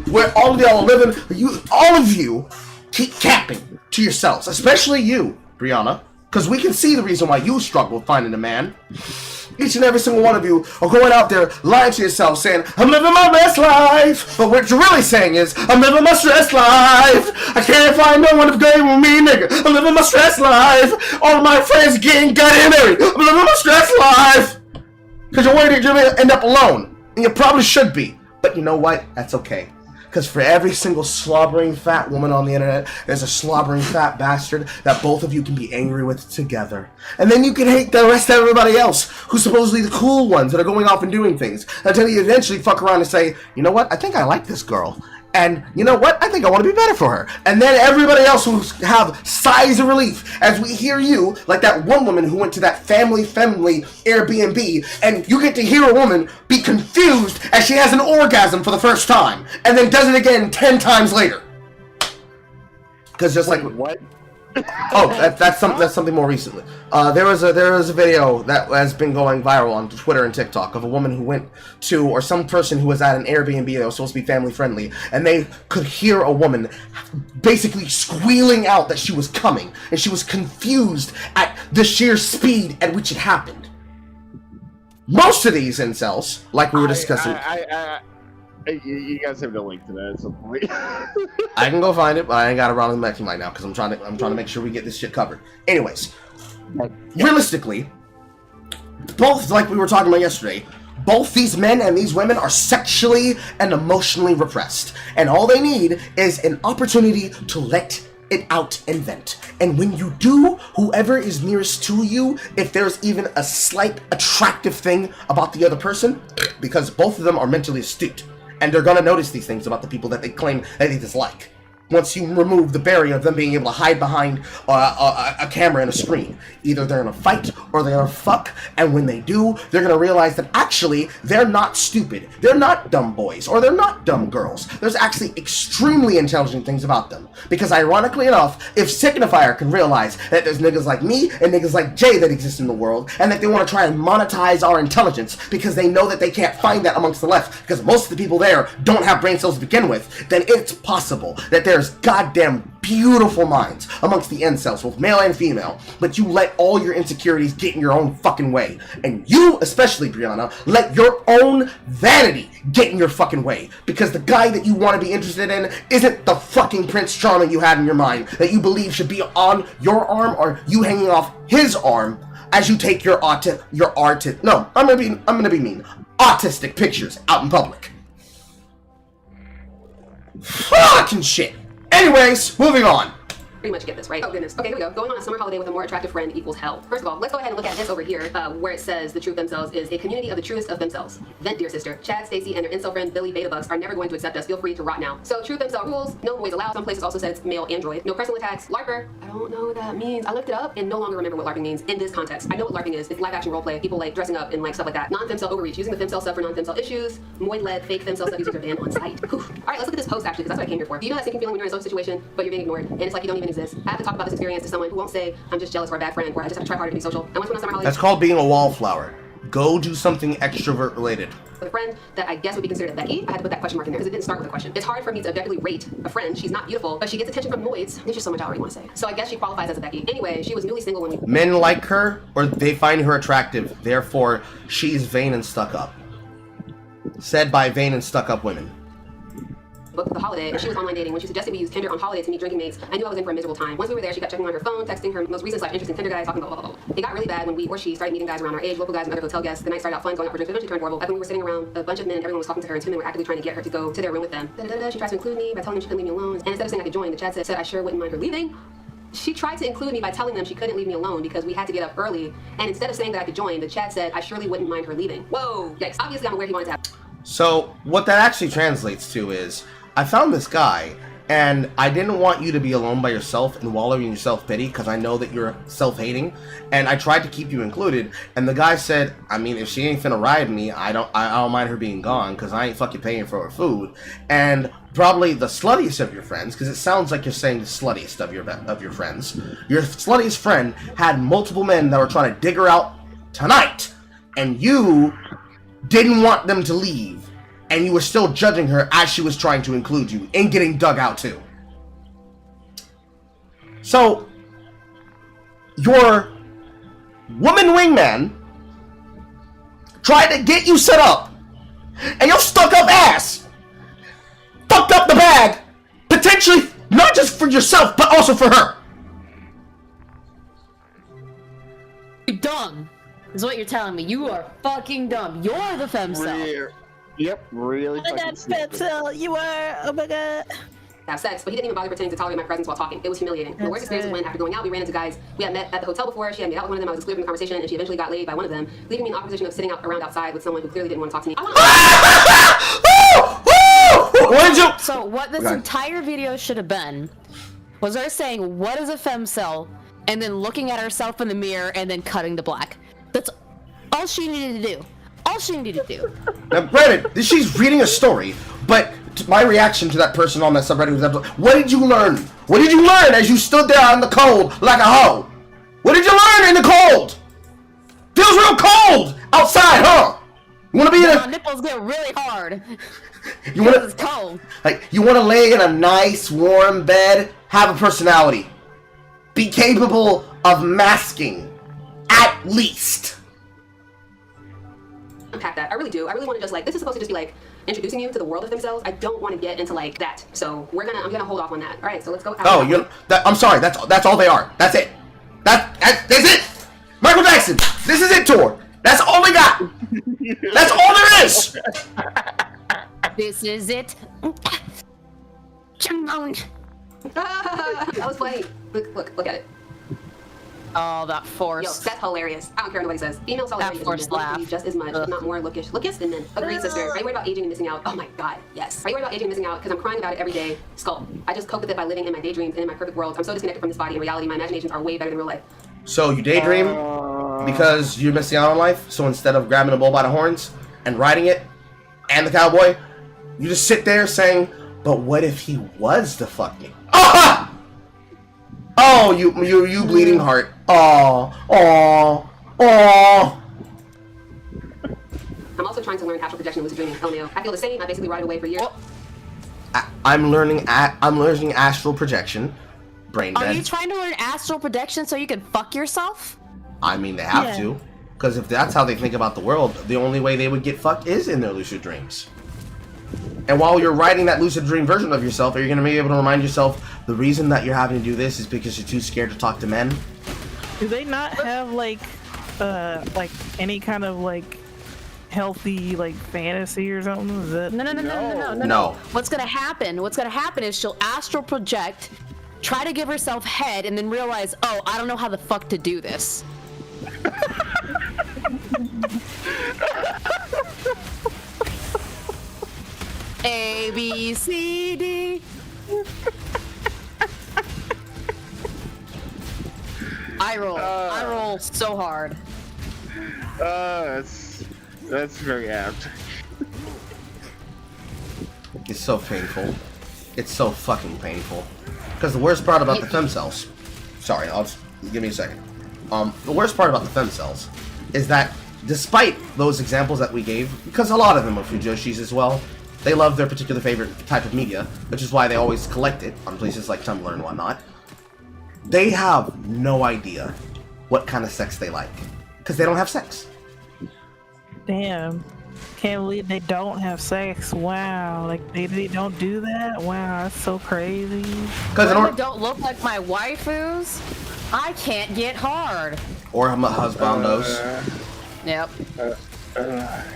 where all of y'all are living, all of you keep capping to yourselves, especially you, Brianna, because we can see the reason why you struggle with finding a man. Each and every single one of you are going out there lying to yourself, saying, I'm living my best life. But what you're really saying is, I'm living my stress life. I can't find no one to go with me, nigga. I'm living my stress life. All of my friends getting goddamn married. I'm living my stress life. Because you're worried that you're going to end up alone. And you probably should be. But you know what? That's okay. Because for every single slobbering fat woman on the internet, there's a slobbering fat bastard that both of you can be angry with together. And then you can hate the rest of everybody else, who's supposedly the cool ones that are going off and doing things, until you eventually fuck around and say, you know what? I think I like this girl. And you know what? I think I want to be better for her. And then everybody else who have sighs of relief as we hear you, like that one woman who went to that family Airbnb, and you get to hear a woman be confused as she has an orgasm for the first time, and then does it again 10 times later. Because just like what? Oh, that's something more recently. There was a video that has been going viral on Twitter and TikTok of a woman who went to, or some person who was at an Airbnb that was supposed to be family friendly, and they could hear a woman basically squealing out that she was coming, and she was confused at the sheer speed at which it happened. Most of these incels, like we were discussing. You guys have no link to that at some point. I can go find it, but I ain't got it around the Mannequin right now because I'm trying to make sure we get this shit covered. Anyways, realistically, both, like we were talking about yesterday, both these men and these women are sexually and emotionally repressed, and all they need is an opportunity to let it out and vent. And when you do, whoever is nearest to you, if there's even a slight attractive thing about the other person, because both of them are mentally astute, and they're gonna notice these things about the people that they claim that they dislike. Once you remove the barrier of them being able to hide behind a camera and a screen. Either they're gonna fight or they're gonna fuck, and when they do, they're gonna realize that actually they're not stupid, they're not dumb boys, or they're not dumb girls. There's actually extremely intelligent things about them. Because ironically enough, if Signifier can realize that there's niggas like me and niggas like Jay that exist in the world, and that they want to try and monetize our intelligence because they know that they can't find that amongst the left, because most of the people there don't have brain cells to begin with, then it's possible that there's goddamn beautiful minds amongst the incels, both male and female, but you let all your insecurities get in your own fucking way. And you, especially Brianna, let your own vanity get in your fucking way. Because the guy that you want to be interested in isn't the fucking Prince Charming you had in your mind that you believe should be on your arm or you hanging off his arm as you take your autistic pictures out in public. Fucking shit. Anyways, moving on. pretty much get this, right? Oh goodness. Okay, here we go. Going on a summer holiday with a more attractive friend equals hell. First of all, let's go ahead and look at this over here, where it says the truth themselves is a community of the truest of themselves. Vent, dear sister. Chad, Stacy, and their incel friend Billy Betabugs are never going to accept us. Feel free to rot now. So truth themselves rules. No boys allowed. Some places also said it's male android. No personal attacks. LARPer. I don't know what that means. I looked it up and no longer remember what LARPing means in this context. I know what LARPing is. It's live action roleplay. People like dressing up and like stuff like that. Non-femcel overreach. Using the femcel sub for non-femcel issues. Moid-led fake femcel sub users are banned on site. All right, let's look at this post actually, because that's what I came here for. Do you know that sinking feeling when you're in a social situation, but you're being ignored, and it's like you don't even exist? I have to talk about this experience to someone who won't say I'm just jealous or a bad friend, or I just have to try harder to be social. I went to a summer holiday. That's called being a wallflower. Go do something extrovert related. With a friend that I guess would be considered a Becky, I had to put that question mark in there because it didn't start with a question. It's hard for me to objectively rate a friend. She's not beautiful, but she gets attention from noids. There's just so much I already want to say. So I guess she qualifies as a Becky. Anyway, she was newly single when we... Men like her, or they find her attractive, therefore she's vain and stuck up. Said by vain and stuck up women. Booked for the holiday, and she was online dating. When she suggested we use Tinder on holiday to meet drinking mates, I knew I was in for a miserable time. Once we were there, she kept checking on her phone, texting her most recent interesting Tinder guys, talking about blah, blah, blah. It got really bad when we or she started meeting guys around our age, local guys and other hotel guests. The night started out fun, going out for drinks, eventually turned horrible. Like when we were sitting around a bunch of men, everyone was talking to her, and two men were actively trying to get her to go to their room with them. She tried to include me by telling them she couldn't leave me alone. And instead of saying I could join, the chat said I sure wouldn't mind her leaving. She tried to include me by telling them she couldn't leave me alone because we had to get up early. And instead of saying that I could join, the chat said I surely wouldn't mind her leaving. Whoa! Yikes. Obviously, I'm aware he wanted to have. So what that actually translates to is, I found this guy, and I didn't want you to be alone by yourself and wallow in your self-pity, because I know that you're self-hating, and I tried to keep you included, and the guy said, I mean, if she ain't finna ride me, I don't mind her being gone, because I ain't fucking paying for her food. And probably the sluttiest of your friends, because it sounds like you're saying the sluttiest of your friends, your sluttiest friend had multiple men that were trying to dig her out tonight, and you didn't want them to leave. And you were still judging her as she was trying to include you and getting dug out too. So, your woman wingman tried to get you set up, and your stuck up ass fucked up the bag, potentially not just for yourself, but also for her. You're dumb, is what you're telling me. You are fucking dumb. You're the femcel. Yep, really. Oh my god, femcel, you are. Oh my god. Have sex, but he didn't even bother pretending to tolerate my presence while talking. It was humiliating. The worst experience was when, after going out, we ran into guys we had met at the hotel before. She had made out with one of them. I was excluded from the conversation, and she eventually got laid by one of them, leaving me in the awkward position of sitting around outside with someone who clearly didn't want to talk to me. What did you? So what this entire video should have been was her saying, "What is a femcel?" and then looking at herself in the mirror and then cutting to black. That's all she needed to do. All she needed to do. Now, granted, she's reading a story, but my reaction to that person on that subreddit was, what did you learn? What did you learn as you stood there in the cold like a hoe? What did you learn in the cold? Feels real cold outside, huh? You want to be in a... nipples get really hard. You want to... It's cold. Like, you want to lay in a nice, warm bed, have a personality. Be capable of masking, at least. Unpack that. I really do. I really want to just like, this is supposed to just be like introducing you to the world of themselves. I don't want to get into like that. So I'm gonna hold off on that. All right, so let's go. Oh, I'm sorry. That's all they are. That's it. That's it. Michael Jackson. This is it, tour. That's all they got. That's all there is. This is it. That was funny. Look at it. Oh, that force. Yo, that's hilarious. I don't care what nobody says. Female solidarity is just as much, if not more lookish than men. Agreed, sister. Are you worried about aging and missing out? Oh my god, yes. Are you worried about aging and missing out? Because I'm crying about it every day. Skull. I just cope with it by living in my daydreams and in my perfect world. I'm so disconnected from this body. In reality, my imaginations are way better than real life. So you daydream because you're missing out on life. So instead of grabbing a bull by the horns and riding it, and the cowboy, you just sit there saying, "But what if he was the fucking?" Ah! Oh, you bleeding heart. Oh. I'm also trying to learn astral projection and lucid dreaming. LMAO. I feel the same. I basically ride away for years. I'm learning astral projection. Brain dead. Are you trying to learn astral projection so you can fuck yourself? I mean, they have to. Because if that's how they think about the world, the only way they would get fucked is in their lucid dreams. And while you're writing that lucid dream version of yourself, are you going to be able to remind yourself the reason that you're having to do this is because you're too scared to talk to men? Do they not have like any kind of like healthy like fantasy or something? Is that... No. What's gonna happen is she'll astral project try to give herself head, and then realize, oh, I don't know how the fuck to do this. A, B, C, D. I roll so hard. That's very apt. It's so painful. It's so fucking painful. Because the worst part about the femcells... Sorry, give me a second. The worst part about the femcells is that despite those examples that we gave, because a lot of them are fujoshis as well, they love their particular favorite type of media, which is why they always collect it on places like Tumblr and whatnot. They have no idea what kind of sex they like. Because they don't have sex. Damn. Can't believe they don't have sex. Wow. Like, they don't do that? Wow, that's so crazy. Because they don't look like my waifus, I can't get hard. Or my husbandos. Yep.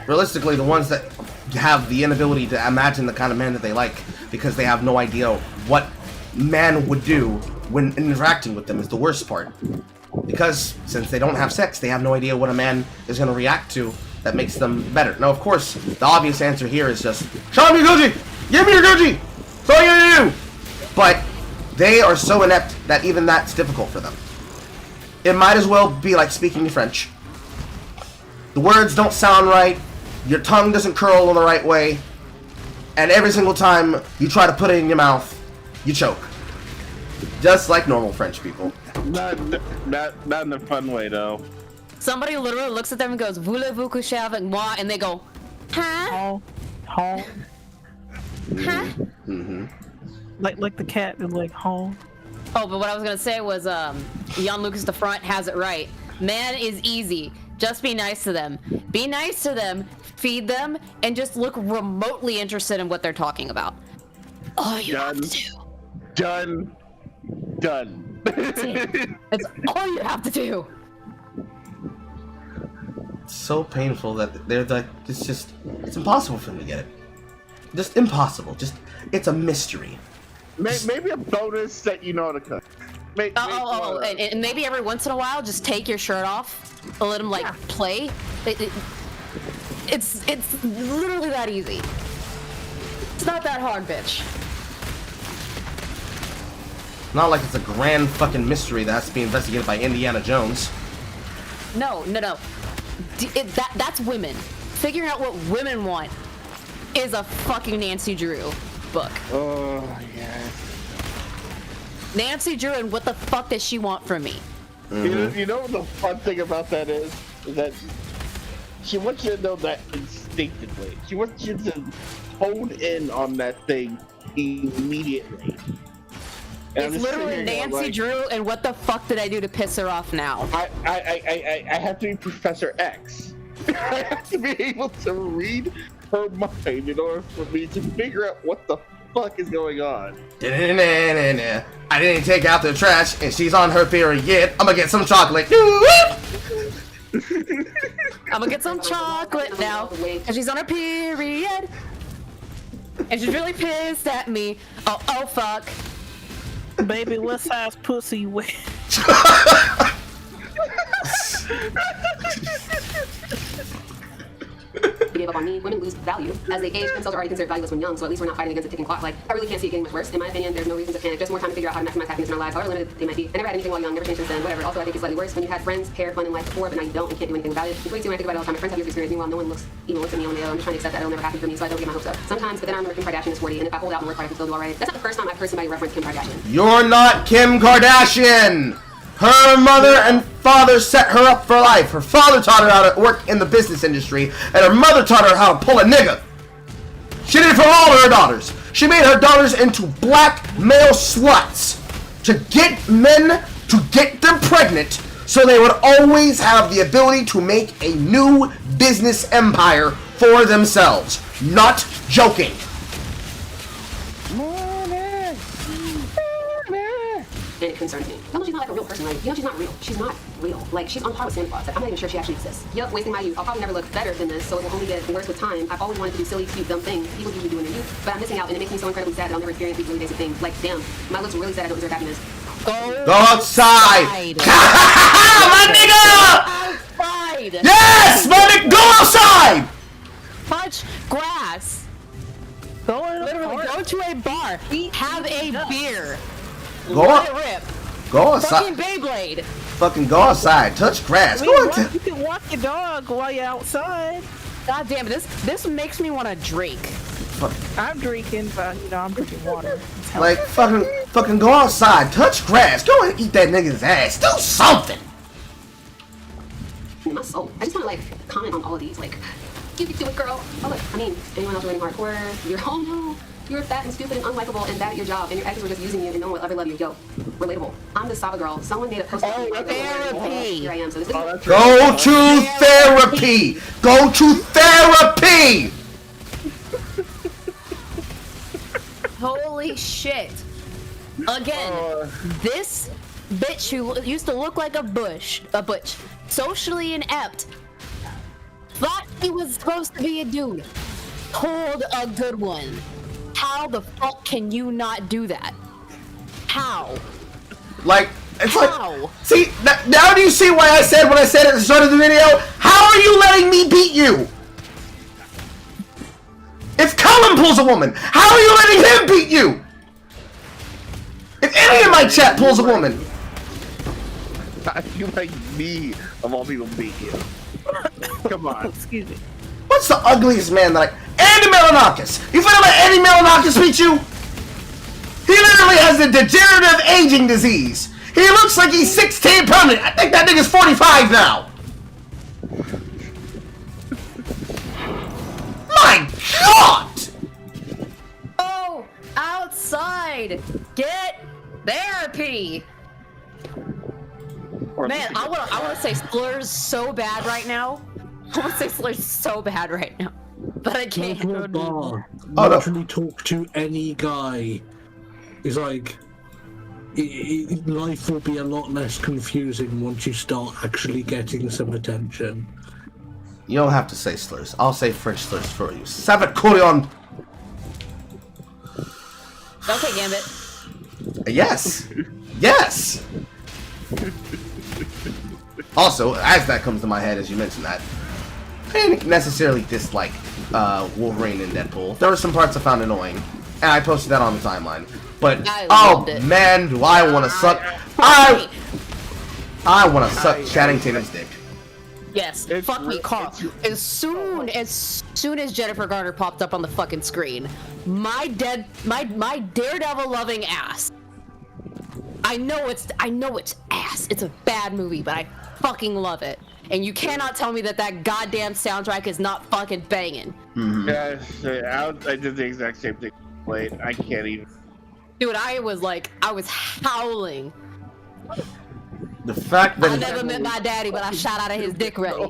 Realistically, the ones that have the inability to imagine the kind of man that they like because they have no idea what man would do when interacting with them is the worst part. Because since they don't have sex, they have no idea what a man is going to react to that makes them better. Now, of course, the obvious answer here is just, show me your Gucci! Give me your Gucci! So you do! But they are so inept that even that's difficult for them. It might as well be like speaking French. The words don't sound right, your tongue doesn't curl in the right way, and every single time you try to put it in your mouth, you choke. Just like normal French people. Not in a fun way, though. Somebody literally looks at them and goes, voulez-vous coucher avec moi? And they go, huh? Huh? Mm-hmm. Like the cat is like, huh? Oh, but what I was gonna say was, Jan Lucas the Front has it right. Man is easy. Just be nice to them. Be nice to them, feed them, and just look remotely interested in what they're talking about. All you have to do. Done. That's it. That's all you have to do. It's so painful that they're like, it's impossible for them to get it. Just impossible. It's a mystery. Maybe a bonus that you know how to cook. And maybe every once in a while, just take your shirt off and let them play. It's literally that easy. It's not that hard, bitch. Not like it's a grand fucking mystery that has to be investigated by Indiana Jones. No. That's women. Figuring out what women want is a fucking Nancy Drew book. Oh, yeah. Nancy Drew, and what the fuck does she want from me? Mm-hmm. You know what the fun thing about that is that she wants you to know that instinctively. She wants you to hone in on that thing immediately. And it's literally Nancy Drew, and what the fuck did I do to piss her off now? I have to be Professor X. I have to be able to read her mind in order for me to figure out what the fuck is going on. I didn't take out the trash, and she's on her period. I'm gonna get some chocolate. I'm gonna get some chocolate now, and she's on her period. And she's really pissed at me. Oh fuck. Baby, what size pussy you wear? Gave up on me. Women lose value. As they age, themselves are already considered valueless when young, so at least we're not fighting against a ticking clock. Like, I really can't see it getting much worse. In my opinion, there's no reason to panic. Just more time to figure out how to maximize happiness in our lives, however limited they might be. I never had anything while young, never changed since then, whatever. Also, I think it's slightly worse when you had friends, hair, fun, and life before, but now you don't and can't do anything about it. It's way too when I think about it all the time. My friends have years of experience, meanwhile, no one looks at me on the I'm just trying to accept that it'll never happen for me, so I don't get my hopes up. Sometimes, but then I remember Kim Kardashian is 40, and if I hold out and work hard, I can still do alright. That's not the first time I've heard somebody reference Kim Kardashian. You're not Kim Kardashian! Her mother and father set her up for life. Her father taught her how to work in the business industry, and her mother taught her how to pull a nigga. She did it for all of her daughters. She made her daughters into black male sluts to get men to get them pregnant so they would always have the ability to make a new business empire for themselves. Not joking. And concerns me. Y'all know she's not like a real person, right? You know she's not real. She's not real. Like, she's on par with Santa Claus. Like, I'm not even sure she actually exists. Yep, wasting my youth. I'll probably never look better than this, so it will only get worse with time. I've always wanted to do silly, cute, dumb things people usually do in their youth, but I'm missing out, and it makes me so incredibly sad that I'll never experience these really basic things. Like, damn, my looks are really sad. I don't deserve happiness. Go outside! My nigga! Outside! Yes! My nigga, go outside! Touch grass. Literally, go to a bar. Have a beer. Go Let on. it rip. Go outside. Fucking Beyblade. Fucking go outside. Touch grass. Go on. You can walk your dog while you're outside. God damn it, this makes me want to drink. I'm drinking, but you know, I'm drinking water. Like, fucking go outside. Touch grass. Go and eat that nigga's ass. Do something. My soul. I just want to like comment on all of these. Like, you can do it, girl. Oh look, I mean, anyone else running hardcore? You're oh no. You're fat and stupid and unlikable and bad at your job, and your exes were just using you, and no one will ever love you. Yo, relatable. I'm the Saba girl. Someone made a post. Therapy. Here I am. So this is Go to therapy. Go to therapy. Holy shit. Again, this bitch who used to look like a butch, socially inept, thought he was supposed to be a dude, pulled a good one. How the fuck can you not do that? How? Like, it's How? like, see, now do you see why I said when I said at the start of the video, how are you letting me beat you? If Colin pulls a woman, how are you letting him beat you? If any of my chat pulls a woman. I feel like me, of all people, beat you. Come on. Excuse me. What's the ugliest man that Andy Milonakis! You finna let Andy Milonakis beat you? He literally has a degenerative aging disease. He looks like he's 16 permanent. I think that nigga's 45 now. My God! Oh, outside! Get therapy! Man, I wanna say slurs so bad right now. I wanna say slurs so bad right now. But I can't. Go to a bar. Literally talk to any guy. It's like life will be a lot less confusing once you start actually getting some attention. You don't have to say slurs. I'll say French slurs for you. Savat Kurion! Okay, Gambit. Yes! Yes! Also, as that comes to my head, as you mentioned that, I didn't necessarily dislike Wolverine and Deadpool. There were some parts I found annoying, and I posted that on the timeline. But oh man, do I want to suck! I want to suck Channing Tatum's dick. Yes, fuck me, Carl. As soon as Jennifer Garner popped up on the fucking screen, my Daredevil loving ass. I know it's ass. It's a bad movie, but I fucking love it. And you cannot tell me that goddamn soundtrack is not fucking banging. Yeah, I did the exact same thing. Wait, I can't even. Dude, I was howling. The fact that I never met my daddy, but I shot out of his dick ready.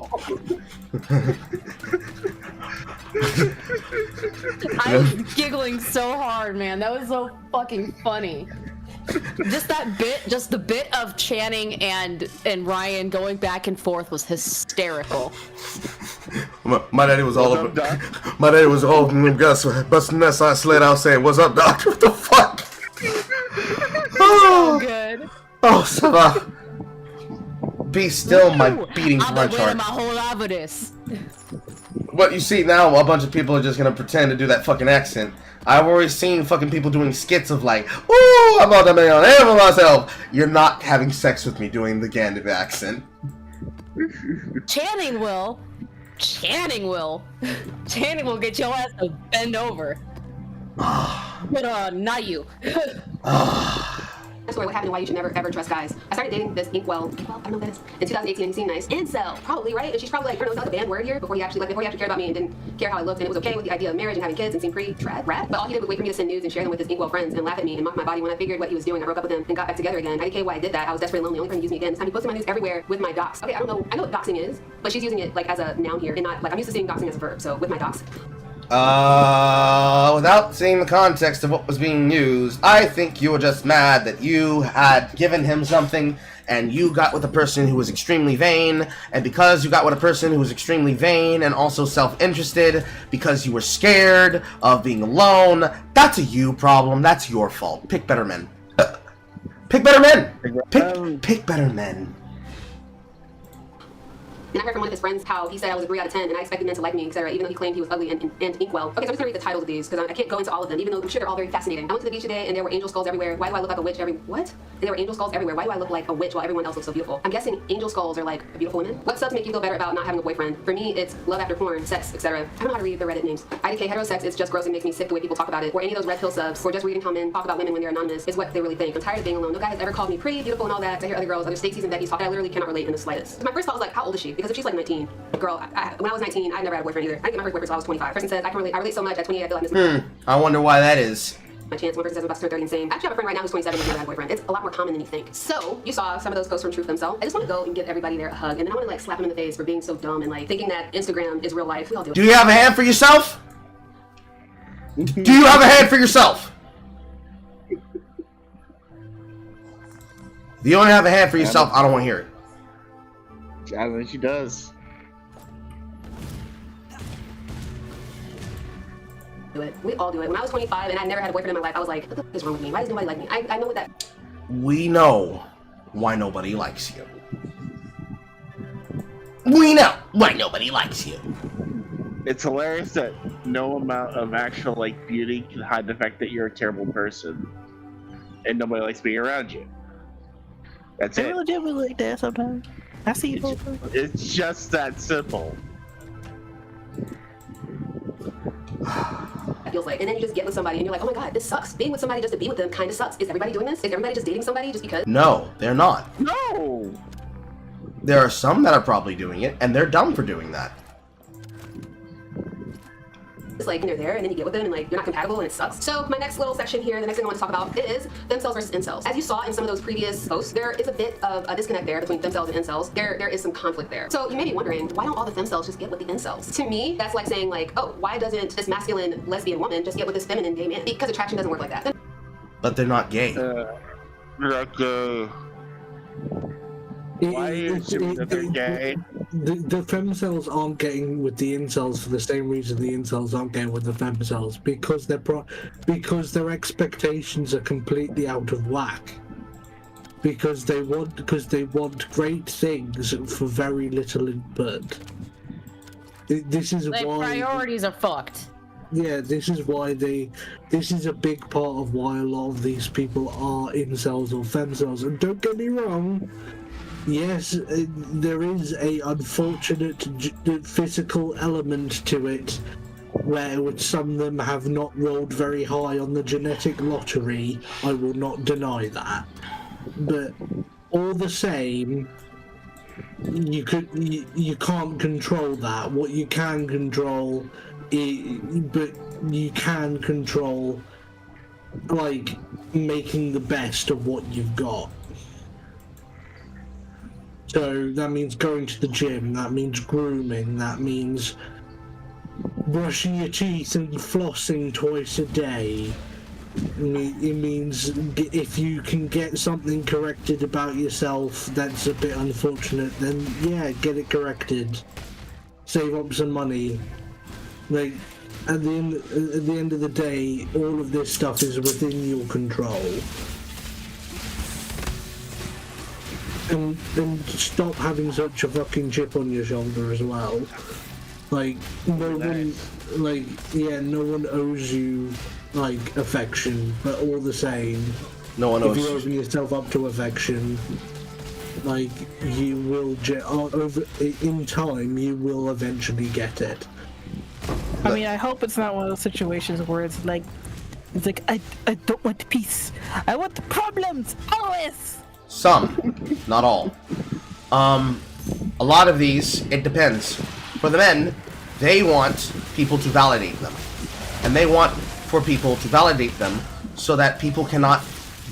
I was giggling so hard, man. That was so fucking funny. Just the bit of Channing and Ryan going back and forth was hysterical. My daddy was all over. My daddy was all busting that side sled out saying, "What's up, doc?" What the fuck? So good. Oh, ça va. Be still, my beating I've punch been heart. waiting my whole life for this. What you see now, a bunch of people are just gonna pretend to do that fucking accent. I've already seen fucking people doing skits of like, "Ooh, I'm about to make on air for myself." You're not having sex with me doing the Gandalf accent. Channing will get your ass to bend over. But not you. Story, what happened and why you should never ever trust guys. I started dating this Inkwell, I don't know what that is, in 2018 and he seemed nice. Incel, probably, right? And she's probably like, I don't know, it's not a banned word here, before he actually cared about me and didn't care how I looked and it was okay with the idea of marriage and having kids and seemed pretty rad. But all he did was wait for me to send nudes and share them with his Inkwell friends and laugh at me and mock my body. When I figured what he was doing, I broke up with him and got back together again. I didn't care why I did that. I was desperate and lonely, only for him to use me again. This time he posted my nudes everywhere with my docs. Okay, I know what doxing is, but she's using it like as a noun here and not like, I'm used to seeing doxing as a verb, so with my docs. Without seeing the context of what was being used, I think you were just mad that you had given him something and you got with a person who was extremely vain, and because you got with a person who was extremely vain and also self-interested, because you were scared of being alone, that's a you problem. That's your fault. Pick better men. Pick better men! Pick better men. And I heard from one of his friends how he said I was a 3 out of 10 and I expected men to like me, etc., even though he claimed he was ugly and inkwell. Okay, so I'm just gonna read the titles of these because I can't go into all of them, even though I'm sure they're all very fascinating. I went to the beach today and there were angel skulls everywhere. Why do I look like a witch what? And there were angel skulls everywhere. Why do I look like a witch while everyone else looks so beautiful? I'm guessing angel skulls are like beautiful women. What stuff to make you feel better about not having a boyfriend? For me, it's love after porn, sex, etc. I don't know how to read the Reddit names. IDK heterosex, it's just gross and makes me sick the way people talk about it. Or any of those red pill subs, or just reading how men talk about women when they're anonymous is what they really think. I'm tired of being alone. No guy has ever called me pretty, beautiful, and all that. I hear other girls, other Stacey's and Becky's talk, and I literally cannot relate in the slightest. My first thought was like, how old is she? Because if she's like 19, girl, when I was 19, I never had a boyfriend either. I didn't get my first boyfriend until I was 25. Person says I relate so much at 28. I feel like this I wonder why that is. my chance. One person says I'm about to turn 30 and saying, I actually have a friend right now who's 27 who's never had a boyfriend. It's a lot more common than you think. So you saw some of those posts from Truth themselves. I just want to go and give everybody there a hug, and then I want to like slap them in the face for being so dumb and like thinking that Instagram is real life. We all do it. Do you have a hand for yourself? Do you have a hand for yourself? If you don't have a hand for yourself, I don't want to hear it. I think she does. Do it. We all do it. When I was 25 and I never had a boyfriend in my life, I was like, what the fuck is wrong with me? Why does nobody like me? I know what that. We know why nobody likes you. We know why nobody likes you. It's hilarious that no amount of actual like beauty can hide the fact that you're a terrible person, and nobody likes being around you. That's it. I legitimately like that sometimes. I see it. It's just that simple. It feels like, and then you just get with somebody and you're like, oh my god, this sucks. Being with somebody just to be with them kind of sucks. Is everybody doing this? Is everybody just dating somebody just because? No, they're not. No. There are some that are probably doing it, and they're dumb for doing that. It's like they're there and then you get with them and like you're not compatible and it sucks. So my next little section here, the next thing I want to talk about is femcells versus incels. As you saw in some of those previous posts, there is a bit of a disconnect there between femcells and incels. There is some conflict there. So you may be wondering, why don't all the femcells just get with the incels? To me, that's like saying like, oh, why doesn't this masculine lesbian woman just get with this feminine gay man? Because attraction doesn't work like that. But they're not gay. Why is it that they're gay? The femcells aren't getting with the incels for the same reason the incels aren't getting with the femcells, because because their expectations are completely out of whack. Because they want great things for very little input. This is Their why priorities are fucked. Yeah, this is a big part of why a lot of these people are incels or femcells. And don't get me wrong, yes, there is a unfortunate physical element to it, where some of them have not rolled very high on the genetic lottery. I will not deny that, but all the same, you can't control that. What you can control, but you can control like making the best of what you've got. So that means going to the gym, that means grooming, that means brushing your teeth and flossing twice a day. It means if you can get something corrected about yourself that's a bit unfortunate, then yeah, get it corrected. Save up some money. Like, at the end of the day, all of this stuff is within your control. And stop having such a fucking chip on your shoulder as well. Like, no one owes you, like, affection, but all the same, no one owes. If you open yourself up to affection, like, you will in time, you will eventually get it. I mean, I hope it's not one of those situations where it's like I don't want peace. I want problems always. Some, not all. A lot of these, it depends. For the men, they want people to validate them. And they want for people to validate them so that people cannot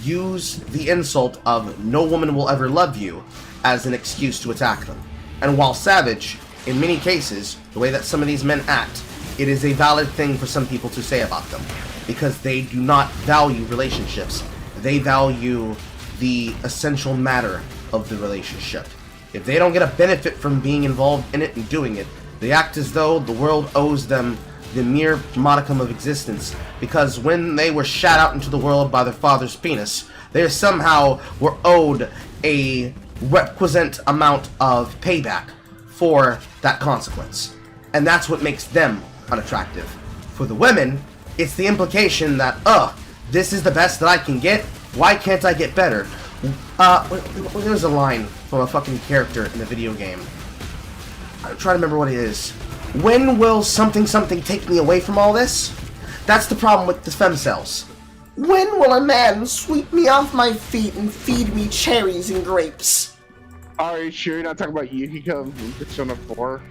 use the insult of "no woman will ever love you" as an excuse to attack them. And while savage, in many cases, the way that some of these men act it is a valid thing for some people to say about them, because they do not value relationships. They value the essential matter of the relationship. If they don't get a benefit from being involved in it and doing it, they act as though the world owes them the mere modicum of existence, because when they were shot out into the world by their father's penis, they somehow were owed a requisite amount of payback for that consequence. And that's what makes them unattractive. For the women, it's the implication that, this is the best that I can get, why can't I get better? There's a line from a fucking character in a video game. I'm trying to remember what it is. When will something something take me away from all this? That's the problem with the femcells. When will a man sweep me off my feet and feed me cherries and grapes? Are you sure you're not talking about Yukiko from Persona 4?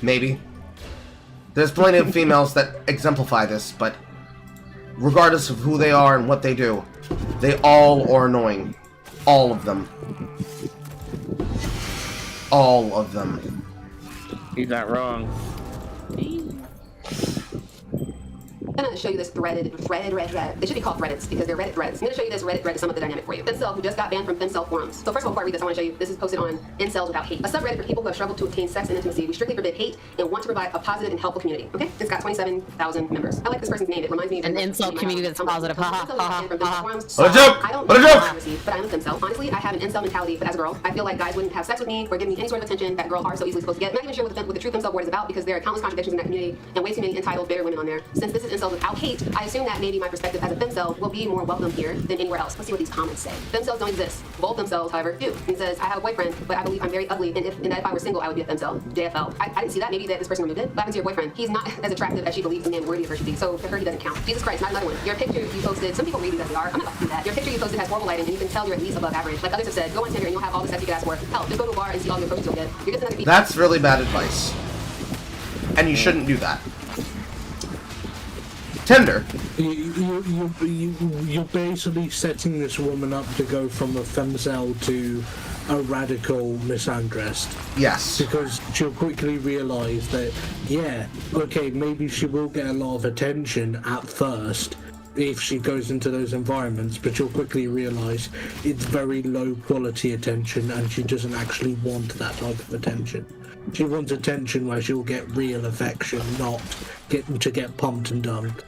Maybe. There's plenty of females that exemplify this, but regardless of who they are and what they do, they all are annoying. All of them. All of them. He's not wrong. I'm gonna show you this threaded. They should be called threadeds because they're Reddit threads. I'm gonna show you this Reddit thread to sum up the dynamic for you. Femcel who just got banned from Femcel forums. So first of all, before I read this, I want to show you, this is posted on Incels Without Hate, a subreddit for people who have struggled to obtain sex and intimacy. We strictly forbid hate and want to provide a positive and helpful community. Okay? It's got 27,000 members. I like this person's name. It reminds me of an incel community that's positive. Ha ha ha. What a joke! I don't What a know joke! how I receive, but I'm a femcel. Honestly, I have an incel mentality, but as a girl, I feel like guys wouldn't have sex with me or give me any sort of attention that girls are so easily supposed to get. I'm not even sure what the true femcel board is about because there are countless contradictions in that community and way too many entitled, bitter women on there. Since this is Incels Without Hate, I assume that maybe my perspective as a femcel will be more welcome here than anywhere else. Let's see what these comments say. Femcels don't exist. Bold femcels, however, do. It says, I have a boyfriend, but I believe I'm very ugly, and that if I were single, I would be a femcel. JFL. I didn't see that. Maybe that this person removed it. What happened to your boyfriend? He's not as attractive as she believes a man worthy of her should be, so for her, he doesn't count. Jesus Christ, not another one. Your picture you posted, some people read these as they are. I'm not about to do that. Your picture you posted has horrible lighting, and you can tell you're at least above average. Like others have said, go on Tinder and you'll have all the sex you could ask for. Hell, just go to a bar and see all the approaches you'll get. You're just another people. That's really bad advice. And you shouldn't do that. Tinder. You're basically setting this woman up to go from a femcel to a radical misandrist. Yes. Because she'll quickly realise that, yeah, okay, maybe she will get a lot of attention at first if she goes into those environments, but she'll quickly realise it's very low quality attention and she doesn't actually want that type of attention. She wants attention where she'll get real affection, not get pumped and dunked.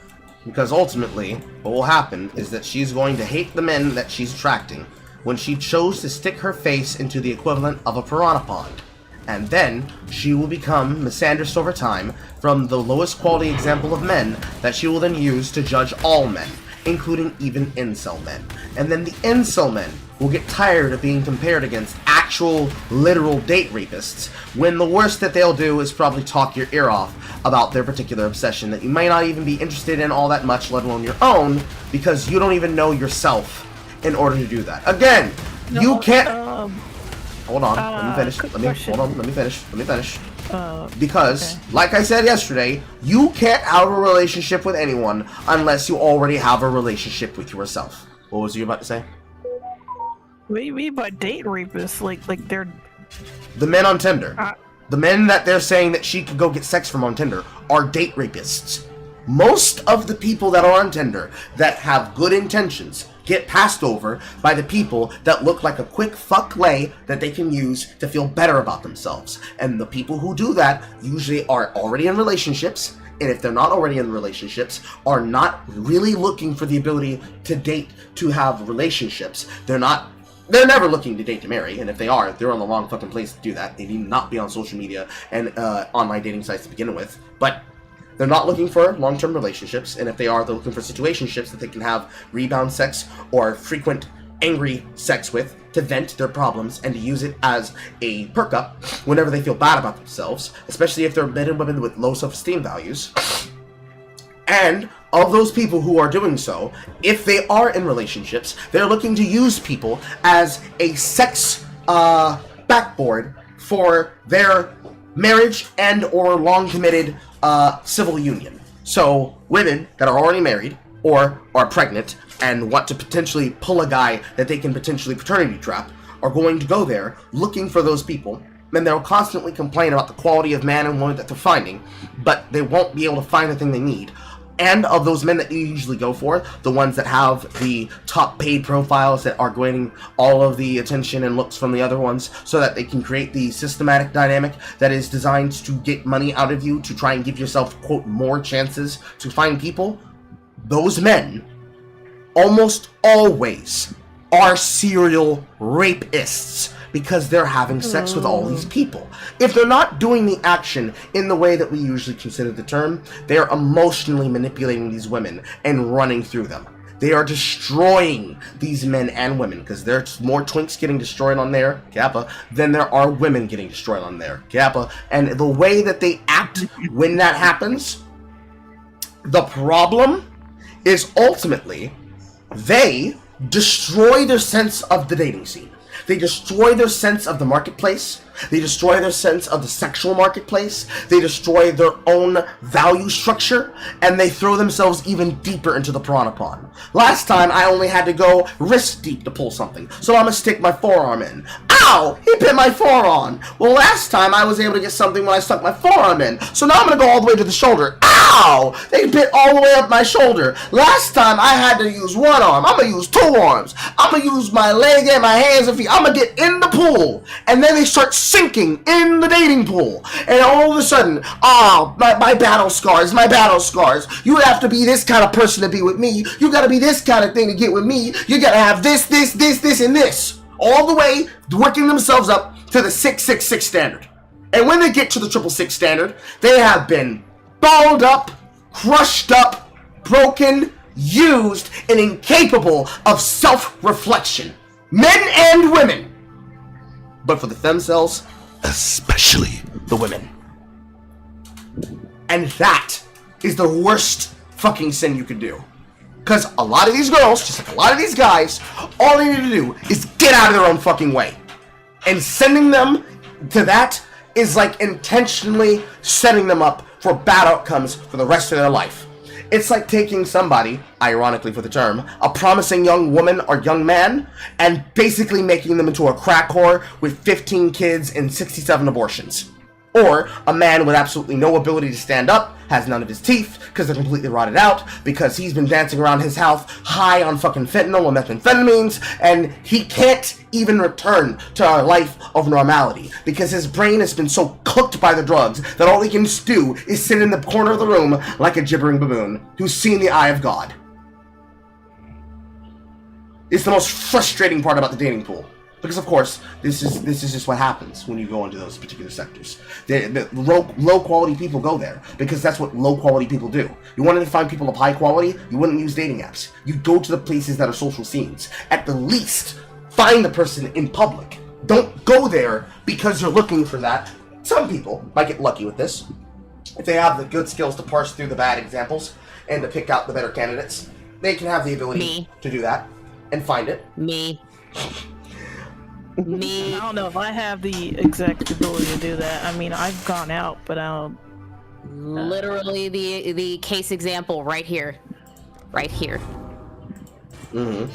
Because ultimately, what will happen is that she's going to hate the men that she's attracting when she chose to stick her face into the equivalent of a piranha pond. And then she will become misandrist over time from the lowest quality example of men that she will then use to judge all men, including even incel men. And then the incel men will get tired of being compared against actual, literal date rapists, when the worst that they'll do is probably talk your ear off about their particular obsession that you might not even be interested in all that much, let alone your own, because you don't even know yourself in order to do that. Again, you can't... Hold on, let me finish. Let me finish. Because, like I said yesterday, you can't have a relationship with anyone unless you already have a relationship with yourself. What was you about to say? What do you mean by date rapists? Like they're... The men on Tinder. The men that they're saying that she could go get sex from on Tinder are date rapists. Most of the people that are on Tinder that have good intentions get passed over by the people that look like a quick fuck lay that they can use to feel better about themselves. And the people who do that usually are already in relationships, and if they're not already in relationships, are not really looking for the ability to date, to have relationships. They're never looking to date to marry, and if they are, they're on the wrong fucking place to do that. They need not be on social media and online dating sites to begin with. But they're not looking for long-term relationships, and if they are, they're looking for situationships that they can have rebound sex or frequent angry sex with to vent their problems and to use it as a perk-up whenever they feel bad about themselves, especially if they're men and women with low self-esteem values. And of those people who are doing so, if they are in relationships, they're looking to use people as a sex backboard for their marriage and or long-committed civil union. So women that are already married or are pregnant and want to potentially pull a guy that they can potentially paternity trap are going to go there looking for those people And they'll constantly complain about the quality of man and woman that they're finding, but they won't be able to find the thing they need. And of those men that you usually go for, the ones that have the top paid profiles that are getting all of the attention and looks from the other ones, so that they can create the systematic dynamic that is designed to get money out of you to try and give yourself, quote, more chances to find people, those men almost always are serial rapists, because they're having sex with all these people. If they're not doing the action in the way that we usually consider the term, they're emotionally manipulating these women and running through them. They are destroying these men and women, because there's more twinks getting destroyed on there, Kappa, than there are women getting destroyed on there, Kappa. And the way that they act when that happens, the problem is ultimately they destroy their sense of the dating scene. They destroy their sense of the marketplace. They destroy their sense of the sexual marketplace. They destroy their own value structure, and they throw themselves even deeper into the piranha pond. Last time, I only had to go wrist deep to pull something, so I'm gonna stick my forearm in. Ow! He bit my forearm. Well, last time I was able to get something when I stuck my forearm in, so now I'm gonna go all the way to the shoulder. Ow! They bit all the way up my shoulder. Last time I had to use one arm. I'm gonna use two arms. I'm gonna use my leg and my hands and feet. I'm gonna get in the pool, and then they start sinking in the dating pool, and all of a sudden, my battle scars, you have to be this kind of person to be with me, you gotta be this kind of thing to get with me, you gotta have this, and this, all the way working themselves up to the 666 standard. And when they get to the 666 standard, they have been balled up, crushed up, broken, used, and incapable of self-reflection. Men and women. But for the femcells, especially the women. And that is the worst fucking sin you could do. Because a lot of these girls, just like a lot of these guys, all they need to do is get out of their own fucking way. And sending them to that is like intentionally setting them up for bad outcomes for the rest of their life. It's like taking somebody, ironically for the term, a promising young woman or young man, and basically making them into a crack whore with 15 kids and 67 abortions. Or a man with absolutely no ability to stand up, has none of his teeth, because they're completely rotted out, because he's been dancing around his house high on fucking fentanyl and methamphetamines, and he can't even return to a life of normality, because his brain has been so cooked by the drugs that all he can do is sit in the corner of the room like a gibbering baboon who's seen the eye of God. It's the most frustrating part about the dating pool. Because, of course, this is just what happens when you go into those particular sectors. The low-quality people go there, because that's what low-quality people do. You wanted to find people of high quality, you wouldn't use dating apps. You go to the places that are social scenes. At the least, find the person in public. Don't go there because you're looking for that. Some people might get lucky with this. If they have the good skills to parse through the bad examples and to pick out the better candidates, they can have the ability to do that and find it. Me. I don't know if I have the exact ability to do that. I mean, I've gone out, but I don't. Literally, the case example right here, Mm-hmm.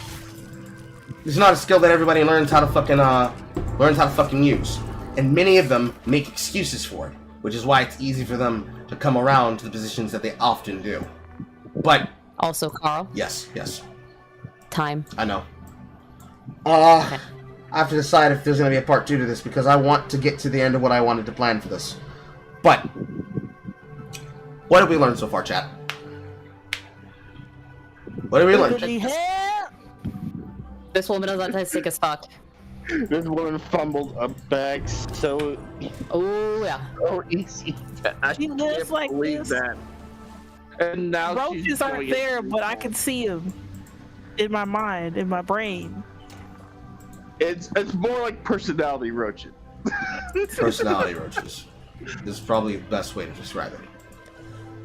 It's not a skill that everybody learns how to fucking use, and many of them make excuses for it, which is why it's easy for them to come around to the positions that they often do. But also, Carl. Yes. Time. I know. Okay. I have to decide if there's going to be a part 2 to this, because I want to get to the end of what I wanted to plan for this. But what have we learned so far, chat? What have we learned? This woman is autistic as fuck. This woman fumbled a bag so... Oh, yeah. So easy. I She lives like believe this. that. And now roaches aren't there, but I can see them in my mind, in my brain. It's more like personality roaches. Personality roaches is probably the best way to describe it.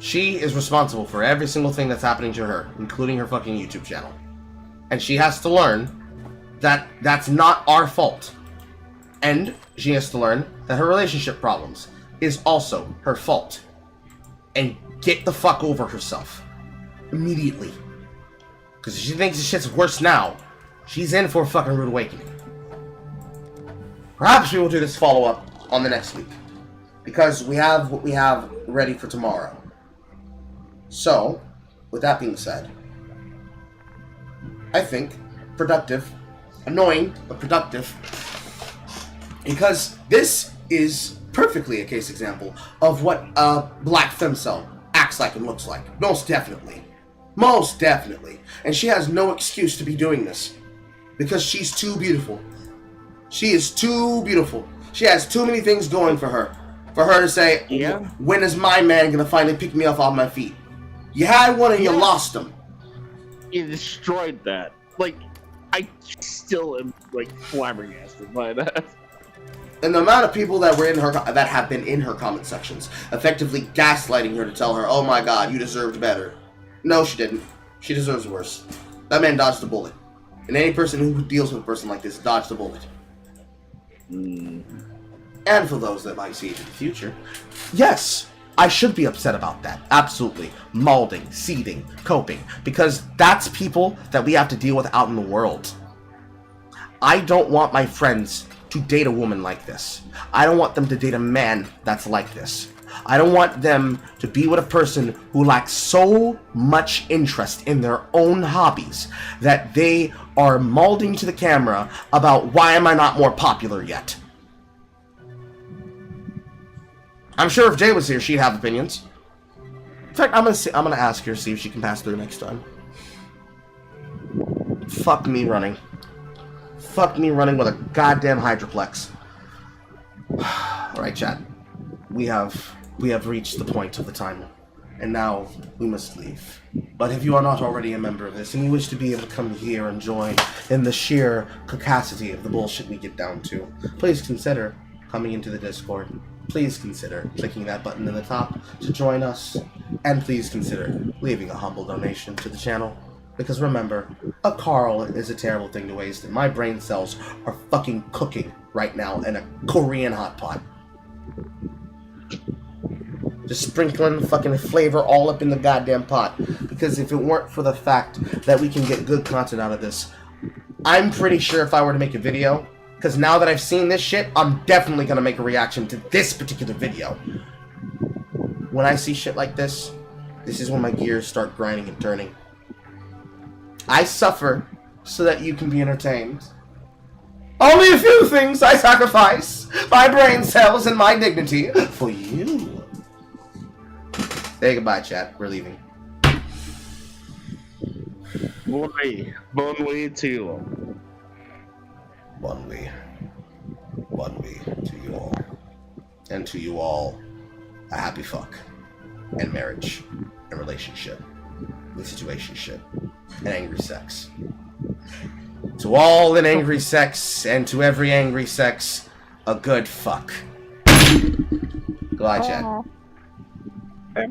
She is responsible for every single thing that's happening to her, including her fucking YouTube channel. And she has to learn that that's not our fault. And she has to learn that her relationship problems is also her fault. And get the fuck over herself. Immediately. Because if she thinks this shit's worse now, she's in for a fucking rude awakening. Perhaps we will do this follow-up on the next week. Because we have what we have ready for tomorrow. So, with that being said, I think productive, annoying, but productive, because this is perfectly a case example of what a black femcel acts like and looks like. Most definitely. Most definitely. And she has no excuse to be doing this. Because she's too beautiful. She is too beautiful. She has too many things going for her. For her to say, yeah, when is my man gonna finally pick me up off my feet? You had one and you lost him. You destroyed that. Like, I still am like flabbergasted by that. And the amount of people that were in her that have been in her comment sections, effectively gaslighting her to tell her, "Oh my God, you deserved better." No, she didn't. She deserves worse. That man dodged a bullet, and any person who deals with a person like this dodged a bullet. And for those that might see it in the future, yes, I should be upset about that. Absolutely. Molding, seeding, coping. Because that's people that we have to deal with out in the world. I don't want my friends to date a woman like this. I don't want them to date a man that's like this. I don't want them to be with a person who lacks so much interest in their own hobbies that they are molding to the camera about why am I not more popular yet. I'm sure if Jay was here, she'd have opinions. In fact, I'm gonna ask her, see if she can pass through next time. Fuck me running. Fuck me running with a goddamn hydroplex. Alright, chat. We have reached the point of the timer. And now we must leave. But if you are not already a member of this, and you wish to be able to come here and join in the sheer caucasity of the bullshit we get down to, please consider coming into the Discord. Please consider clicking that button in the top to join us, and please consider leaving a humble donation to the channel. Because remember, a Carl is a terrible thing to waste, and my brain cells are fucking cooking right now in a Korean hot pot. Just sprinkling fucking flavor all up in the goddamn pot. Because if it weren't for the fact that we can get good content out of this, I'm pretty sure if I were to make a video, because now that I've seen this shit, I'm definitely going to make a reaction to this particular video. When I see shit like this, this is when my gears start grinding and turning. I suffer so that you can be entertained. Only a few things I sacrifice. My brain cells and my dignity for you. Say goodbye, chat. We're leaving. Bon way to you all. One way to you all. And to you all, a happy fuck. And marriage. And relationship. And situationship. And angry sex. To all in angry sex, and to every angry sex, a good fuck. Goodbye, chat.